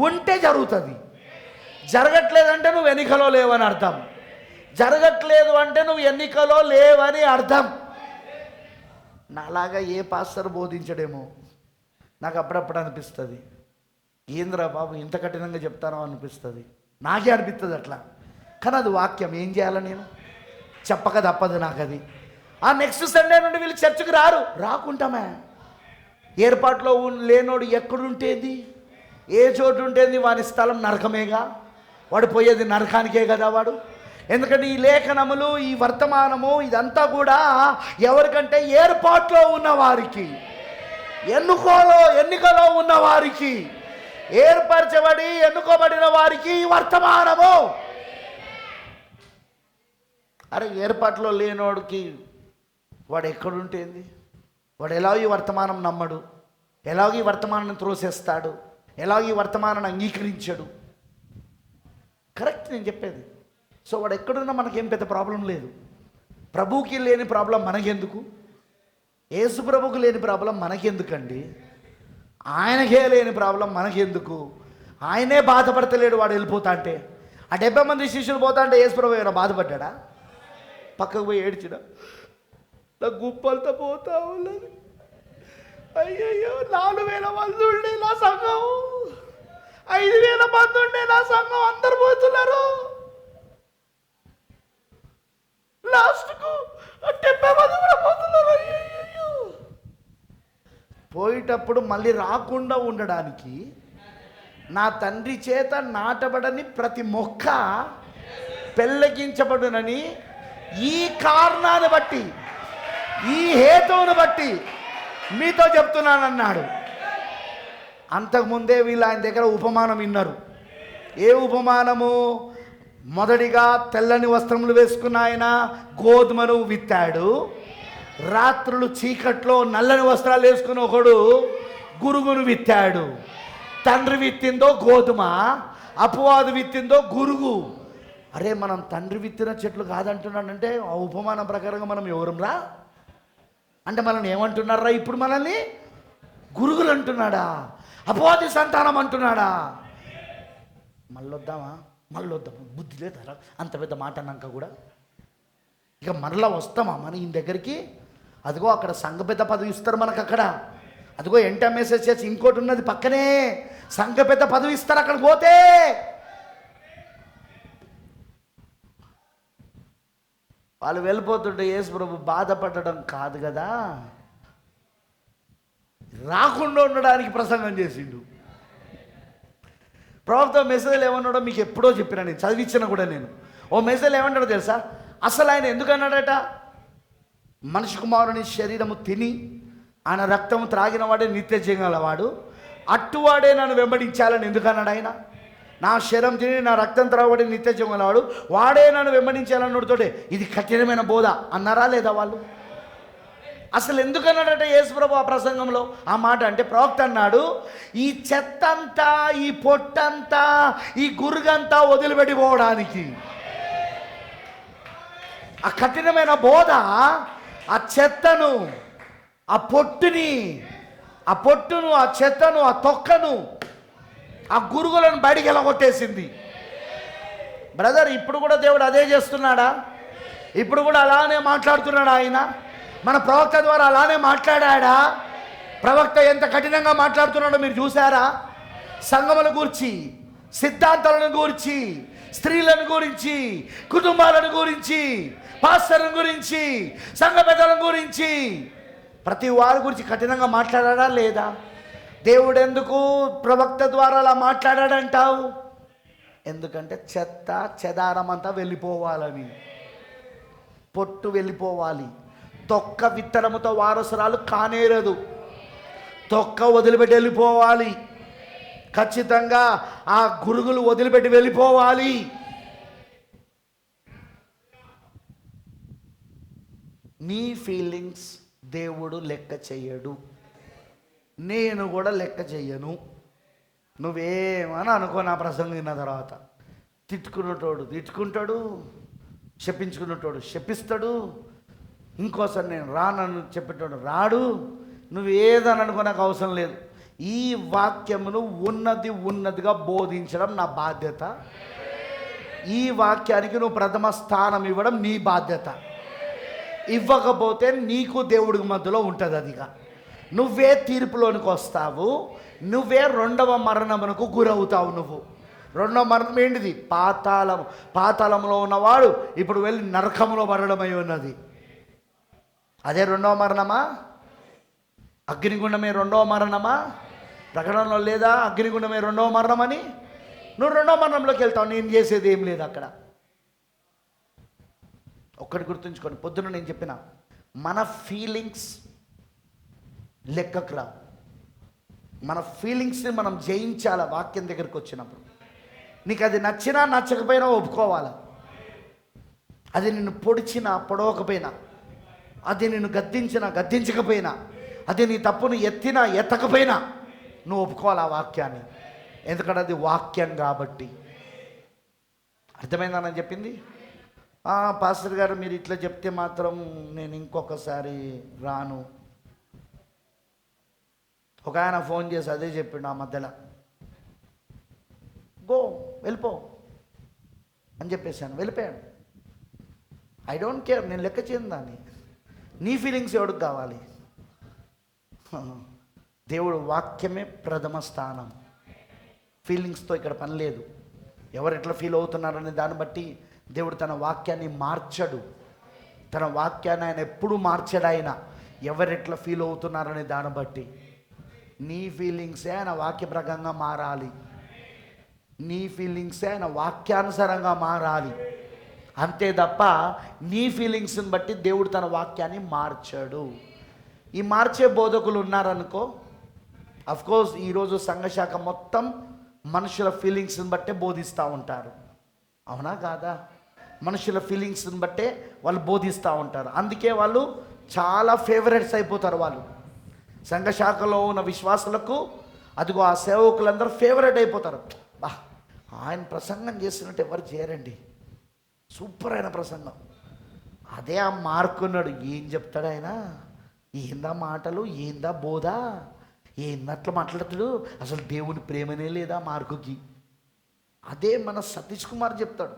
ఉంటే జరుగుతుంది. జరగట్లేదంటే నువ్వు ఎన్నికలో లేవని అర్థం. జరగట్లేదు అంటే నువ్వు ఎన్నికలో లేవని అర్థం. నాలాగా ఏ పాస్టర్ బోధించడేమో నాకు అప్పుడప్పుడు అనిపిస్తుంది. ఏంద్రా బాబు ఇంత కఠినంగా చెప్తానో అనిపిస్తుంది. నాకే అనిపిస్తుంది అట్లా. కానీ అది వాక్యం, ఏం చేయాలి? నేను చెప్పక తప్పదు నాకు అది. ఆ నెక్స్ట్ సండే నుండి వీళ్ళు చర్చికి రాకుంటామే. ఏర్పాట్లో లేనోడు ఎక్కడుంటేది, ఏ చోటు ఉంటేది, వాని స్థలం నరకమేగా. వాడు పోయేది నరకానికే కదా వాడు. ఎందుకంటే ఈ లేఖనములు, ఈ వర్తమానము ఇదంతా కూడా ఎవరికంటే ఏర్పాట్లో ఉన్నవారికి, ఎన్నికలో ఉన్నవారికి, ఏర్పరచబడి ఎన్నుకోబడిన వారికి ఈ వర్తమానము. అరే ఏర్పాట్లో లేనోడికి వాడు ఎక్కడుంటేంది? వాడు ఎలాగో ఈ వర్తమానం నమ్మడు, ఎలాగో ఈ వర్తమానాన్ని త్రోసేస్తాడు, ఎలాగో ఈ వర్తమానాన్ని అంగీకరించడు. కరెక్ట్ నేను చెప్పేది. సో వాడు ఎక్కడున్నా మనకేం పెద్ద ప్రాబ్లం లేదు. ప్రభువుకి లేని ప్రాబ్లం మనకెందుకు? యేసు ప్రభువుకి లేని ప్రాబ్లం మనకెందుకండి? ఆయనకే లేని ప్రాబ్లం మనకెందుకు? ఆయనే బాధపడతలేడు వాడు వెళ్ళిపోతా అంటే. ఆ 70 మంది శిష్యులు పోతా అంటే యేసు ప్రభు ఏమైనా బాధపడ్డా? పక్కకు పోయి ఏడ్చినా? నా గుప్పలతో పోతా ఉన్నది. అయ్యయ్యో 4000 మంది ఉండే నా సంఘం, 5000 మంది ఉండే నా సంఘం, అందరు పోతున్నారు. లాస్ట్కు 70 మంది కూడా పోతున్నారు. అయ్యయ్యో పోయేటప్పుడు మళ్ళీ రాకుండా ఉండడానికి నా తండ్రి చేత నాటబడని ప్రతి మొక్క పెళ్ళగించబడునని ఈ కారణాన్ని బట్టి, ఈ హేతువును బట్టి మీతో చెప్తున్నానన్నాడు. అంతకుముందే వీళ్ళు ఆయన దగ్గర ఉపమానం విన్నారు. ఏ ఉపమానము? మొదటిగా తెల్లని వస్త్రములు వేసుకున్న ఆయన గోధుమను విత్తాడు. రాత్రులు చీకట్లో నల్లని వస్త్రాలు వేసుకుని ఒకడు గురుగును విత్తాడు. తండ్రి విత్తిందో గోధుమ, అపవాదు విత్తిందో గురుగు. అరే మనం తండ్రి విత్తిన చెట్లు కాదంటున్నాడంటే ఆ ఉపమానం ప్రకారంగా మనం ఎవరంరా అంటే మనల్ని ఏమంటున్నారా? ఇప్పుడు మనల్ని గురుగులు అంటున్నాడా? అపవాది సంతానం అంటున్నాడా? మళ్ళొద్దాం. బుద్ధి లేదా అంత పెద్ద మాట అన్నాక కూడా ఇక మరలా వస్తామా మన ఈయన దగ్గరికి? అదిగో అక్కడ సంఘ పెద్ద పదవి ఇస్తారు మనకు. అక్కడ అదిగో ఎంటెంఎస్ఎస్ఎస్ ఇంకోటి ఉన్నది పక్కనే, సంఘ పెద్ద పదవి ఇస్తారు అక్కడికి పోతే. వాళ్ళు వెళ్ళిపోతుంటే యేసు ప్రభు బాధపడడం కాదు కదా, రాకుండా ఉండడానికి ప్రసంగం చేసిండు. ప్రవక్త మెసేజ్లు ఏమన్నాడో మీకు ఎప్పుడో చెప్పినా, నేను చదివించిన కూడా. నేను ఓ మెసేజ్ ఏమన్నాడో తెలుసా? అసలు ఆయన ఎందుకన్నాడట? మనిషి కుమారుని శరీరము తిని ఆయన రక్తము త్రాగిన వాడే నిత్య జీవగలవాడు, అట్టువాడే నన్ను వెంబడించాలని ఎందుకన్నాడు ఆయన? నా శరీరం తిని నా రక్తం త్రాగబడి నిత్య జీవగలవాడు వాడే నన్ను వెంబడించాలన్నతోటే ఇది కఠినమైన బోధ అన్నారా లేదా వాళ్ళు? అసలు ఎందుకన్నాడట యేసుప్రభు ఆ ప్రసంగంలో ఆ మాట? అంటే ప్రవక్త అన్నాడు, ఈ చెత్తంతా, ఈ పొట్టంతా, ఈ గురుగంతా వదిలిపెట్టిపోవడానికి. ఆ కఠినమైన బోధ ఆ చెత్తను, ఆ పొట్టును, ఆ చెత్తను, ఆ తొక్కను, ఆ గురుగులను బయటికి వెళ్ళగొట్టేసింది. బ్రదర్, ఇప్పుడు కూడా దేవుడు అదే చేస్తున్నాడా? ఇప్పుడు కూడా అలానే మాట్లాడుతున్నాడా ఆయన? మన ప్రవక్త ద్వారా అలానే మాట్లాడా? ప్రవక్త ఎంత కఠినంగా మాట్లాడుతున్నాడో మీరు చూసారా? సంఘముల గురించి, సిద్ధాంతాలను గురించి, స్త్రీలను గురించి, కుటుంబాలను గురించి, పాస్టర్ల గురించి, సంఘ పెద్దల గురించి, ప్రతి వారి గురించి కఠినంగా మాట్లాడా లేదా? దేవుడు ఎందుకు ప్రవక్త ద్వారా అలా మాట్లాడాడంటావు? ఎందుకంటే చెత్త చెదారం అంతా వెళ్ళిపోవాలని, పొట్టు వెళ్ళిపోవాలి. తొక్క విత్తనముతో వారసురాలు కానేరదు, తొక్క వదిలిపెట్టి వెళ్ళిపోవాలి. ఖచ్చితంగా ఆ గురుగులు వదిలిపెట్టి వెళ్ళిపోవాలి. నీ ఫీలింగ్స్ దేవుడు లెక్క చెయ్యడు, నేను కూడా లెక్క చెయ్యను. నువ్వేమని అనుకో. నా ప్రసంగం విన్న తర్వాత తిట్టుకున్నటోడు తిట్టుకుంటాడు, శపించుకున్నటోడు శపిస్తాడు, ఇంకోసారి నేను రానని చెప్పేటోడు రాడు. నువ్వు ఏదని అనుకో, నాకు అవసరం లేదు. ఈ వాక్యమును ఉన్నదిగా బోధించడం నా బాధ్యత. ఈ వాక్యానికి నువ్వు ప్రథమ స్థానం ఇవ్వడం నీ బాధ్యత. ఇవ్వకపోతే నీకు దేవుడికి మధ్యలో ఉంటుంది. అదిగా నువ్వే తీర్పులోనికి వస్తావు, నువ్వే రెండవ మరణమునకు గురవుతావు. నువ్వు రెండవ మరణం ఏంటిది? పాతాళంలో ఉన్నవాడు ఇప్పుడు వెళ్ళి నరకంలో మరణమై ఉన్నది. అదే రెండవ మరణమా? అగ్నిగుండమే రెండవ మరణమా? ప్రకటనలో లేదా అగ్నిగుండమే రెండవ మరణం అని? నువ్వు రెండవ మరణంలోకి వెళ్తావు. నేను చేసేది ఏం లేదు అక్కడ. ఒక్కటి గుర్తుంచుకోండి, పొద్దున నేను చెప్పిన మన ఫీలింగ్స్ లెక్కకు రావు. మన ఫీలింగ్స్ని మనం జయించాల. వాక్యం దగ్గరికి వచ్చినప్పుడు నీకు అది నచ్చినా నచ్చకపోయినా ఒప్పుకోవాలి. అది నిన్ను పొడిచినా పొడవకపోయినా, అది నిన్ను గద్దించకపోయినా, అది నీ తప్పును ఎత్తకపోయినా నువ్వు ఒప్పుకోవాలి ఆ వాక్యాన్ని. ఎందుకంటే అది వాక్యం కాబట్టి. అర్థమైందా నేను చెప్పింది? పాస్టర్ గారు మీరు ఇట్లా చెప్తే మాత్రం నేను ఇంకొకసారి రాను. ఒక ఆయన ఫోన్ చేసి అదే చెప్పిండు ఆ మధ్యలో, వెళ్ళిపో అని చెప్పేశాను. వెళ్ళిపోయాడు. ఐ డోంట్ కేర్, నేను లెక్క చేయను దాన్ని. నీ ఫీలింగ్స్ ఎవరికి కావాలి? దేవుడు వాక్యమే ప్రథమ స్థానం. ఫీలింగ్స్తో ఇక్కడ పని లేదు. ఎవరు ఎట్లా ఫీల్ అవుతున్నారనే దాన్ని బట్టి దేవుడు తన వాక్యాన్ని మార్చడు. తన వాక్యాన్ని ఆయన ఎప్పుడు మార్చడు. ఆయన ఎవరెట్లా ఫీల్ అవుతున్నారనే దాన్ని బట్టి నీ ఫీలింగ్సే ఆయన వాక్య ప్రకంగా మారాలి. నీ ఫీలింగ్సే ఆయన వాక్యానుసారంగా మారాలి. అంతే తప్ప నీ ఫీలింగ్స్ని బట్టి దేవుడు తన వాక్యాన్ని మార్చాడు. ఈ మార్చే బోధకులు ఉన్నారనుకో, అఫ్కోర్స్ ఈరోజు సంఘశాఖ మొత్తం మనుషుల ఫీలింగ్స్ని బట్టే బోధిస్తూ ఉంటారు. అవునా కాదా? మనుషుల ఫీలింగ్స్ని బట్టే వాళ్ళు బోధిస్తూ ఉంటారు. అందుకే వాళ్ళు చాలా ఫేవరెట్స్ అయిపోతారు. వాళ్ళు సంఘశాఖలో ఉన్న విశ్వాసులకు, అదిగో ఆ సేవకులందరూ ఫేవరెట్ అయిపోతారు. ఆయన ప్రసంగం చేసినట్టు ఎవరు చేయరండి, సూపర్ అయిన ప్రసంగం. అదే ఆ మార్కున్నాడు. ఏం చెప్తాడు ఆయన? ఏందా మాటలు, ఏందా బోధ, ఏందట్లా మాట్లాడుతాడు? అసలు దేవుని ప్రేమనే లేదా మార్కుకి. అదే మన సతీష్ కుమార్ చెప్తాడు.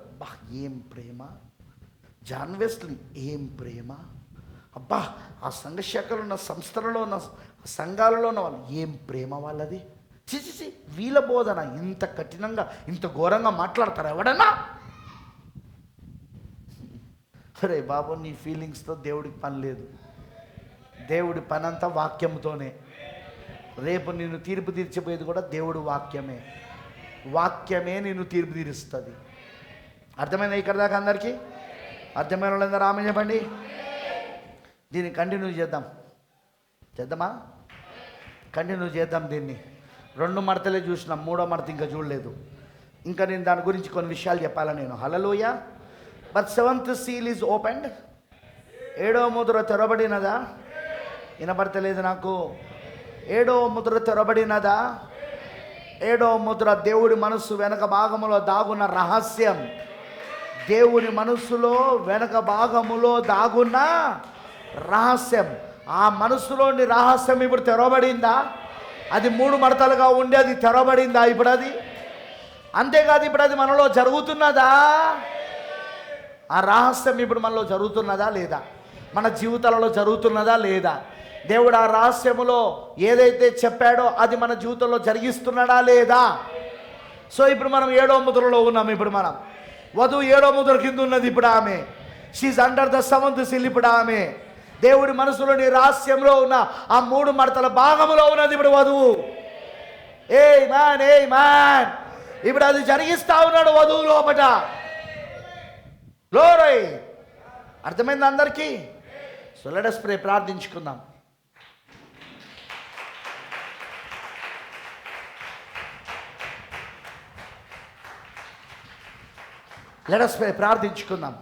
ఏం ప్రేమ! జాన్ వెస్లీ ఏం ప్రేమ! అబ్బా, ఆ సంఘశాఖలో ఉన్న సంస్థలలో ఉన్న సంఘాలలో ఉన్న వాళ్ళు ఏం ప్రేమ వాళ్ళది! చిచి, వీళ్ళ బోధన ఇంత కఠినంగా ఇంత ఘోరంగా మాట్లాడతారు ఎవడన్నా? అరే బాబు, నీ ఫీలింగ్స్తో దేవుడికి పని లేదు. దేవుడి పని అంతా వాక్యంతోనే. రేపు నిన్ను తీర్పు తీర్చిపోయేది కూడా దేవుడు వాక్యమే. వాక్యమే నిన్ను తీర్పు తీరుస్తుంది. అర్థమైందా ఇక్కడ దాకా అందరికీ? అర్థమైన వాళ్ళందరూ ఆమె చెప్పండి. దీన్ని కంటిన్యూ చేద్దామా? కంటిన్యూ చేద్దాం దీన్ని. 2 మడతలే చూసినాం, 3వ మడత ఇంకా చూడలేదు. ఇంకా నేను దాని గురించి కొన్ని విషయాలు చెప్పాలా నేను. హల్లెలూయా. But 7th seal is opened. 7వ ముద్ర తెరబడినదా? వినపడతలేదు నాకు. 7వ ముద్ర తెరబడినదా? 7వ ముద్ర దేవుడి మనస్సు వెనక భాగములో దాగున్న రహస్యం. దేవుని మనస్సులో వెనక భాగములో దాగున్న రహస్యం. ఆ మనస్సులోని రహస్యం ఇప్పుడు తెరవబడిందా? అది 3 మడతలుగా ఉండి అది తెరవబడిందా ఇప్పుడు? అది అంతేకాదు, ఇప్పుడు అది మనలో జరుగుతున్నదా? ఆ రహస్యం ఇప్పుడు మనలో జరుగుతున్నదా లేదా? మన జీవితాలలో జరుగుతున్నదా లేదా? దేవుడు ఆ రహస్యములో ఏదైతే చెప్పాడో అది మన జీవితంలో జరిగిస్తున్నాడా లేదా? సో ఇప్పుడు మనం 7వ ముద్రలో ఉన్నాం. ఇప్పుడు మనం వధువు 7వ ముద్ర కింద ఉన్నది. ఇప్పుడు ఆమె she's under the 7th seal. ఇప్పుడు ఆమె దేవుడి మనసులోని రహస్యంలో ఉన్న ఆ 3 మడతల భాగంలో ఉన్నది ఇప్పుడు వధువు. ఏ మ్యాన్ ఇప్పుడు అది జరిగిస్తా ఉన్నాడు వధువు లోపట. గ్లోరీ. అర్థమైంది అందరికీ? So let us pray. ప్రార్థించుకుందాం. Let us pray. ప్రార్థించుకుందాం.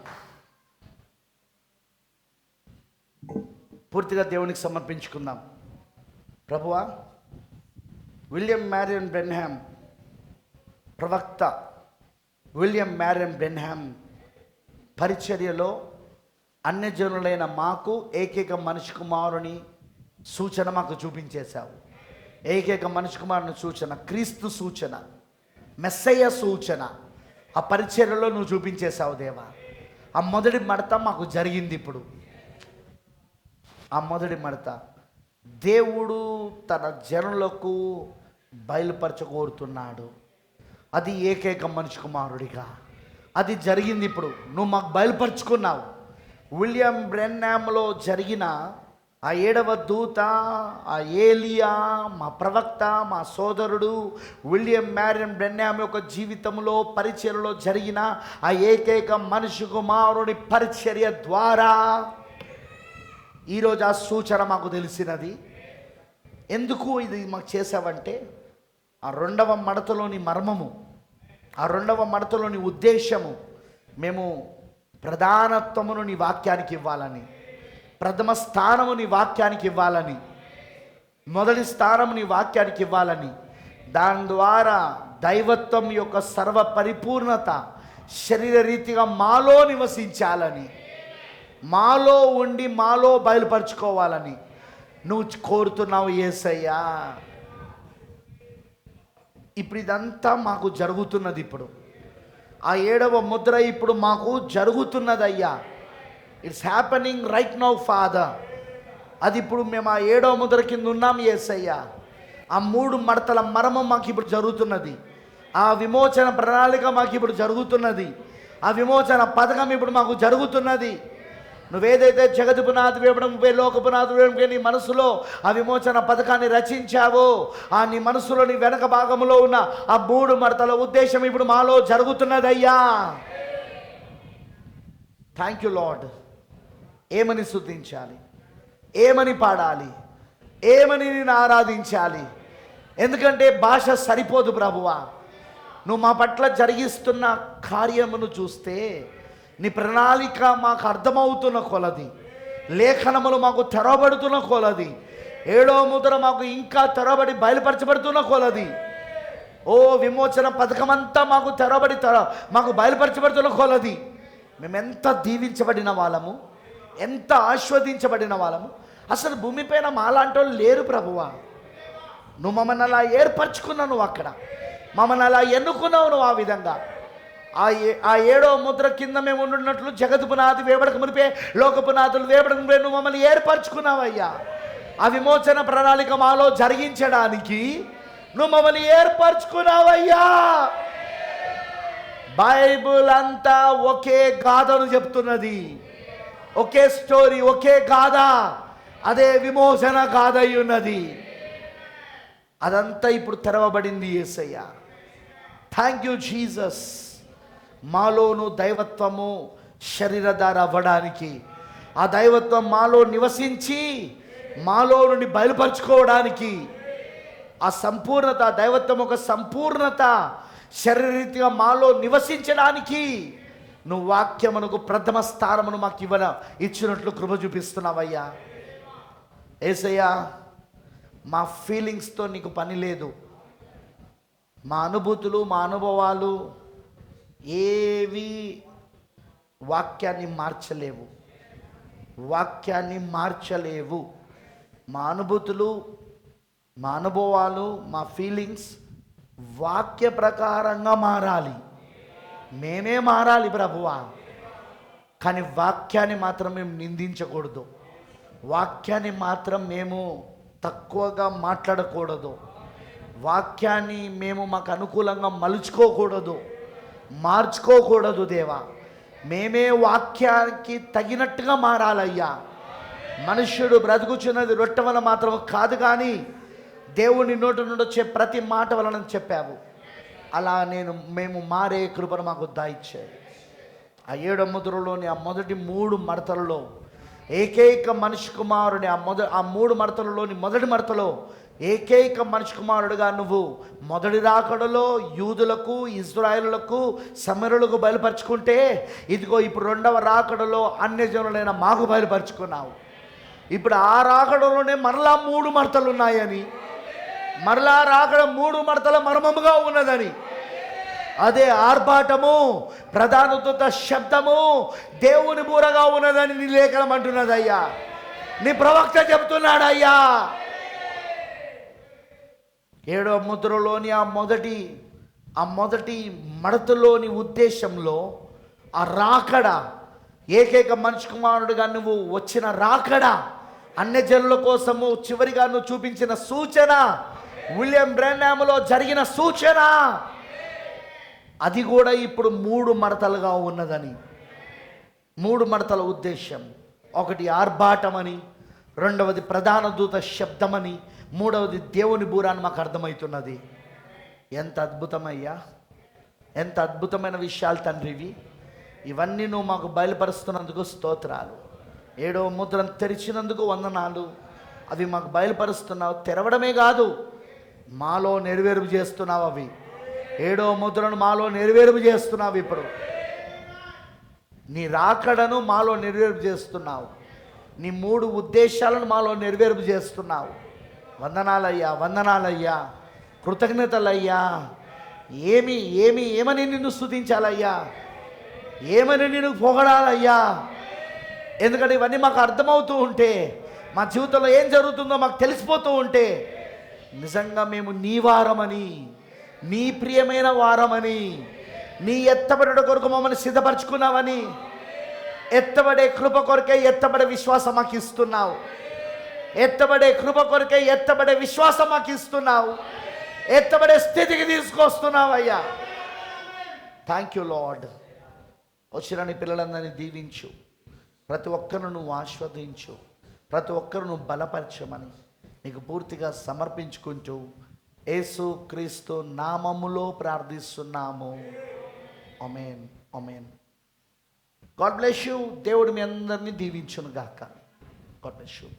పూర్తిగా దేవునికి సమర్పించుకుందాం. ప్రభువా, విలియం మ్యారియన్ బ్రెన్హామ్ ప్రవక్త విలియం మ్యారియన్ బ్రెన్హామ్ పరిచర్యలో అన్యజనులైన మాకు ఏకైక మనిషి కుమారుని సూచన మాకు చూపించేశావు. ఏకైక మనిషి కుమారుని సూచన, క్రీస్తు సూచన, మెస్సయ్య సూచన ఆ పరిచర్యలో నువ్వు చూపించేశావు దేవా. ఆ మొదటి మడత మాకు జరిగింది. ఇప్పుడు ఆ మొదటి మడత దేవుడు తన జనులకు బయలుపరచకోరుతున్నాడు. అది ఏకైక మనిషి కుమారుడిగా అది జరిగింది. ఇప్పుడు నువ్వు మాకు బయలుపరుచుకున్నావు. విలియం బ్రెన్హామ్లో జరిగిన ఆ 7వ దూత, ఆ ఏలియా, మా ప్రవక్త, మా సోదరుడు విలియం మ్యారియన్ బ్రెన్హామ్ యొక్క జీవితంలో పరిచర్యలో జరిగిన ఆ ఏకైక మనిషి కుమారుని పరిచర్య ద్వారా ఈరోజు ఆ సూచన మాకు తెలిసినది. ఎందుకు ఇది మాకు చేసావంటే ఆ 2వ మడతలోని మర్మము, ఆ 2వ మడతలోని ఉద్దేశము, మేము ప్రధానత్వమును నీ వాక్యానికి ఇవ్వాలని, ప్రథమ స్థానము నీ వాక్యానికి ఇవ్వాలని, మొదటి స్థానము నీ వాక్యానికి ఇవ్వాలని, దాని ద్వారా దైవత్వం యొక్క సర్వ పరిపూర్ణత శరీర రీతిగా మాలో నివసించాలని, మాలో ఉండి మాలో బయలుపరుచుకోవాలని నువ్వు కోరుతున్నావు యేసయ్యా. ఇప్పుడు ఇదంతా మాకు జరుగుతున్నది. ఇప్పుడు ఆ 7వ ముద్ర ఇప్పుడు మాకు జరుగుతున్నది అయ్యా. It's happening right now father. అది ఇప్పుడు మేము ఆ 7వ ముద్ర కింద ఉన్నాం యేసయ్యా. ఆ 3 మడతల మర్మం మాకు ఇప్పుడు జరుగుతున్నది. ఆ విమోచన ప్రణాళిక మాకు ఇప్పుడు జరుగుతున్నది. ఆ విమోచన పథకం ఇప్పుడు మాకు జరుగుతున్నది. నువ్వేదైతే జగతి పునాది వేయడం, లోక పునాది వేయడం నీ మనసులో ఆ విమోచన పథకాన్ని రచించావో, ఆ నీ మనసులో నీ వెనక భాగంలో ఉన్న ఆ 3 మడతల ఉద్దేశం ఇప్పుడు మాలో జరుగుతున్నదయ్యా. Thank you lord. ఏమని స్తుతించాలి, ఏమని పాడాలి, ఏమని నేను ఆరాధించాలి? ఎందుకంటే భాష సరిపోదు ప్రభువా. నువ్వు మా పట్ల జరిగిస్తున్న కార్యమును చూస్తే నీ ప్రణాళిక మాకు అర్థమవుతున్న కొలది, లేఖనములు మాకు తెరవబడుతున్న కొలది, 7వ ముద్ర మాకు ఇంకా తెరవబడి బయలుపరచబడుతున్న కొలది, ఓ విమోచన పథకమంతా మాకు మాకు బయలుపరచబడుతున్న కొలది మేమెంత దీవించబడిన వాళ్ళము, ఎంత ఆస్వాదించబడిన వాళ్ళము. అసలు భూమిపైన మాలాంటి వాళ్ళు లేరు ప్రభువా. నువ్వు మమ్మల్ని అలా ఏర్పరచుకున్నావు, నువ్వు అక్కడ మమ్మల్ని అలా ఎన్నుకున్నావు నువ్వు. ఆ విధంగా ఆ 7వ ముద్ర కింద మేము ఉండున్నట్లు జగతు పునాది వేయబడక మునిపే, లోక పునాదులు వేయబడక మునిపే నువ్వు మమ్మల్ని ఏర్పరచుకున్నావయ్యా. ఆ విమోచన ప్రణాళిక మాలో జరిగించడానికి నువ్వు మమ్మల్ని ఏర్పరచుకున్నావయ్యా. బైబుల్ అంతా ఒకే గాథను చెప్తున్నది, ఒకే స్టోరీ, ఒకే గాథ. అదే విమోచన గాథ అయి ఉన్నది. అదంతా ఇప్పుడు తెరవబడింది యేసయ్యా. Thank you Jesus. మాలోను దైవత్వము శరీరధార అవ్వడానికి, ఆ దైవత్వం మాలో నివసించి మాలో నుండి బయలుపరుచుకోవడానికి, ఆ సంపూర్ణత, ఆ దైవత్వం ఒక సంపూర్ణత శరీరరీతిగా మాలో నివసించడానికి నువ్వు వాక్యమునకు ప్రథమ స్థానమును మాకు ఇచ్చినట్లు కృప చూపిస్తున్నావయ్యా. యేసయ్యా, మా ఫీలింగ్స్తో నీకు పని లేదు. మా అనుభూతులు, మా అనుభవాలు ఏవి వాక్యాన్ని మార్చలేవు, వాక్యాన్ని మార్చలేవు. మా అనుభూతులు, మా అనుభవాలు, మా ఫీలింగ్స్ వాక్య ప్రకారంగా మారాలి. మేమే మారాలి ప్రభువా. కానీ వాక్యాన్ని మాత్రం మేము నిందించకూడదు, వాక్యాన్ని మాత్రం మేము తక్కువగా మాట్లాడకూడదు, వాక్యాన్ని మేము మాకు అనుకూలంగా మలుచుకోకూడదు, మార్చుకోకూడదు దేవా. మేమే వాక్యానికి తగినట్టుగా మారాలయ్యా. మనుష్యుడు బ్రతుకుచున్నది రొట్టె వలన మాత్రం కాదు, కానీ దేవుని నోటి నుండి వచ్చే ప్రతి మాట వలన చెప్పావు. అలా మేము మారే కృపను మాకు దాయిచ్చాయి. ఆ 7వ ముద్రలోని ఆ మొదటి 3 మడతలలో ఏకైక మనిషి కుమారుని ఆ 3 మడతలలోని మొదటి మడతలో ఏకైక మనిషి కుమారుడుగా నువ్వు మొదటి రాకడలో యూదులకు, ఇశ్రాయేలులకు, సమరులకు బయలుపరుచుకుంటే, ఇదిగో ఇప్పుడు 2వ రాకడలో అన్యజనులైన మాకు బయలుపరుచుకున్నావు. ఇప్పుడు ఆ రాకడలోనే మరలా 3 మడతలు ఉన్నాయని, మరలా రాకడ 3 మడతల మర్మముగా ఉన్నదని అదే ఆర్భాటము, ప్రధాన దూత శబ్దము దేవుని బూరగా ఉన్నదని నీ లేఖనం అంటున్నదయ్యా. నీ ప్రవక్త చెబుతున్నాడయ్యా. 7వ ముద్రలోని ఆ మొదటి మడతలోని ఉద్దేశంలో ఆ రాకడ, ఏకైక మనిషి కుమారుడుగా నువ్వు వచ్చిన రాకడ, అన్యజనుల కోసము చివరిగా నువ్వు చూపించిన సూచన, విలియం బ్రెన్హాములో జరిగిన సూచన, అది కూడా ఇప్పుడు 3 మడతలుగా ఉన్నదని. 3 మడతల ఉద్దేశం, ఒకటి ఆర్భాటమని, రెండవది ప్రధాన దూత శబ్దమని, మూడవది దేవుని బూరాన్ని మాకు అర్థమవుతున్నది. ఎంత అద్భుతమయ్యా, ఎంత అద్భుతమైన విషయాలు తండ్రివి. ఇవన్నీ నువ్వు మాకు బయలుపరుస్తున్నందుకు స్తోత్రాలు. 7వ ముద్రను తెరిచినందుకు వందనాలు. అవి మాకు బయలుపరుస్తున్నావు. తెరవడమే కాదు, మాలో నెరవేర్పు చేస్తున్నావు. అవి 7వ ముద్రను మాలో నెరవేర్పు చేస్తున్నావు. ఇప్పుడు నీ రాకడను మాలో నెరవేర్పు చేస్తున్నావు. నీ 3 ఉద్దేశాలను మాలో నెరవేర్పు చేస్తున్నావు. వందనాలయ్యా, వందనాలయ్యా, కృతజ్ఞతలయ్యా. ఏమని నిన్ను స్తుతించాలయ్యా, ఏమని నిన్ను పొగడాలయ్యా. ఎందుకంటే ఇవన్నీ మాకు అర్థమవుతూ ఉంటే, మా జీవితంలో ఏం జరుగుతుందో మాకు తెలిసిపోతూ ఉంటే, నిజంగా మేము నీ వారమని, నీ ప్రియమైన వారమని, నీ ఎత్తబడ కొరకు మమ్మల్ని సిద్ధపరచుకున్నావని, ఎత్తబడే కృప కొరకే ఎత్తబడే విశ్వాసం మాకు ఇస్తున్నావు. ఎత్తబడే కృప కొరకే ఎత్తబడే విశ్వాసం మాకు ఇస్తున్నావు. ఎత్తబడే స్థితికి తీసుకొస్తున్నావు అయ్యా. Thank you lord. వచ్చిన నీ పిల్లలందరినీ దీవించు. ప్రతి ఒక్కరు నువ్వు ఆస్వాదించు. ప్రతి ఒక్కరు నువ్వు బలపరచమని నీకు పూర్తిగా సమర్పించుకుంటూ యేసు క్రీస్తు నామములో ప్రార్థిస్తున్నాము. ఆమేన్, ఆమేన్. God bless you. దేవుడు మీ అందరినీ దీవించును గాక. God bless you.